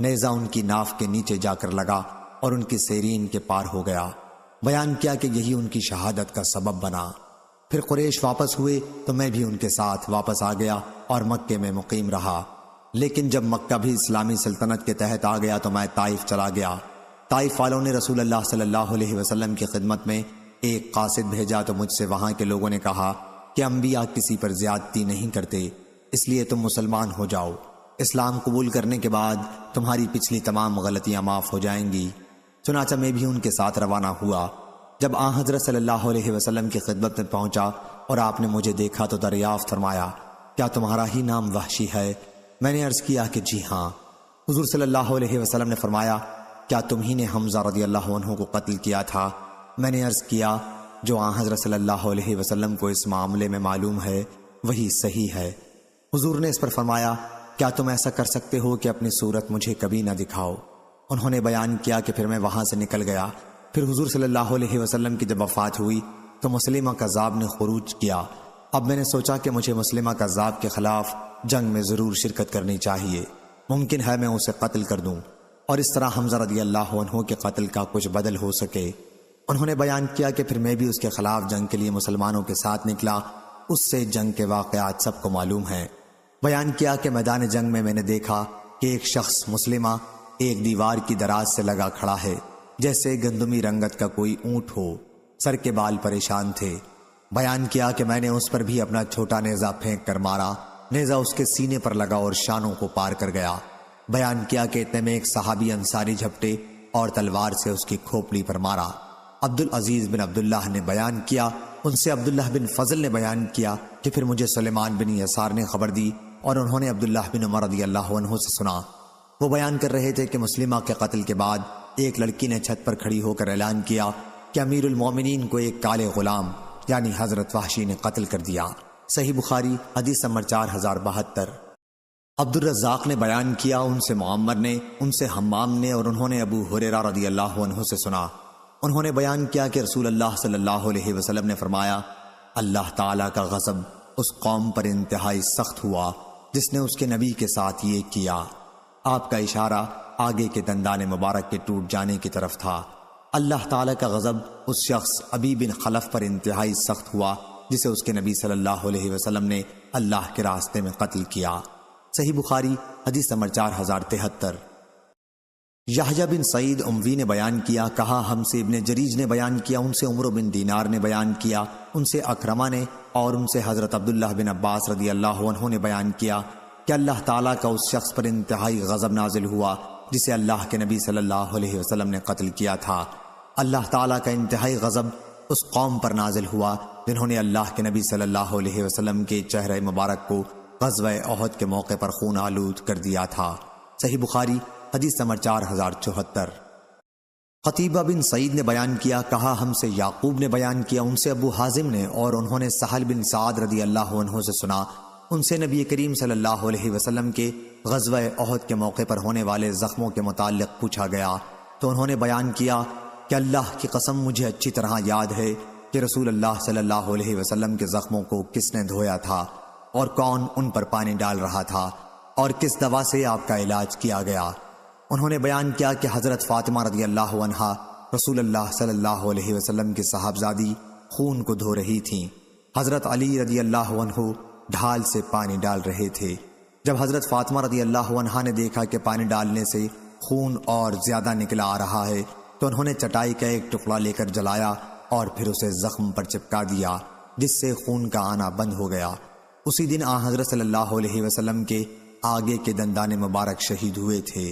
نیزہ ان کی ناف کے نیچے جا کر لگا اور ان کی سیرین کے پار ہو گیا۔ بیان کیا کہ یہی ان کی شہادت کا سبب بنا۔ پھر قریش واپس ہوئے تو میں بھی ان کے ساتھ واپس آ گیا اور مکے میں مقیم رہا، لیکن جب مکہ بھی اسلامی سلطنت کے تحت آ گیا تو میں طائف چلا گیا۔ طائف والوں نے رسول اللہ صلی اللہ علیہ وسلم کی خدمت میں ایک قاصد بھیجا تو مجھ سے وہاں کے لوگوں نے کہا کہ انبیاء کسی پر زیادتی نہیں کرتے، اس لیے تم مسلمان ہو جاؤ، اسلام قبول کرنے کے بعد تمہاری پچھلی تمام غلطیاں معاف ہو جائیں گی۔ چنانچہ میں بھی ان کے ساتھ روانہ ہوا۔ جب آن حضرت صلی اللہ علیہ وسلم کی خدمت میں پہنچا اور آپ نے مجھے دیکھا تو دریافت فرمایا کیا تمہارا ہی نام وحشی ہے؟ میں نے عرض کیا کہ جی ہاں۔ حضور صلی اللہ علیہ وسلم نے فرمایا کیا تم ہی نے حمزہ رضی اللہ عنہ کو قتل کیا تھا؟ میں نے عرض کیا جو آن حضرت صلی اللہ علیہ وسلم کو اس معاملے میں معلوم ہے وہی صحیح ہے۔ حضور نے اس پر فرمایا کیا تم ایسا کر سکتے ہو کہ اپنی صورت مجھے کبھی نہ دکھاؤ؟ انہوں نے بیان کیا کہ پھر میں وہاں سے نکل گیا۔ پھر حضور صلی اللہ علیہ وسلم کی جب وفات ہوئی تو مسلمہ کذاب نے خروج کیا۔ اب میں نے سوچا کہ مجھے مسلمہ کذاب کے خلاف جنگ میں ضرور شرکت کرنی چاہیے، ممکن ہے میں اسے قتل کر دوں اور اس طرح حمزہ رضی اللہ عنہ کے قتل کا کچھ بدل ہو سکے۔ انہوں نے بیان کیا کہ پھر میں بھی اس کے خلاف جنگ کے لیے مسلمانوں کے ساتھ نکلا۔ اس سے جنگ کے واقعات سب کو معلوم ہیں۔ بیان کیا کہ میدان جنگ میں میں نے دیکھا کہ ایک شخص مسلمہ ایک دیوار کی دراز سے لگا کھڑا ہے، جیسے گندمی رنگت کا کوئی اونٹ ہو، سر کے بال پریشان تھے۔ بیان کیا کہ میں نے اس پر بھی اپنا چھوٹا نیزہ پھینک کر مارا، نیزہ اس کے سینے پر لگا اور شانوں کو پار کر گیا۔ بیان کیا کہ اتنے میں ایک صحابی انصاری جھپٹے اور تلوار سے اس کی کھوپڑی پر مارا۔ عبدالعزیز بن عبداللہ نے بیان کیا، ان سے عبداللہ بن فضل نے بیان کیا کہ پھر مجھے سلیمان بن یسار نے خبر دی اور انہوں نے عبداللہ بن عمر رضی اللہ عنہ سے سنا۔ وہ بیان کر رہے تھے کہ مسلمہ کے قتل کے بعد ایک لڑکی نے چھت پر کھڑی ہو کر اعلان کیا کہ امیر المومنین کو ایک کالے غلام یعنی حضرت وحشی نے قتل کر دیا۔ صحیح بخاری حدیث نمبر 4072۔ عبد الرزاق نے بیان کیا، ان سے معمر نے، ان سے حمام نے اور انہوں نے ابو ہریرہ رضی اللہ عنہ سے سنا۔ انہوں نے بیان کیا کہ رسول اللہ صلی اللہ علیہ وسلم نے فرمایا اللہ تعالیٰ کا غضب اس قوم پر انتہائی سخت ہوا جس نے اس کے نبی کے ساتھ یہ کیا۔ آپ کا اشارہ آگے کے دندان مبارک کے ٹوٹ جانے کی طرف تھا۔ اللہ تعالیٰ کا غضب اس شخص ابی بن خلف پر انتہائی سخت ہوا جسے اس کے نبی صلی اللہ علیہ وسلم نے اللہ کے راستے میں قتل کیا۔ صحیح بخاری حدیث نمبر 4073۔ یحییٰ بن سعید اموی نے بیان کیا، کہا ہم سے ابن جریج نے بیان کیا، ان سے عمرو بن دینار نے بیان کیا، ان سے اکرمہ نے اور ان سے حضرت عبداللہ بن عباس رضی اللہ عنہ نے بیان کیا کہ اللہ تعالیٰ کا اس شخص پر انتہائی غضب نازل ہوا جسے اللہ کے نبی صلی اللہ علیہ وسلم نے قتل کیا تھا۔ اللہ تعالیٰ کا انتہائی غضب اس قوم پر نازل ہوا جنہوں نے اللہ کے نبی صلی اللہ علیہ وسلم کے چہرہ مبارک کو غزوہ احد کے موقع پر خون آلود کر دیا تھا۔ صحیح بخاری حدیث نمبر 4074۔ قتیبہ بن سعید نے بیان کیا، کہا ہم سے یعقوب نے بیان کیا، ان سے ابو حازم نے اور انہوں نے سہل بن سعد رضی اللہ عنہ سے سنا، ان سے نبی کریم صلی اللہ علیہ وسلم کے غزوہ احد کے موقع پر ہونے والے زخموں کے متعلق پوچھا گیا تو انہوں نے بیان کیا کہ اللہ کی قسم مجھے اچھی طرح یاد ہے کہ رسول اللہ صلی اللہ علیہ وسلم کے زخموں کو کس نے دھویا تھا اور کون ان پر پانی ڈال رہا تھا اور کس دوا سے آپ کا علاج کیا گیا۔ انہوں نے بیان کیا کہ حضرت فاطمہ رضی اللہ عنہا رسول اللہ صلی اللہ علیہ وسلم کی صاحبزادی خون کو دھو رہی تھیں۔ حضرت علی رضی اللہ عنہ ڈھال سے پانی ڈال رہے تھے۔ جب حضرت فاطمہ رضی اللہ عنہا نے دیکھا کہ پانی ڈالنے سے خون اور زیادہ نکلا آ رہا ہے تو انہوں نے چٹائی کا ایک ٹکڑا لے کر جلایا اور پھر اسے زخم پر چپکا دیا، جس سے خون کا آنا بند ہو گیا۔ اسی دن حضرت صلی اللہ علیہ وسلم کے آگے کے دندان مبارک شہید ہوئے تھے۔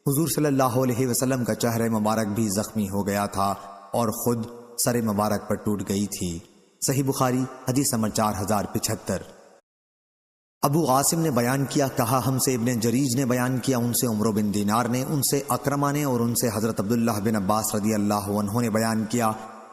حضور صلی اللہ علیہ وسلم کا چہرہ مبارک بھی زخمی ہو گیا تھا اور خود سر مبارک پر ٹوٹ گئی تھی۔ صحیح بخاری حدیث نمبر 4075۔ ابو عاصم نے بیان کیا، کہا ہم سے ابن جریج نے بیان کیا، ان سے عمرو بن دینار نے، ان سے اکرمہ نے اور ان سے حضرت عبداللہ بن عباس رضی اللہ عنہ نے بیان کیا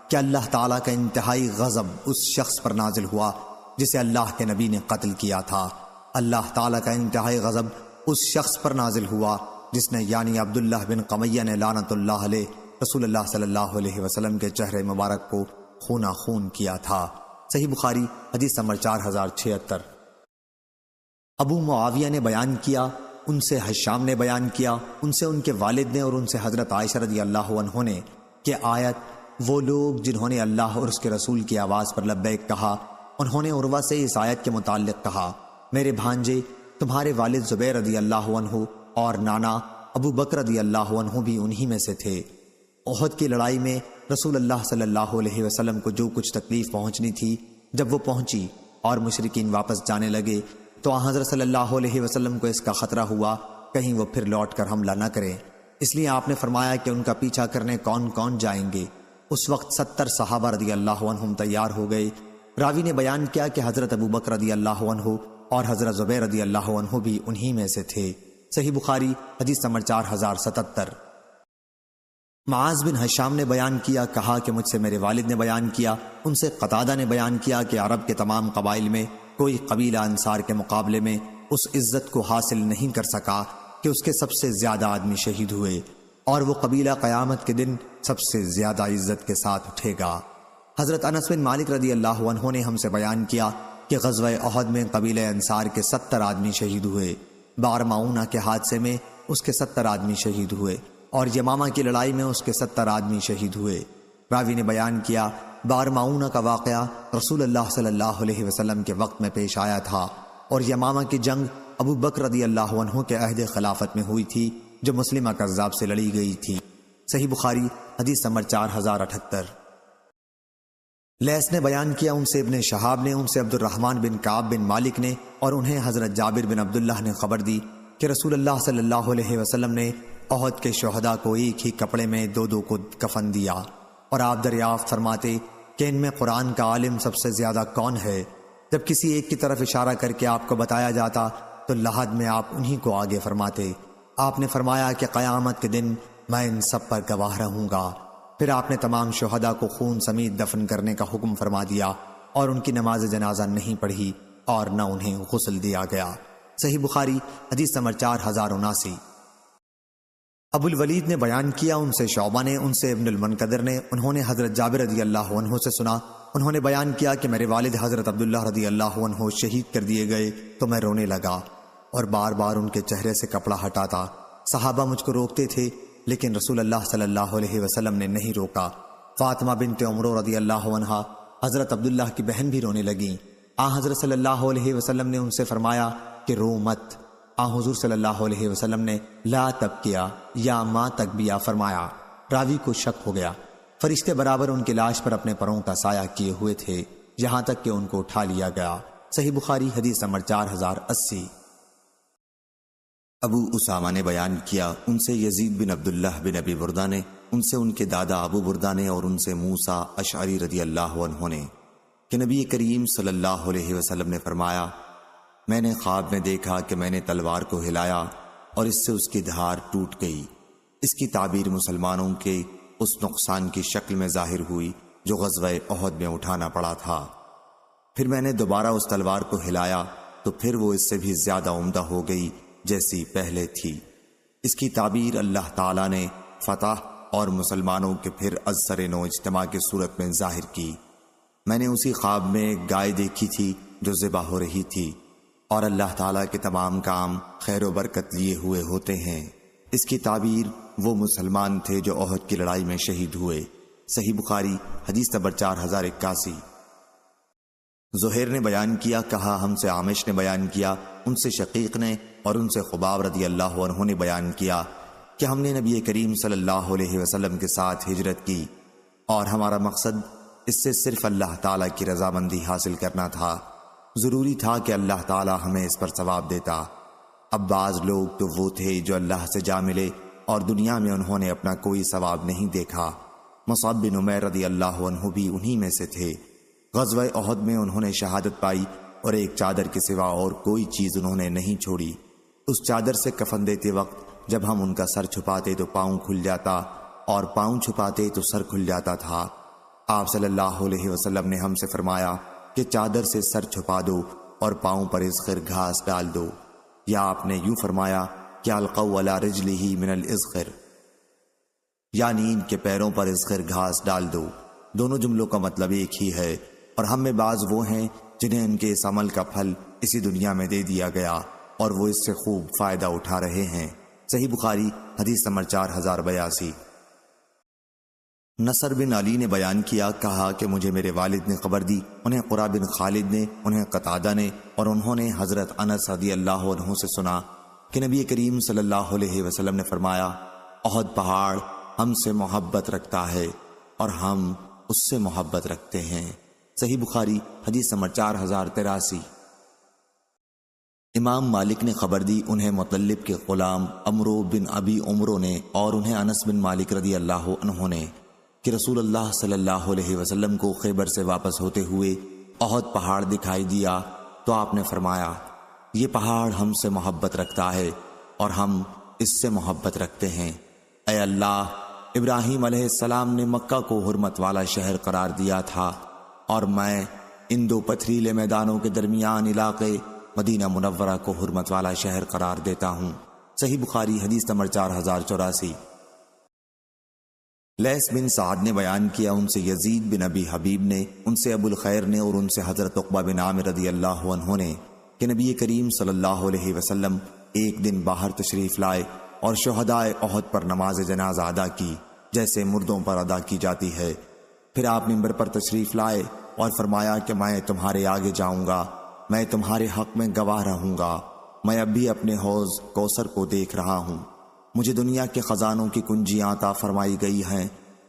کہ اللہ تعالیٰ کا انتہائی غضب اس شخص پر نازل ہوا جسے اللہ کے نبی نے قتل کیا تھا۔ اللہ تعالیٰ کا انتہائی غضب اس شخص پر نازل ہوا جس نے یعنی عبداللہ بن قمیہ نے لعنت اللہ علیہ رسول اللہ صلی اللہ علیہ وسلم کے چہرے مبارک کو خونا خون کیا تھا۔ صحیح بخاری حدیث نمبر 4076۔ ابو معاویہ نے بیان کیا، ان سے حشام نے بیان کیا، ان سے ان کے والد نے اور ان سے حضرت عائشہ رضی اللہ عنہ نے کہ آیت وہ لوگ جنہوں نے اللہ اور اس کے رسول کی آواز پر لبیک کہا، انہوں نے عروہ سے اس آیت کے متعلق کہا، میرے بھانجے تمہارے والد زبیر رضی اللہ عنہ اور نانا ابو بکر رضی اللہ عنہ بھی انہی میں سے تھے۔ احد کی لڑائی میں رسول اللہ صلی اللہ علیہ وسلم کو جو کچھ تکلیف پہنچنی تھی، جب وہ پہنچی اور مشرکین واپس جانے لگے تو حضرت صلی اللہ علیہ وسلم کو اس کا خطرہ ہوا کہیں وہ پھر لوٹ کر حملہ نہ کریں، اس لیے آپ نے فرمایا کہ ان کا پیچھا کرنے کون کون جائیں گے۔ اس وقت 70 صحابہ رضی اللہ عنہم تیار ہو گئے۔ راوی نے بیان کیا کہ حضرت ابو بکر رضی اللہ عنہ اور حضرت زبیر رضی اللہ عنہ بھی انہی میں سے تھے۔ صحیح بخاری حدیث نمبر 4077۔ معاذ بن حشام نے بیان کیا، کہا کہ مجھ سے میرے والد نے بیان کیا، ان سے قتادہ نے بیان کیا کہ عرب کے تمام قبائل میں کوئی قبیلہ انصار کے مقابلے میں اس عزت کو حاصل نہیں کر سکا کہ اس کے سب سے زیادہ آدمی شہید ہوئے، اور وہ قبیلہ قیامت کے دن سب سے زیادہ عزت کے ساتھ اٹھے گا۔ حضرت انس بن مالک رضی اللہ عنہ نے ہم سے بیان کیا کہ غزوہ احد میں قبیلہ انصار کے 70 آدمی شہید ہوئے، بار معونہ کے حادثے میں اس کے 70 آدمی شہید ہوئے، اور یمامہ کی لڑائی میں اس کے 70 آدمی شہید ہوئے۔ راوی نے بیان کیا، بار معونہ کا واقعہ رسول اللہ صلی اللہ علیہ وسلم کے وقت میں پیش آیا تھا، اور یمامہ کی جنگ ابو بکر رضی اللہ عنہ کے عہد خلافت میں ہوئی تھی جو مسلمہ کذاب سے لڑی گئی تھی۔ صحیح بخاری حدیث نمبر 4078۔ لیث نے بیان کیا، ان سے ابن شہاب نے، ان سے عبد الرحمن بن کعب بن مالک نے، اور انہیں حضرت جابر بن عبداللہ نے خبر دی کہ رسول اللہ صلی اللہ علیہ وسلم نے احد کے شہداء کو ایک ہی کپڑے میں دو دو کو کفن دیا، اور آپ دریافت فرماتے کہ ان میں قرآن کا عالم سب سے زیادہ کون ہے؟ جب کسی ایک کی طرف اشارہ کر کے آپ کو بتایا جاتا تو لحد میں آپ انہی کو آگے فرماتے۔ آپ نے فرمایا کہ قیامت کے دن میں ان سب پر گواہ رہوں گا۔ پھر آپ نے تمام شہداء کو خون سمیت دفن کرنے کا حکم فرما دیا، اور ان کی نماز جنازہ نہیں پڑھی اور نہ انہیں غسل دیا گیا۔ صحیح بخاری حدیث نمبر 4079۔ ابو الولید نے بیان کیا، ان سے شعبہ نے، ان سے ابن المنقدر نے، انہوں نے حضرت جابر رضی اللہ عنہ سے سنا، انہوں نے بیان کیا کہ میرے والد حضرت عبداللہ رضی اللہ عنہ شہید کر دیے گئے تو میں رونے لگا اور بار بار ان کے چہرے سے کپڑا ہٹاتا۔ صحابہ مجھ کو روکتے تھے لیکن رسول اللہ صلی اللہ علیہ وسلم نے نہیں روکا۔ فاطمہ بنت عمرو رضی اللہ عنہا حضرت عبداللہ کی بہن بھی رونے لگیں۔ حضرت صلی اللہ علیہ وسلم نے ان سے فرمایا کہ رو مت۔ حضور صلی اللہ علیہ وسلم نے لا تبکیا یا ما تکبیا فرمایا۔ راوی کو شک ہو گیا، فرشتے برابر ان کی لاش پر اپنے پروں کا سایہ کیے ہوئے تھے یہاں تک کہ ان کو اٹھا لیا گیا۔ صحیح بخاری حدیث نمبر 4080۔ ابو اسامہ نے بیان کیا، ان سے یزید بن عبداللہ بن ابی بردہ نے، ان سے ان کے دادا ابو بردہ نے، اور ان سے موسیٰ اشعری رضی اللہ عنہ نے کہ نبی کریم صلی اللہ علیہ وسلم نے فرمایا، میں نے خواب میں دیکھا کہ میں نے تلوار کو ہلایا اور اس سے اس کی دھار ٹوٹ گئی۔ اس کی تعبیر مسلمانوں کے اس نقصان کی شکل میں ظاہر ہوئی جو غزوہ احد میں اٹھانا پڑا تھا۔ پھر میں نے دوبارہ اس تلوار کو ہلایا تو پھر وہ اس سے بھی زیادہ عمدہ ہو گئی جیسی پہلے تھی۔ اس کی تعبیر اللہ تعالیٰ نے فتح اور مسلمانوں کے پھر از سر نو اجتماع کی صورت میں ظاہر کی۔ میں نے اسی خواب میں ایک گائے دیکھی تھی جو ذبح ہو رہی تھی، اور اللہ تعالیٰ کے تمام کام خیر و برکت لیے ہوئے ہوتے ہیں۔ اس کی تعبیر وہ مسلمان تھے جو احد کی لڑائی میں شہید ہوئے۔ صحیح بخاری حدیث نمبر 4081۔ زہیر نے بیان کیا، کہا ہم سے عامش نے بیان کیا، ان سے شقیق نے اور ان سے خباب رضی اللہ عنہ نے بیان کیا کہ ہم نے نبی کریم صلی اللہ علیہ وسلم کے ساتھ ہجرت کی، اور ہمارا مقصد اس سے صرف اللہ تعالیٰ کی رضامندی حاصل کرنا تھا۔ ضروری تھا کہ اللہ تعالیٰ ہمیں اس پر ثواب دیتا۔ اب بعض لوگ تو وہ تھے جو اللہ سے جا ملے اور دنیا میں انہوں نے اپنا کوئی ثواب نہیں دیکھا۔ مصعب بن عمیر رضی اللہ عنہ بھی انہی میں سے تھے۔ غزوہ احد میں انہوں نے شہادت پائی اور ایک چادر کے سوا اور کوئی چیز انہوں نے نہیں چھوڑی۔ اس چادر سے کفن دیتے وقت جب ہم ان کا سر چھپاتے تو پاؤں کھل جاتا اور پاؤں چھپاتے تو سر کھل جاتا تھا۔ آپ صلی اللہ علیہ وسلم نے ہم سے فرمایا کہ چادر سے سر چھپا دو اور پاؤں پر اذخر گھاس ڈال دو، یا آپ نے یوں فرمایا کہ القوا علی رجلہ من الاذخر، یعنی ان کے پیروں پر اذخر گھاس ڈال دو۔ دونوں جملوں کا مطلب ایک ہی ہے، اور ہم میں بعض وہ ہیں جنہیں ان کے اس عمل کا پھل اسی دنیا میں دے دیا گیا اور وہ اس سے خوب فائدہ اٹھا رہے ہیں۔ صحیح بخاری حدیث نمبر 4082۔ نصر بن علی نے بیان کیا، کہا کہ مجھے میرے والد نے خبر دی، انہیں قرہ بن خالد نے، انہیں قتادہ نے، اور انہوں نے حضرت انس رضی اللہ عنہ سے سنا کہ نبی کریم صلی اللہ علیہ وسلم نے فرمایا، احد پہاڑ ہم سے محبت رکھتا ہے اور ہم اس سے محبت رکھتے ہیں۔ صحیح بخاری حدیث نمبر 4083۔ امام مالک نے خبر دی، انہیں مطلب کے غلام عمرو بن ابی عمرو نے، اور انہیں انس بن مالک رضی اللہ عنہ نے، کہ رسول اللہ صلی اللہ علیہ وسلم کو خیبر سے واپس ہوتے ہوئے احد پہاڑ دکھائی دیا تو آپ نے فرمایا، یہ پہاڑ ہم سے محبت رکھتا ہے اور ہم اس سے محبت رکھتے ہیں۔ اے اللہ، ابراہیم علیہ السلام نے مکہ کو حرمت والا شہر قرار دیا تھا، اور میں ان دو پتھریلے میدانوں کے درمیان علاقے مدینہ منورہ کو حرمت والا شہر قرار دیتا ہوں۔ صحیح بخاری حدیث نمبر 4084۔ لیث بن سعد نے بیان کیا، ان سے یزید بن ابی حبیب نے، ان سے ابو الخیر نے، اور ان سے حضرت عقبہ بن عامر رضی اللہ عنہ نے، کہ نبی کریم صلی اللہ علیہ وسلم ایک دن باہر تشریف لائے اور شہدائے احد پر نماز جنازہ ادا کی جیسے مردوں پر ادا کی جاتی ہے۔ پھر آپ منبر پر تشریف لائے اور فرمایا کہ میں تمہارے آگے جاؤں گا، میں تمہارے حق میں گواہ رہوں گا، میں اب بھی اپنے حوض کوثر کو دیکھ رہا ہوں، مجھے دنیا کے خزانوں کی کنجیاں عطا فرمائی گئی ہیں،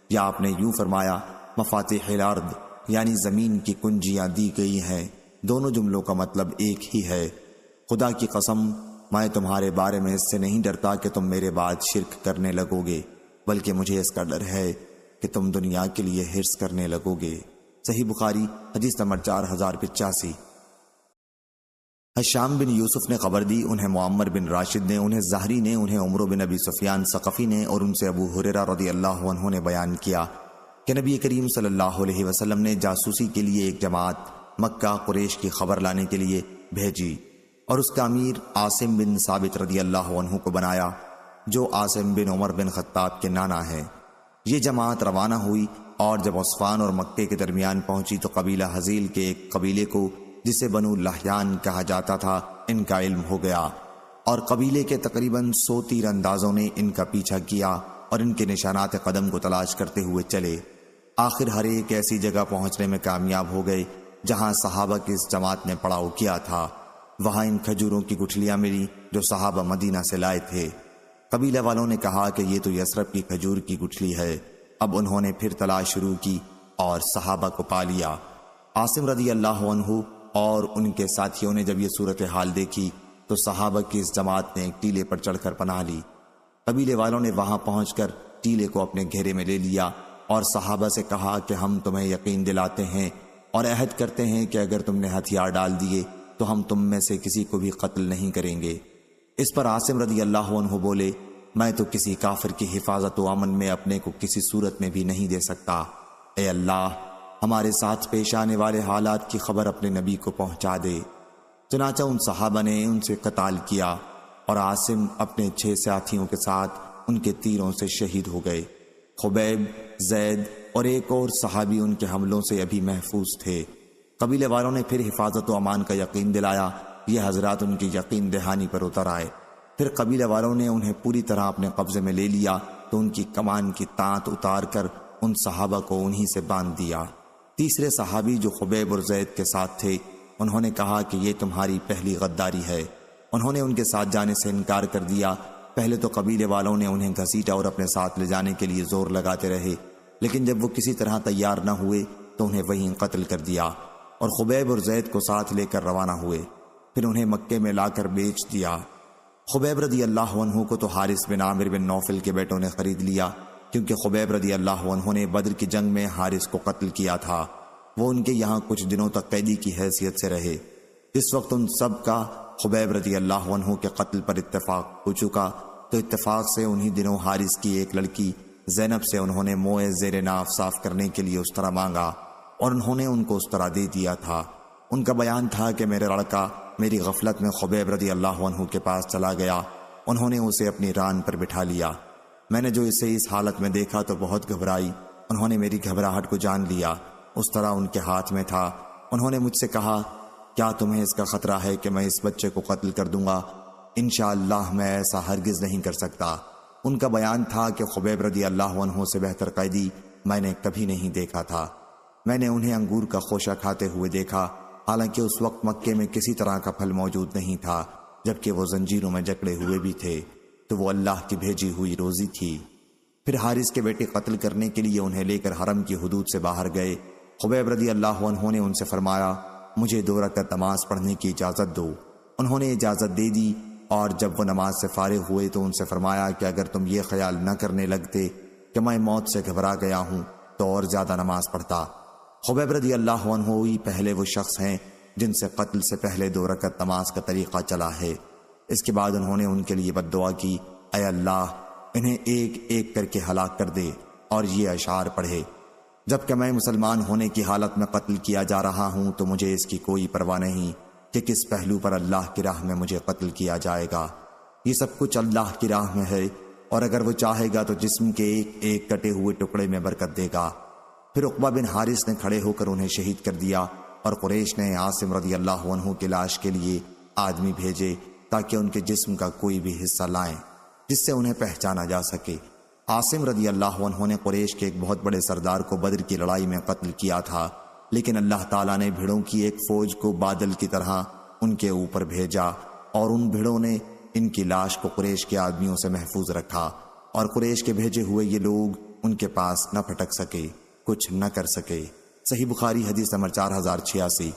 یا آپ نے یوں فرمایا مفاتیح الارض، یعنی زمین کی کنجیاں دی گئی ہیں۔ دونوں جملوں کا مطلب ایک ہی ہے۔ خدا کی قسم، میں تمہارے بارے میں اس سے نہیں ڈرتا کہ تم میرے بعد شرک کرنے لگو گے، بلکہ مجھے اس کا ڈر ہے کہ تم دنیا کے لیے حرص کرنے لگو گے۔ صحیح بخاری حدیث نمبر 4085۔ حشام بن یوسف نے خبر دی، انہیں معمر بن راشد نے، انہیں زہری نے، انہیں عمرو بن ابی سفیان ثقفی نے، اور ان سے ابو ہریرہ رضی اللہ عنہ نے بیان کیا کہ نبی کریم صلی اللہ علیہ وسلم نے جاسوسی کے لیے ایک جماعت مکہ قریش کی خبر لانے کے لیے بھیجی، اور اس کا امیر عاصم بن ثابت رضی اللہ عنہ کو بنایا، جو عاصم بن عمر بن خطاب کے نانا ہے۔ یہ جماعت روانہ ہوئی، اور جب عصفان اور مکے کے درمیان پہنچی تو قبیلہ حزیل کے ایک قبیلے کو، جسے بنو لحیان کہا جاتا تھا، ان کا علم ہو گیا، اور قبیلے کے تقریباً 100 تیر اندازوں نے ان کا پیچھا کیا اور ان کے نشانات قدم کو تلاش کرتے ہوئے چلے۔ آخر ہر ایک ایسی جگہ پہنچنے میں کامیاب ہو گئے جہاں صحابہ کی اس جماعت نے پڑاؤ کیا تھا۔ وہاں ان کھجوروں کی گٹھلیاں ملی جو صحابہ مدینہ سے لائے تھے۔ قبیلہ والوں نے کہا کہ یہ تو یثرب کی کھجور کی گٹھلی ہے۔ اب انہوں نے پھر تلاش شروع کی اور صحابہ کو پا لیا۔ عاصم رضی اللہ عنہ اور ان کے ساتھیوں نے جب یہ صورتحال دیکھی تو صحابہ کی اس جماعت نے ایک ٹیلے پر چڑھ کر پناہ لی۔ قبیلے والوں نے وہاں پہنچ کر ٹیلے کو اپنے گھیرے میں لے لیا اور صحابہ سے کہا کہ ہم تمہیں یقین دلاتے ہیں اور عہد کرتے ہیں کہ اگر تم نے ہتھیار ڈال دیے تو ہم تم میں سے کسی کو بھی قتل نہیں کریں گے۔ اس پر عاصم رضی اللہ عنہ بولے، میں تو کسی کافر کی حفاظت و امن میں اپنے کو کسی صورت میں بھی نہیں دے سکتا۔ اے اللہ، ہمارے ساتھ پیش آنے والے حالات کی خبر اپنے نبی کو پہنچا دے۔ چنانچہ ان صحابہ نے ان سے قتال کیا اور عاصم اپنے 6 ساتھیوں کے ساتھ ان کے تیروں سے شہید ہو گئے۔ خبیب، زید، اور ایک اور صحابی ان کے حملوں سے ابھی محفوظ تھے۔ قبیلے والوں نے پھر حفاظت و امان کا یقین دلایا۔ یہ حضرات ان کی یقین دہانی پر اتر آئے۔ پھر قبیلے والوں نے انہیں پوری طرح اپنے قبضے میں لے لیا تو ان کی کمان کی تانت اتار کر ان صحابہ کو انہی سے باندھ دیا۔ تیسرے صحابی جو خبیب اور زید کے ساتھ تھے، انہوں نے کہا کہ یہ تمہاری پہلی غداری ہے۔ انہوں نے ان کے ساتھ جانے سے انکار کر دیا۔ پہلے تو قبیلے والوں نے انہیں گھسیٹا اور اپنے ساتھ لے جانے کے لیے زور لگاتے رہے، لیکن جب وہ کسی طرح تیار نہ ہوئے تو انہیں وہیں قتل کر دیا اور خبیب اور زید کو ساتھ لے کر روانہ ہوئے۔ پھر انہیں مکے میں لا کر بیچ دیا۔ خبیب رضی اللہ عنہ کو تو حارث بن عامر بن نوفل کے بیٹوں نے خرید لیا، کیونکہ خبیب رضی اللہ عنہ نے بدر کی جنگ میں حارث کو قتل کیا تھا۔ وہ ان کے یہاں کچھ دنوں تک قیدی کی حیثیت سے رہے۔ اس وقت ان سب کا خبیب رضی اللہ عنہ کے قتل پر اتفاق ہو چکا، تو اتفاق سے انہی دنوں حارث کی ایک لڑکی زینب سے انہوں نے موئے زیر ناف صاف کرنے کے لیے استرا مانگا اور انہوں نے ان کو استرا دے دیا تھا۔ ان کا بیان تھا کہ میرا لڑکا میری غفلت میں خبیب رضی اللہ عنہ کے پاس چلا گیا۔ انہوں نے اسے اپنی ران پر بٹھا لیا۔ میں نے جو اسے اس حالت میں دیکھا تو بہت گھبرائی۔ انہوں نے میری گھبراہٹ کو جان لیا۔ اس طرح ان کے ہاتھ میں تھا۔ انہوں نے مجھ سے کہا، کیا تمہیں اس کا خطرہ ہے کہ میں اس بچے کو قتل کر دوں گا؟ انشاءاللہ میں ایسا ہرگز نہیں کر سکتا۔ ان کا بیان تھا کہ خبیب رضی اللہ عنہ سے بہتر قیدی میں نے کبھی نہیں دیکھا تھا۔ میں نے انہیں انگور کا خوشہ کھاتے ہوئے دیکھا، حالانکہ اس وقت مکے میں کسی طرح کا پھل موجود نہیں تھا، جبکہ وہ زنجیروں میں جکڑے ہوئے بھی تھے، تو وہ اللہ کی بھیجی ہوئی روزی تھی۔ پھر حارث کے بیٹے قتل کرنے کے لیے انہیں لے کر حرم کی حدود سے باہر گئے۔ خبیب رضی اللہ عنہ نے ان سے فرمایا، مجھے 2 رکعت نماز پڑھنے کی اجازت دو۔ انہوں نے اجازت دے دی، اور جب وہ نماز سے فارغ ہوئے تو ان سے فرمایا کہ اگر تم یہ خیال نہ کرنے لگتے کہ میں موت سے گھبرا گیا ہوں تو اور زیادہ نماز پڑھتا۔ خبیب رضی اللہ عنہ ہی پہلے وہ شخص ہیں جن سے قتل سے پہلے 2 رکعت نماز کا طریقہ چلا ہے۔ اس کے بعد انہوں نے ان کے لیے بد دعا کی، اے اللہ انہیں ایک ایک کر کے ہلاک کر دے، اور یہ اشعار پڑھے، جبکہ میں مسلمان ہونے کی حالت میں قتل کیا جا رہا ہوں تو مجھے اس کی کوئی پرواہ نہیں کہ کس پہلو پر اللہ کی راہ میں مجھے قتل کیا جائے گا۔ یہ سب کچھ اللہ کی راہ میں ہے، اور اگر وہ چاہے گا تو جسم کے ایک ایک کٹے ہوئے ٹکڑے میں برکت دے گا۔ پھر عقبہ بن حارث نے کھڑے ہو کر انہیں شہید کر دیا، اور قریش نے عاصم رضی اللہ عنہ کی لاش کے لیے آدمی بھیجے تاکہ ان کے جسم کا کوئی بھی حصہ لائیں جس سے انہیں پہچانا جا سکے۔ عاصم رضی اللہ عنہ نے قریش کے ایک بہت بڑے سردار کو بدر کی لڑائی میں قتل کیا تھا، لیکن اللہ تعالیٰ نے بھیڑوں کی ایک فوج کو بادل کی طرح ان کے اوپر بھیجا، اور ان بھیڑوں نے ان کی لاش کو قریش کے آدمیوں سے محفوظ رکھا، اور قریش کے بھیجے ہوئے یہ لوگ ان کے پاس نہ پھٹک سکے، کچھ نہ کر سکے۔ صحیح بخاری حدیث نمبر 4086۔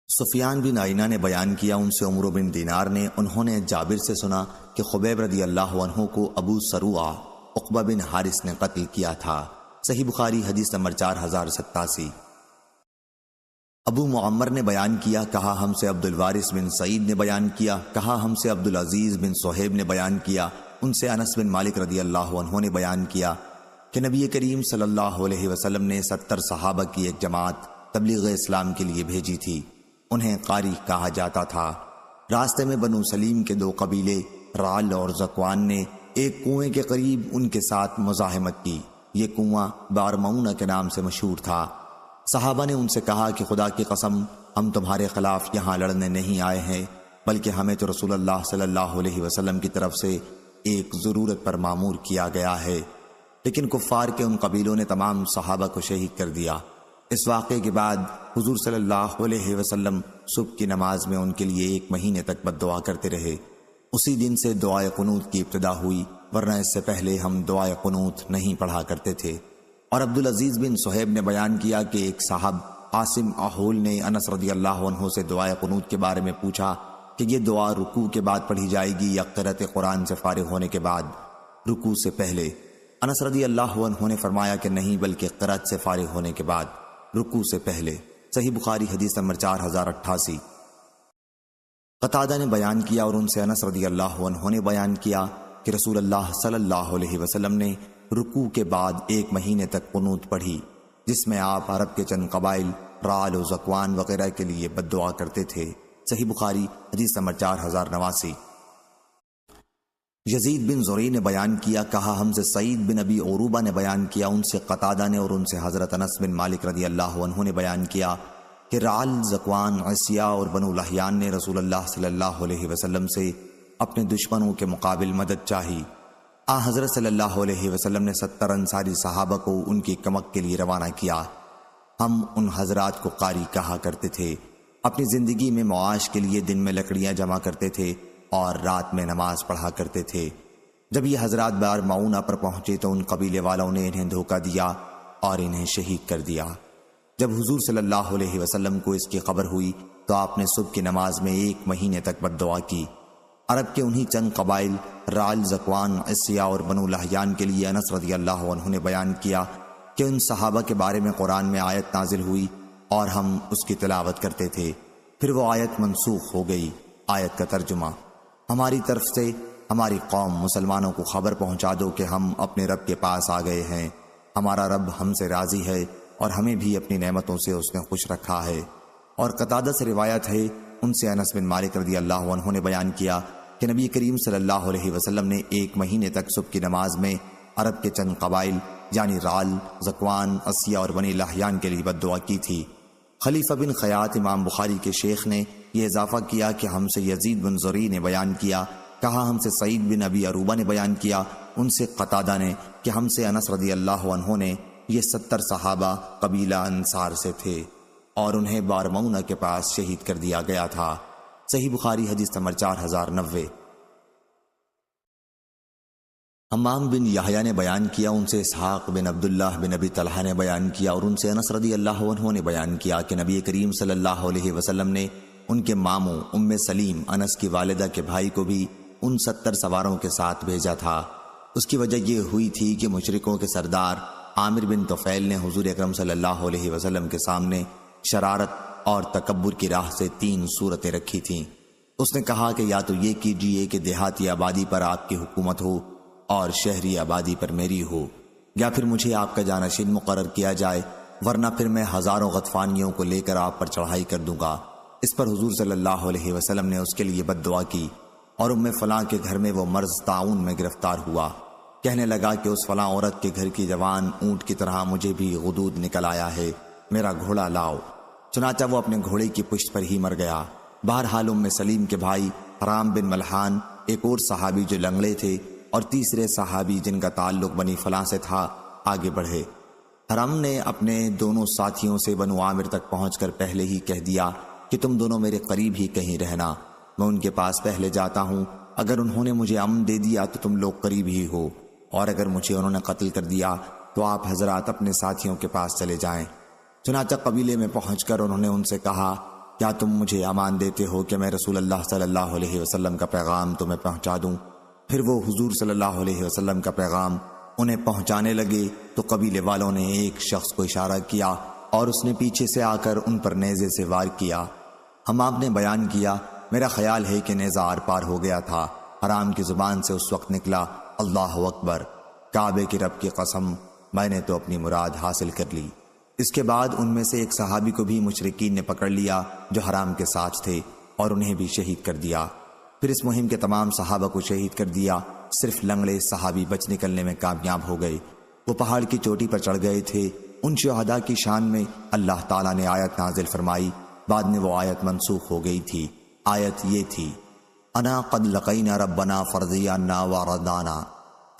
سفیان بن عینہ نے بیان کیا، ان سے عمرو بن دینار نے، انہوں نے جابر سے سنا کہ خبیب رضی اللہ عنہ کو ابو سروع عقبہ بن حارث نے قتل کیا تھا۔ صحیح بخاری حدیث نمبر 4087۔ ابو معمر نے بیان کیا، کہا ہم سے عبد الوارث بن سعید نے بیان کیا، کہا ہم سے عبد العزیز بن صہیب نے بیان کیا، ان سے انس بن مالک رضی اللہ عنہ نے بیان کیا کہ نبی کریم صلی اللہ علیہ وسلم نے 70 صحابہ کی ایک جماعت تبلیغ اسلام کے لیے بھیجی تھی۔ انہیں قاری کہا جاتا تھا۔ راستے میں بنو سلیم کے 2 قبیلے رعل اور زکوان نے ایک کنویں کے قریب ان کے ساتھ مزاحمت کی۔ یہ کنواں بارمعونہ کے نام سے مشہور تھا۔ صحابہ نے ان سے کہا کہ خدا کی قسم ہم تمہارے خلاف یہاں لڑنے نہیں آئے ہیں، بلکہ ہمیں تو رسول اللہ صلی اللہ علیہ وسلم کی طرف سے ایک ضرورت پر مامور کیا گیا ہے۔ لیکن کفار کے ان قبیلوں نے تمام صحابہ کو شہید کر دیا۔ اس واقعے کے بعد حضور صلی اللہ علیہ وسلم صبح کی نماز میں ان کے لیے 1 مہینے تک بد دعا کرتے رہے۔ اسی دن سے دعائے قنوت کی ابتدا ہوئی، ورنہ اس سے پہلے ہم دعائے قنوت نہیں پڑھا کرتے تھے۔ اور عبد العزیز بن صہیب نے بیان کیا کہ ایک صاحب عاصم احول نے انس رضی اللہ عنہ سے دعائے قنوت کے بارے میں پوچھا کہ یہ دعا رکوع کے بعد پڑھی جائے گی یا قرأت قرآن سے فارغ ہونے کے بعد، رکوع سے پہلے؟ انس رضی اللہ عنہ نے فرمایا کہ نہیں، بلکہ قرأت سے فارغ ہونے کے بعد، رکوع سے پہلے۔ صحیح بخاری حدیث نمبر 4088۔ قتادہ نے بیان کیا اور ان سے انس رضی اللہ عنہ نے بیان کیا کہ رسول اللہ صلی اللہ علیہ وسلم نے رکوع کے بعد 1 مہینے تک قنوت پڑھی، جس میں آپ عرب کے چند قبائل رعل و زکوان وغیرہ کے لیے بد دعا کرتے تھے۔ صحیح بخاری حدیث نمبر 4089۔ یزید بن زری نے بیان کیا، کہا ہم سے سعید بن ابی عروبہ نے بیان کیا، ان سے قتادہ نے اور ان سے حضرت انس بن مالک رضی اللہ عنہ نے بیان کیا کہ رعل، ذکوان، عصیہ اور بنو لحیان نے رسول اللہ صلی اللہ علیہ وسلم سے اپنے دشمنوں کے مقابل مدد چاہی۔ حضرت صلی اللہ علیہ وسلم نے 70 انصاری صحابہ کو ان کی کمک کے لیے روانہ کیا۔ ہم ان حضرات کو قاری کہا کرتے تھے۔ اپنی زندگی میں معاش کے لیے دن میں لکڑیاں جمع کرتے تھے اور رات میں نماز پڑھا کرتے تھے۔ جب یہ حضرات بار معونہ پر پہنچے تو ان قبیلے والوں نے انہیں دھوکہ دیا اور انہیں شہید کر دیا۔ جب حضور صلی اللہ علیہ وسلم کو اس کی خبر ہوئی تو آپ نے صبح کی نماز میں 1 مہینے تک بد دعا کی۔ عرب کے انہی چند قبائل رعل، ذکوان، عصیہ اور بنو لحیان کے لیے انس رضی اللہ عنہ نے بیان کیا کہ ان صحابہ کے بارے میں قرآن میں آیت نازل ہوئی اور ہم اس کی تلاوت کرتے تھے، پھر وہ آیت منسوخ ہو گئی۔ آیت کا ترجمہ: ہماری طرف سے ہماری قوم مسلمانوں کو خبر پہنچا دو کہ ہم اپنے رب کے پاس آ گئے ہیں، ہمارا رب ہم سے راضی ہے اور ہمیں بھی اپنی نعمتوں سے اس نے خوش رکھا ہے۔ اور قتادہ سے روایت ہے، ان سے انس بن مالک رضی اللہ عنہ نے بیان کیا کہ نبی کریم صلی اللہ علیہ وسلم نے 1 مہینے تک صبح کی نماز میں عرب کے چند قبائل یعنی رعل، ذکوان، عصیہ اور بنی لحیان کے لیے بد دعا کی تھی۔ خلیفہ بن خیاط امام بخاری کے شیخ نے یہ اضافہ کیا کہ ہم سے یزید بن زری نے بیان کیا، کہا ہم سے سعید بن ابی عروبہ نے بیان کیا، ان سے قتادہ نے کہ ہم سے انس رضی اللہ عنہ نے، یہ 70 صحابہ قبیلہ انصار سے تھے اور انہیں بارمونہ کے پاس شہید کر دیا گیا تھا۔ صحیح بخاری حدیث نمبر 4090۔ حمام بن یحییٰ نے بیان کیا، ان سے اسحاق بن عبداللہ بن ابی طلحہ نے بیان کیا اور ان سے انس رضی اللہ عنہ نے بیان کیا کہ نبی کریم صلی اللہ علیہ وسلم نے ان کے ماموں ام سلیم انس کی والدہ کے بھائی کو بھی ان 70 سواروں کے ساتھ بھیجا تھا۔ اس کی وجہ یہ ہوئی تھی کہ مشرکوں کے سردار عامر بن طفیل نے حضور اکرم صلی اللہ علیہ وسلم کے سامنے شرارت اور تکبر کی راہ سے 3 صورتیں رکھی تھیں۔ اس نے کہا کہ یا تو یہ کیجئے کہ دیہاتی آبادی پر آپ کی حکومت ہو اور شہری آبادی پر میری ہو، یا پھر مجھے آپ کا جانشین مقرر کیا جائے، ورنہ پھر میں ہزاروں غطفانیوں کو لے کر آپ پر چڑھائی کر دوں گا۔ اس پر حضور صلی اللہ علیہ وسلم نے اس کے لیے بد دعا کی اور ام فلاں کے گھر میں وہ مرض طاعون میں گرفتار ہوا۔ کہنے لگا کہ اس فلاں عورت کے گھر کی جوان اونٹ کی طرح مجھے بھی غدود نکل آیا ہے، میرا گھوڑا لاؤ۔ چنانچہ وہ اپنے گھوڑے کی پشت پر ہی مر گیا۔ بہرحال ام سلیم کے بھائی حرام بن ملحان، ایک اور صحابی جو لنگڑے تھے، اور تیسرے صحابی جن کا تعلق بنی فلاں سے تھا، آگے بڑھے۔ حرام نے اپنے دونوں ساتھیوں سے بنو عامر تک پہنچ کر پہلے ہی کہہ دیا کہ تم دونوں میرے قریب ہی کہیں رہنا، میں ان کے پاس پہلے جاتا ہوں، اگر انہوں نے مجھے امن دے دیا تو تم لوگ قریب ہی ہو، اور اگر مجھے انہوں نے قتل کر دیا تو آپ حضرات اپنے ساتھیوں کے پاس چلے جائیں۔ چنانچہ قبیلے میں پہنچ کر انہوں نے ان سے کہا، کیا تم مجھے امان دیتے ہو کہ میں رسول اللہ صلی اللہ علیہ وسلم کا پیغام تمہیں پہنچا دوں؟ پھر وہ حضور صلی اللہ علیہ وسلم کا پیغام انہیں پہنچانے لگے تو قبیلے والوں نے ایک شخص کو اشارہ کیا اور اس نے پیچھے سے آ کر ان پر نیزے سے وار کیا۔ حمام نے بیان کیا، میرا خیال ہے کہ نیزہ آر پار ہو گیا تھا۔ حرام کی زبان سے اس وقت نکلا، اللہ اکبر، کعبے کی رب کی قسم، میں نے تو اپنی مراد حاصل کر لی۔ اس کے بعد ان میں سے ایک صحابی کو بھی مشرکین نے پکڑ لیا جو حرام کے ساتھ تھے اور انہیں بھی شہید کر دیا۔ پھر اس مہم کے تمام صحابہ کو شہید کر دیا، صرف لنگڑے صحابی بچ نکلنے میں کامیاب ہو گئے۔ وہ پہاڑ کی چوٹی پر چڑھ گئے تھے۔ ان شہداء کی شان میں اللہ تعالیٰ نے آیت نازل فرمائی، بعد میں وہ آیت منسوخ ہو گئی تھی۔ آیت یہ تھی، انا قد لقینا ربنا فرضیانا وردانا۔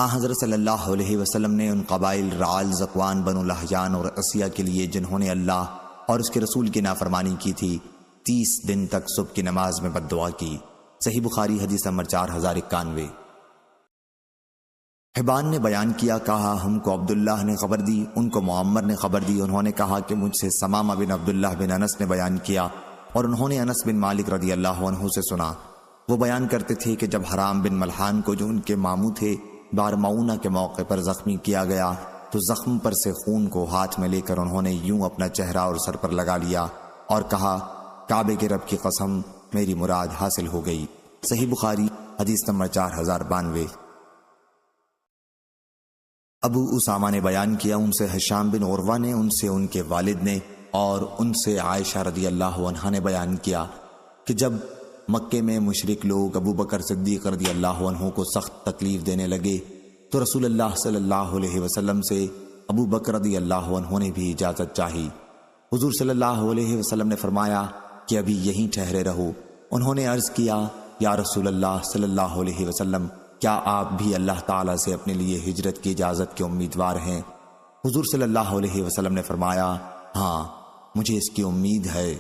حضرت صلی اللہ علیہ وسلم نے ان قبائل رعل، ذکوان، بنو لحیان اور عصیہ کے لیے جنہوں نے اللہ اور اس کے رسول کی نافرمانی کی تھی 30 دن تک صبح کی نماز میں بد دعا کی۔ صحیح بخاری حدیث نمبر 4091۔ حبان نے بیان کیا، کہا ہم کو عبداللہ نے خبر دی، ان کو معمر نے خبر دی، انہوں نے کہا کہ مجھ سے سمامہ بن عبداللہ بن انس نے بیان کیا اور انہوں نے انس بن مالک رضی اللہ عنہ سے سنا۔ وہ بیان کرتے تھے کہ جب حرام بن ملحان کو جو ان کے ماموں تھے بارمعونہ کے موقع پر زخمی کیا گیا تو زخم پر سے خون کو ہاتھ میں لے کر انہوں نے یوں اپنا چہرہ اور سر پر لگا لیا اور کہا، کعبے کے رب کی قسم، میری مراد حاصل ہو گئی۔ صحیح بخاری حدیث نمبر 4092۔ ابو اسامہ نے بیان کیا، ان سے ہشام بن عروہ نے، ان سے ان کے والد نے اور ان سے عائشہ رضی اللہ عنہا نے بیان کیا کہ جب مکے میں مشرک لوگ ابو بکر صدیق رضی اللہ عنہ کو سخت تکلیف دینے لگے تو رسول اللہ صلی اللہ علیہ وسلم سے ابو بکر رضی اللہ عنہ نے بھی اجازت چاہی۔ حضور صلی اللہ علیہ وسلم نے فرمایا کہ ابھی یہیں ٹھہرے رہو۔ انہوں نے عرض کیا یا رسول اللہ صلی اللہ علیہ وسلم، کیا آپ بھی اللہ تعالیٰ سے اپنے لیے ہجرت کی اجازت کے امیدوار ہیں؟ حضور صلی اللہ علیہ وسلم نے فرمایا ہاں، مجھے اس کی امید ہے۔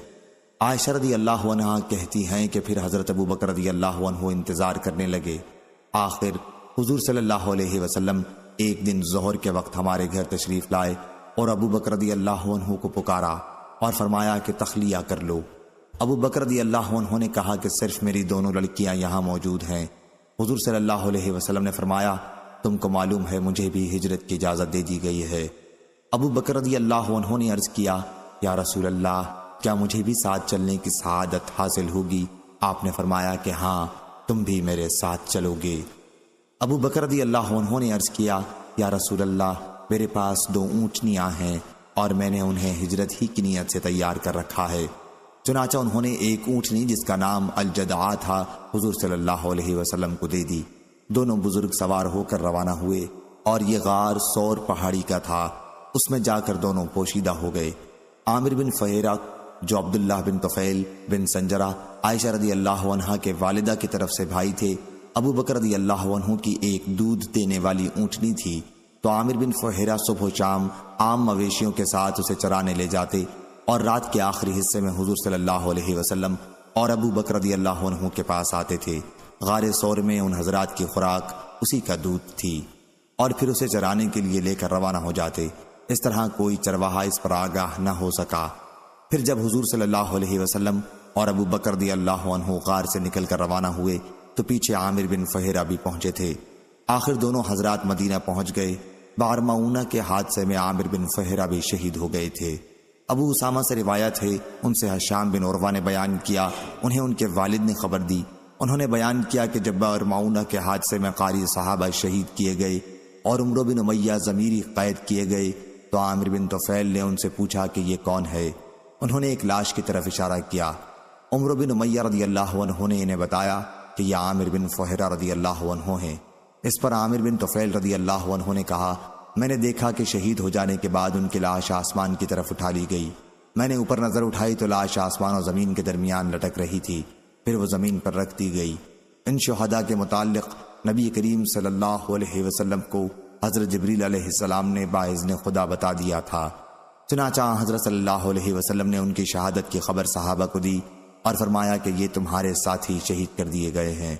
عائشہ رضی اللہ عنہا کہتی ہیں کہ پھر حضرت ابو بکر رضی اللہ عنہ انتظار کرنے لگے۔ آخر حضور صلی اللہ علیہ وسلم ایک دن ظہر کے وقت ہمارے گھر تشریف لائے اور ابو بکر رضی اللہ عنہ کو پکارا اور فرمایا کہ تخلیہ کر لو۔ ابو بکر رضی اللہ عنہ نے کہا کہ صرف میری دونوں لڑکیاں یہاں موجود ہیں۔ حضور صلی اللہ علیہ وسلم نے فرمایا تم کو معلوم ہے مجھے بھی ہجرت کی اجازت دے دی گئی ہے۔ ابو بکر رضی اللہ عنہ نے عرض کیا یا رسول اللہ، کیا مجھے بھی ساتھ چلنے کی سعادت حاصل ہوگی؟ آپ نے فرمایا کہ ہاں، تم بھی میرے ساتھ چلو گے۔ ابو بکر رضی اللہ عنہ نے عرض کیا یا رسول اللہ، میرے پاس 2 اونٹنیاں ہیں اور میں نے انہیں ہجرت ہی کی نیت سے تیار کر رکھا ہے۔ چنانچہ انہوں نے ایک اونٹنی جس کا نام الجدعہ تھا حضور صلی اللہ علیہ وسلم کو دے دی۔ دونوں بزرگ سوار ہو کر روانہ ہوئے اور یہ غار سور پہاڑی کا تھا، اس میں جا کر دونوں پوشیدہ ہو گئے۔ عامر بن فہیرہ جو عبداللہ بن طفیل بن سنجرہ عائشہ رضی اللہ عنہا کے والدہ کی طرف سے بھائی تھے، ابو بکر رضی اللہ عنہ کی ایک دودھ دینے والی اونٹنی تھی، تو عامر بن فہیرہ صبح و شام عام مویشیوں کے ساتھ اسے چرانے لے جاتے اور رات کے آخری حصے میں حضور صلی اللہ علیہ وسلم اور ابو بکر رضی اللہ عنہ کے پاس آتے تھے۔ غار سور میں ان حضرات کی خوراک اسی کا دودھ تھی اور پھر اسے چرانے کے لیے لے کر روانہ ہو جاتے۔ اس طرح کوئی چرواہا اس پر آگاہ نہ ہو سکا۔ پھر جب حضور صلی اللہ علیہ وسلم اور ابو بکر رضی اللہ عنہ غار سے نکل کر روانہ ہوئے تو پیچھے عامر بن فہیرہ بھی پہنچے تھے۔ آخر دونوں حضرات مدینہ پہنچ گئے۔ بار معونہ کے حادثے میں عامر بن فہیرہ بھی شہید ہو گئے تھے۔ ابو اسامہ سے روایت ہے، ان سے ہشام بن عروہ نے بیان کیا، انہیں ان کے والد نے خبر دی۔ انہوں نے بیان کیا کہ جب بار معونہ کے حادثے میں قاری صحابہ شہید کیے گئے اور عمرو بن امیہ ضمیری قید کیے گئے تو عامر بن طفیل نے ان سے پوچھا کہ یہ کون ہے؟ انہوں نے ایک لاش کی طرف اشارہ کیا۔ عمرو بن امیہ رضی اللہ عنہ نے انہیں بتایا کہ یہ عامر بن فہیرہ رضی اللہ عنہ ہیں۔ اس پر عامر بن طفیل رضی اللہ عنہ نے کہا میں نے دیکھا کہ شہید ہو جانے کے بعد ان کی لاش آسمان کی طرف اٹھا لی گئی۔ میں نے اوپر نظر اٹھائی تو لاش آسمان اور زمین کے درمیان لٹک رہی تھی، پھر وہ زمین پر رکھ دی گئی۔ ان شہداء کے متعلق نبی کریم صلی اللہ علیہ وسلم کو حضرت جبریل علیہ السلام نے باذن خدا بتا دیا تھا۔ چنانچہ حضرت صلی اللہ علیہ وسلم نے ان کی شہادت کی خبر صحابہ کو دی اور فرمایا کہ یہ تمہارے ساتھی شہید کر دیے گئے ہیں۔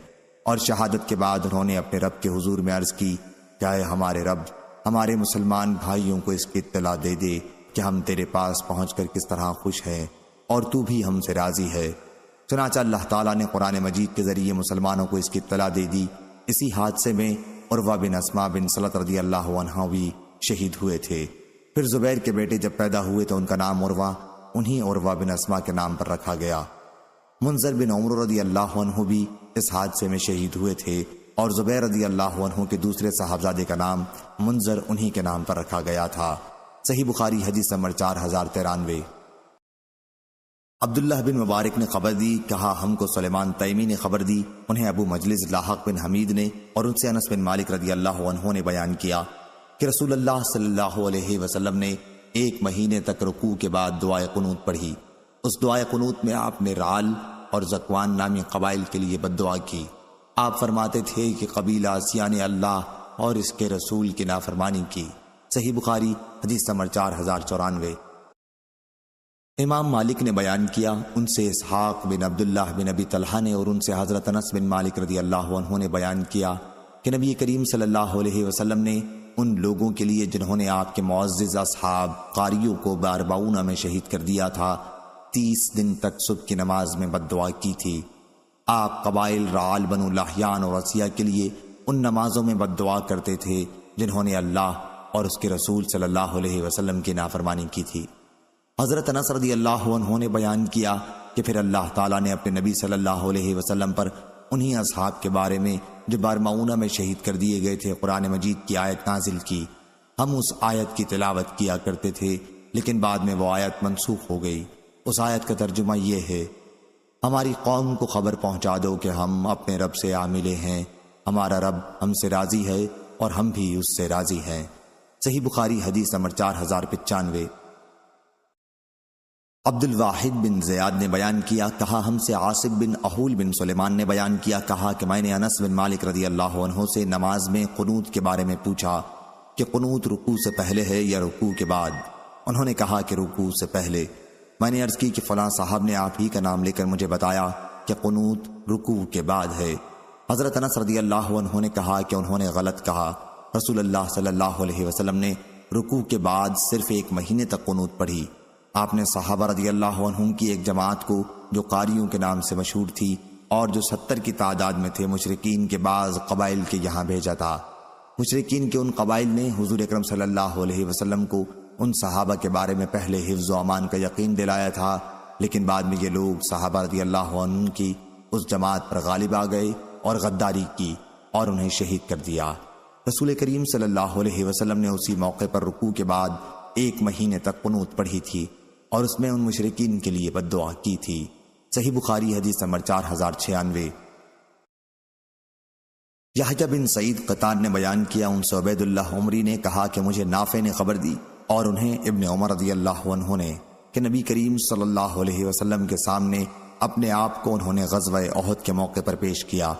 اور شہادت کے بعد انہوں نے اپنے رب کے حضور میں عرض کی کہ اے ہمارے رب، ہمارے مسلمان بھائیوں کو اس کی اطلاع دے دے کہ ہم تیرے پاس پہنچ کر کس طرح خوش ہیں اور تو بھی ہم سے راضی ہے۔ چنانچہ اللہ تعالیٰ نے قرآن مجید کے ذریعے مسلمانوں کو اس کی اطلاع دے دی۔ اسی حادثے میں عروہ بن اسما بن سلط رضی اللہ عنہ بھی شہید ہوئے تھے۔ پھر زبیر کے بیٹے جب پیدا ہوئے تو ان کا نام عروہ انہی عروہ بن اسما کے نام پر رکھا گیا۔ منذر بن عمرو رضی اللہ عنہ بھی اس حادثے میں شہید ہوئے تھے اور زبیر رضی اللہ عنہ کے دوسرے صاحبزادے کا نام منذر انہی کے نام پر رکھا گیا تھا۔ صحیح بخاری حدیث نمبر 4093۔ عبداللہ بن مبارک نے خبر دی، کہا ہم کو سلیمان تیمی نے خبر دی، انہیں ابو مجلس لاحق بن حمید نے اور ان سے انس بن مالک رضی اللہ عنہ نے بیان کیا کہ رسول اللہ صلی اللہ علیہ وسلم نے 1 مہینے تک رکوع کے بعد دعائے قنوت پڑھی۔ اس دعائے قنوت میں آپ نے رعل اور زکوان نامی قبائل کے لیے بد دعا کی۔ آپ فرماتے تھے کہ قبیلہ عصیاں نے اللہ اور اس کے رسول کی نافرمانی کی۔ صحیح بخاری حدیث نمبر 4094۔ امام مالک نے بیان کیا، ان سے اسحاق بن عبداللہ بن ابی طلحہ نے اور ان سے حضرت انس بن مالک رضی اللہ عنہ نے بیان کیا کہ نبی کریم صلی اللہ علیہ وسلم نے ان لوگوں کے لیے جنہوں نے آپ کے معزز اصحاب قاریوں کو باربعونہ میں شہید کر دیا تھا 30 دن تک صبح کی نماز میں بد دعا کی تھی۔ آپ قبائل رعال بنو لحیان اور عصیہ کے لیے ان نمازوں میں بد دعا کرتے تھے جنہوں نے اللہ اور اس کے رسول صلی اللہ علیہ وسلم کی نافرمانی کی تھی۔ حضرت انس رضی اللہ عنہ نے بیان کیا کہ پھر اللہ تعالیٰ نے اپنے نبی صلی اللہ علیہ وسلم پر انہی اصحاب کے بارے میں جو بارمعونہ میں شہید کر دیے گئے تھے قرآن مجید کی آیت نازل کی۔ ہم اس آیت کی تلاوت کیا کرتے تھے لیکن بعد میں وہ آیت منسوخ ہو گئی۔ اس آیت کا ترجمہ یہ ہے، ہماری قوم کو خبر پہنچا دو کہ ہم اپنے رب سے عاملے ہیں، ہمارا رب ہم سے راضی ہے اور ہم بھی اس سے راضی ہیں۔ صحیح بخاری حدیث نمبر 4095۔ عبد الواحد بن زیاد نے بیان کیا، کہا ہم سے عاصب بن احول بن سلیمان نے بیان کیا، کہا کہ میں نے انس بن مالک رضی اللہ عنہ سے نماز میں قنوت کے بارے میں پوچھا کہ قنوت رکوع سے پہلے ہے یا رکوع کے بعد؟ انہوں نے کہا کہ رکوع سے پہلے۔ میں نے عرض کی کہ فلاں صاحب نے آپ ہی کا نام لے کر مجھے بتایا کہ قنوت رکوع کے بعد ہے۔ حضرت انس رضی اللہ عنہ نے کہا کہ انہوں نے غلط کہا، رسول اللہ صلی اللہ علیہ وسلم نے رکوع کے بعد صرف 1 مہینے تک قنوت پڑھی۔ آپ نے صحابہ رضی اللہ عنہم کی ایک جماعت کو جو قاریوں کے نام سے مشہور تھی اور جو 70 کی تعداد میں تھے، مشرکین کے بعض قبائل کے یہاں بھیجا تھا۔ مشرکین کے ان قبائل نے حضور اکرم صلی اللہ علیہ وسلم کو ان صحابہ کے بارے میں پہلے حفظ و امان کا یقین دلایا تھا، لیکن بعد میں یہ لوگ صحابہ رضی اللہ عنہ کی اس جماعت پر غالب آ گئے اور غداری کی اور انہیں شہید کر دیا۔ رسول کریم صلی اللہ علیہ وسلم نے اسی موقع پر رکوع کے بعد 1 مہینے تک قنوت پڑھی تھی اور اس میں ان مشرکین کے لیے بد دعا کی تھی۔ صحیح بخاری حدیث نمبر 4096۔ یحییٰ بن سعید قطان نے بیان کیا، ان سے عبید اللہ عمری نے کہا کہ مجھے نافع نے خبر دی اور انہیں ابن عمر رضی اللہ عنہ نے کہ نبی کریم صلی اللہ علیہ وسلم کے سامنے اپنے آپ کو انہوں نے غزوہ احد کے موقع پر پیش کیا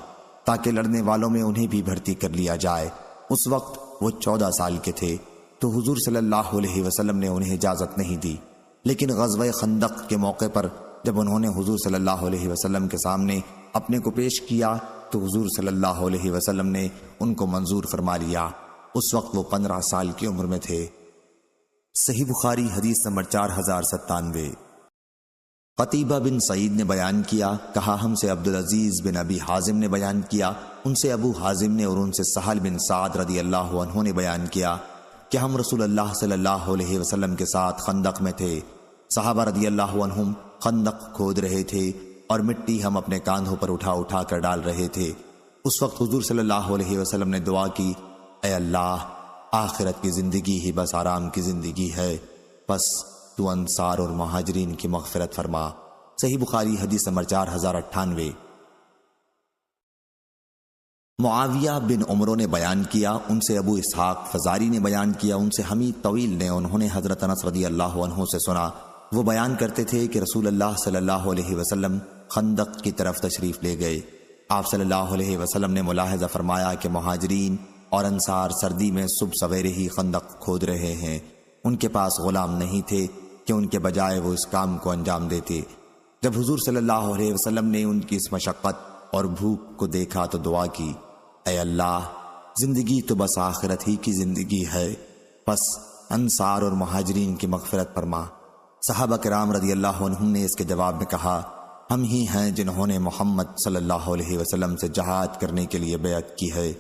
تاکہ لڑنے والوں میں انہیں بھی بھرتی کر لیا جائے۔ اس وقت وہ 14 سال کے تھے، تو حضور صلی اللہ علیہ وسلم نے انہیں اجازت نہیں دی، لیکن غزوہ خندق کے موقع پر جب انہوں نے حضور صلی اللہ علیہ وسلم کے سامنے اپنے کو پیش کیا تو حضور صلی اللہ علیہ وسلم نے ان کو منظور فرما لیا۔ اس وقت وہ 15 سال کی عمر میں تھے۔ صحیح بخاری حدیث نمبر 4097۔ قتیبہ بن سعید نے بیان کیا، کہا ہم سے عبدالعزیز بن ابی حازم نے بیان کیا، ان سے ابو حازم نے اور ان سے سہل بن سعد رضی اللہ عنہ نے بیان کیا کہ ہم رسول اللہ صلی اللہ علیہ وسلم کے ساتھ خندق میں تھے۔ صحابہ رضی اللہ عنہم خندق کھود رہے تھے اور مٹی ہم اپنے کاندھوں پر اٹھا اٹھا کر ڈال رہے تھے۔ اس وقت حضور صلی اللہ علیہ وسلم نے دعا کی، اے اللہ، آخرت کی زندگی ہی بس آرام کی زندگی ہے، بس تو انصار اور مہاجرین کی مغفرت فرما۔ صحیح بخاری حدیث نمبر 4098۔ معاویہ بن عمرو نے بیان کیا، ان سے ابو اسحاق فزاری نے بیان کیا، ان سے حمید طویل نے، انہوں نے حضرت انس رضی اللہ عنہ سے سنا، وہ بیان کرتے تھے کہ رسول اللہ صلی اللہ علیہ وسلم خندق کی طرف تشریف لے گئے۔ آپ صلی اللہ علیہ وسلم نے ملاحظہ فرمایا کہ مہاجرین اور انصار سردی میں صبح سویرے ہی خندق کھود رہے ہیں، ان کے پاس غلام نہیں تھے کہ ان کے بجائے وہ اس کام کو انجام دیتے۔ جب حضور صلی اللہ علیہ وسلم نے ان کی اس مشقت اور بھوک کو دیکھا تو دعا کی، اے اللہ، زندگی تو بس آخرت ہی کی زندگی ہے، بس انصار اور مہاجرین کی مغفرت فرما۔ صحابہ کرام رضی اللہ عنہم نے اس کے جواب میں کہا، ہم ہی ہیں جنہوں نے محمد صلی اللہ علیہ وسلم سے جہاد کرنے کے لیے بیعت کی ہے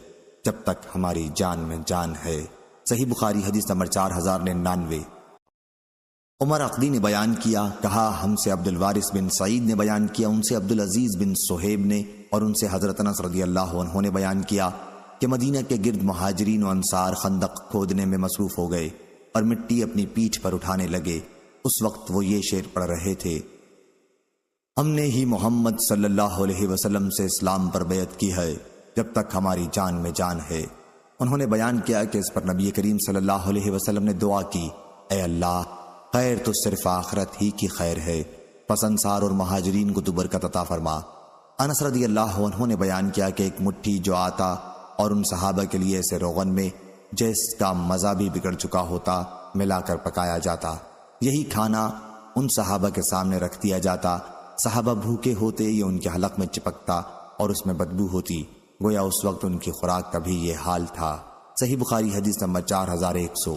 جب تک ہماری جان میں جان ہے۔ صحیح بخاری حدیث نمبر 4099۔ عمر عقدی نے بیان کیا، کہا ہم سے عبد الوارث بن سعید نے بیان کیا، ان سے عبدالعزیز بن صہیب نے اور ان سے حضرت انس رضی اللہ عنہ نے بیان کیا کہ مدینہ کے گرد مہاجرین و انصار خندق کھودنے میں مصروف ہو گئے اور مٹی اپنی پیٹھ پر اٹھانے لگے۔ اس وقت وہ یہ شعر پڑھ رہے تھے، ہم نے ہی محمد صلی اللہ علیہ وسلم سے اسلام پر بیعت کی ہے جب تک ہماری جان میں جان ہے۔ انہوں نے بیان کیا کہ اس پر نبی کریم صلی اللہ علیہ وسلم نے دعا کی، اے اللہ، خیر تو صرف آخرت ہی کی خیر ہے، پس انصار اور مہاجرین کو تو برکت عطا فرما۔ انس رضی اللہ عنہ نے بیان کیا کہ ایک مٹھی جو آتا اور ان صحابہ کے لیے اسے روغن میں جس کا مزہ بھی بگڑ چکا ہوتا ملا کر پکایا جاتا، یہی کھانا ان صحابہ کے سامنے رکھ دیا جاتا۔ صحابہ بھوکے ہوتے، یہ ان کے حلق میں چپکتا اور اس میں بدبو ہوتی، گویا اس وقت ان کی خوراک کا بھی یہ حال تھا۔ صحیح بخاری حدیث نمبر 4100۔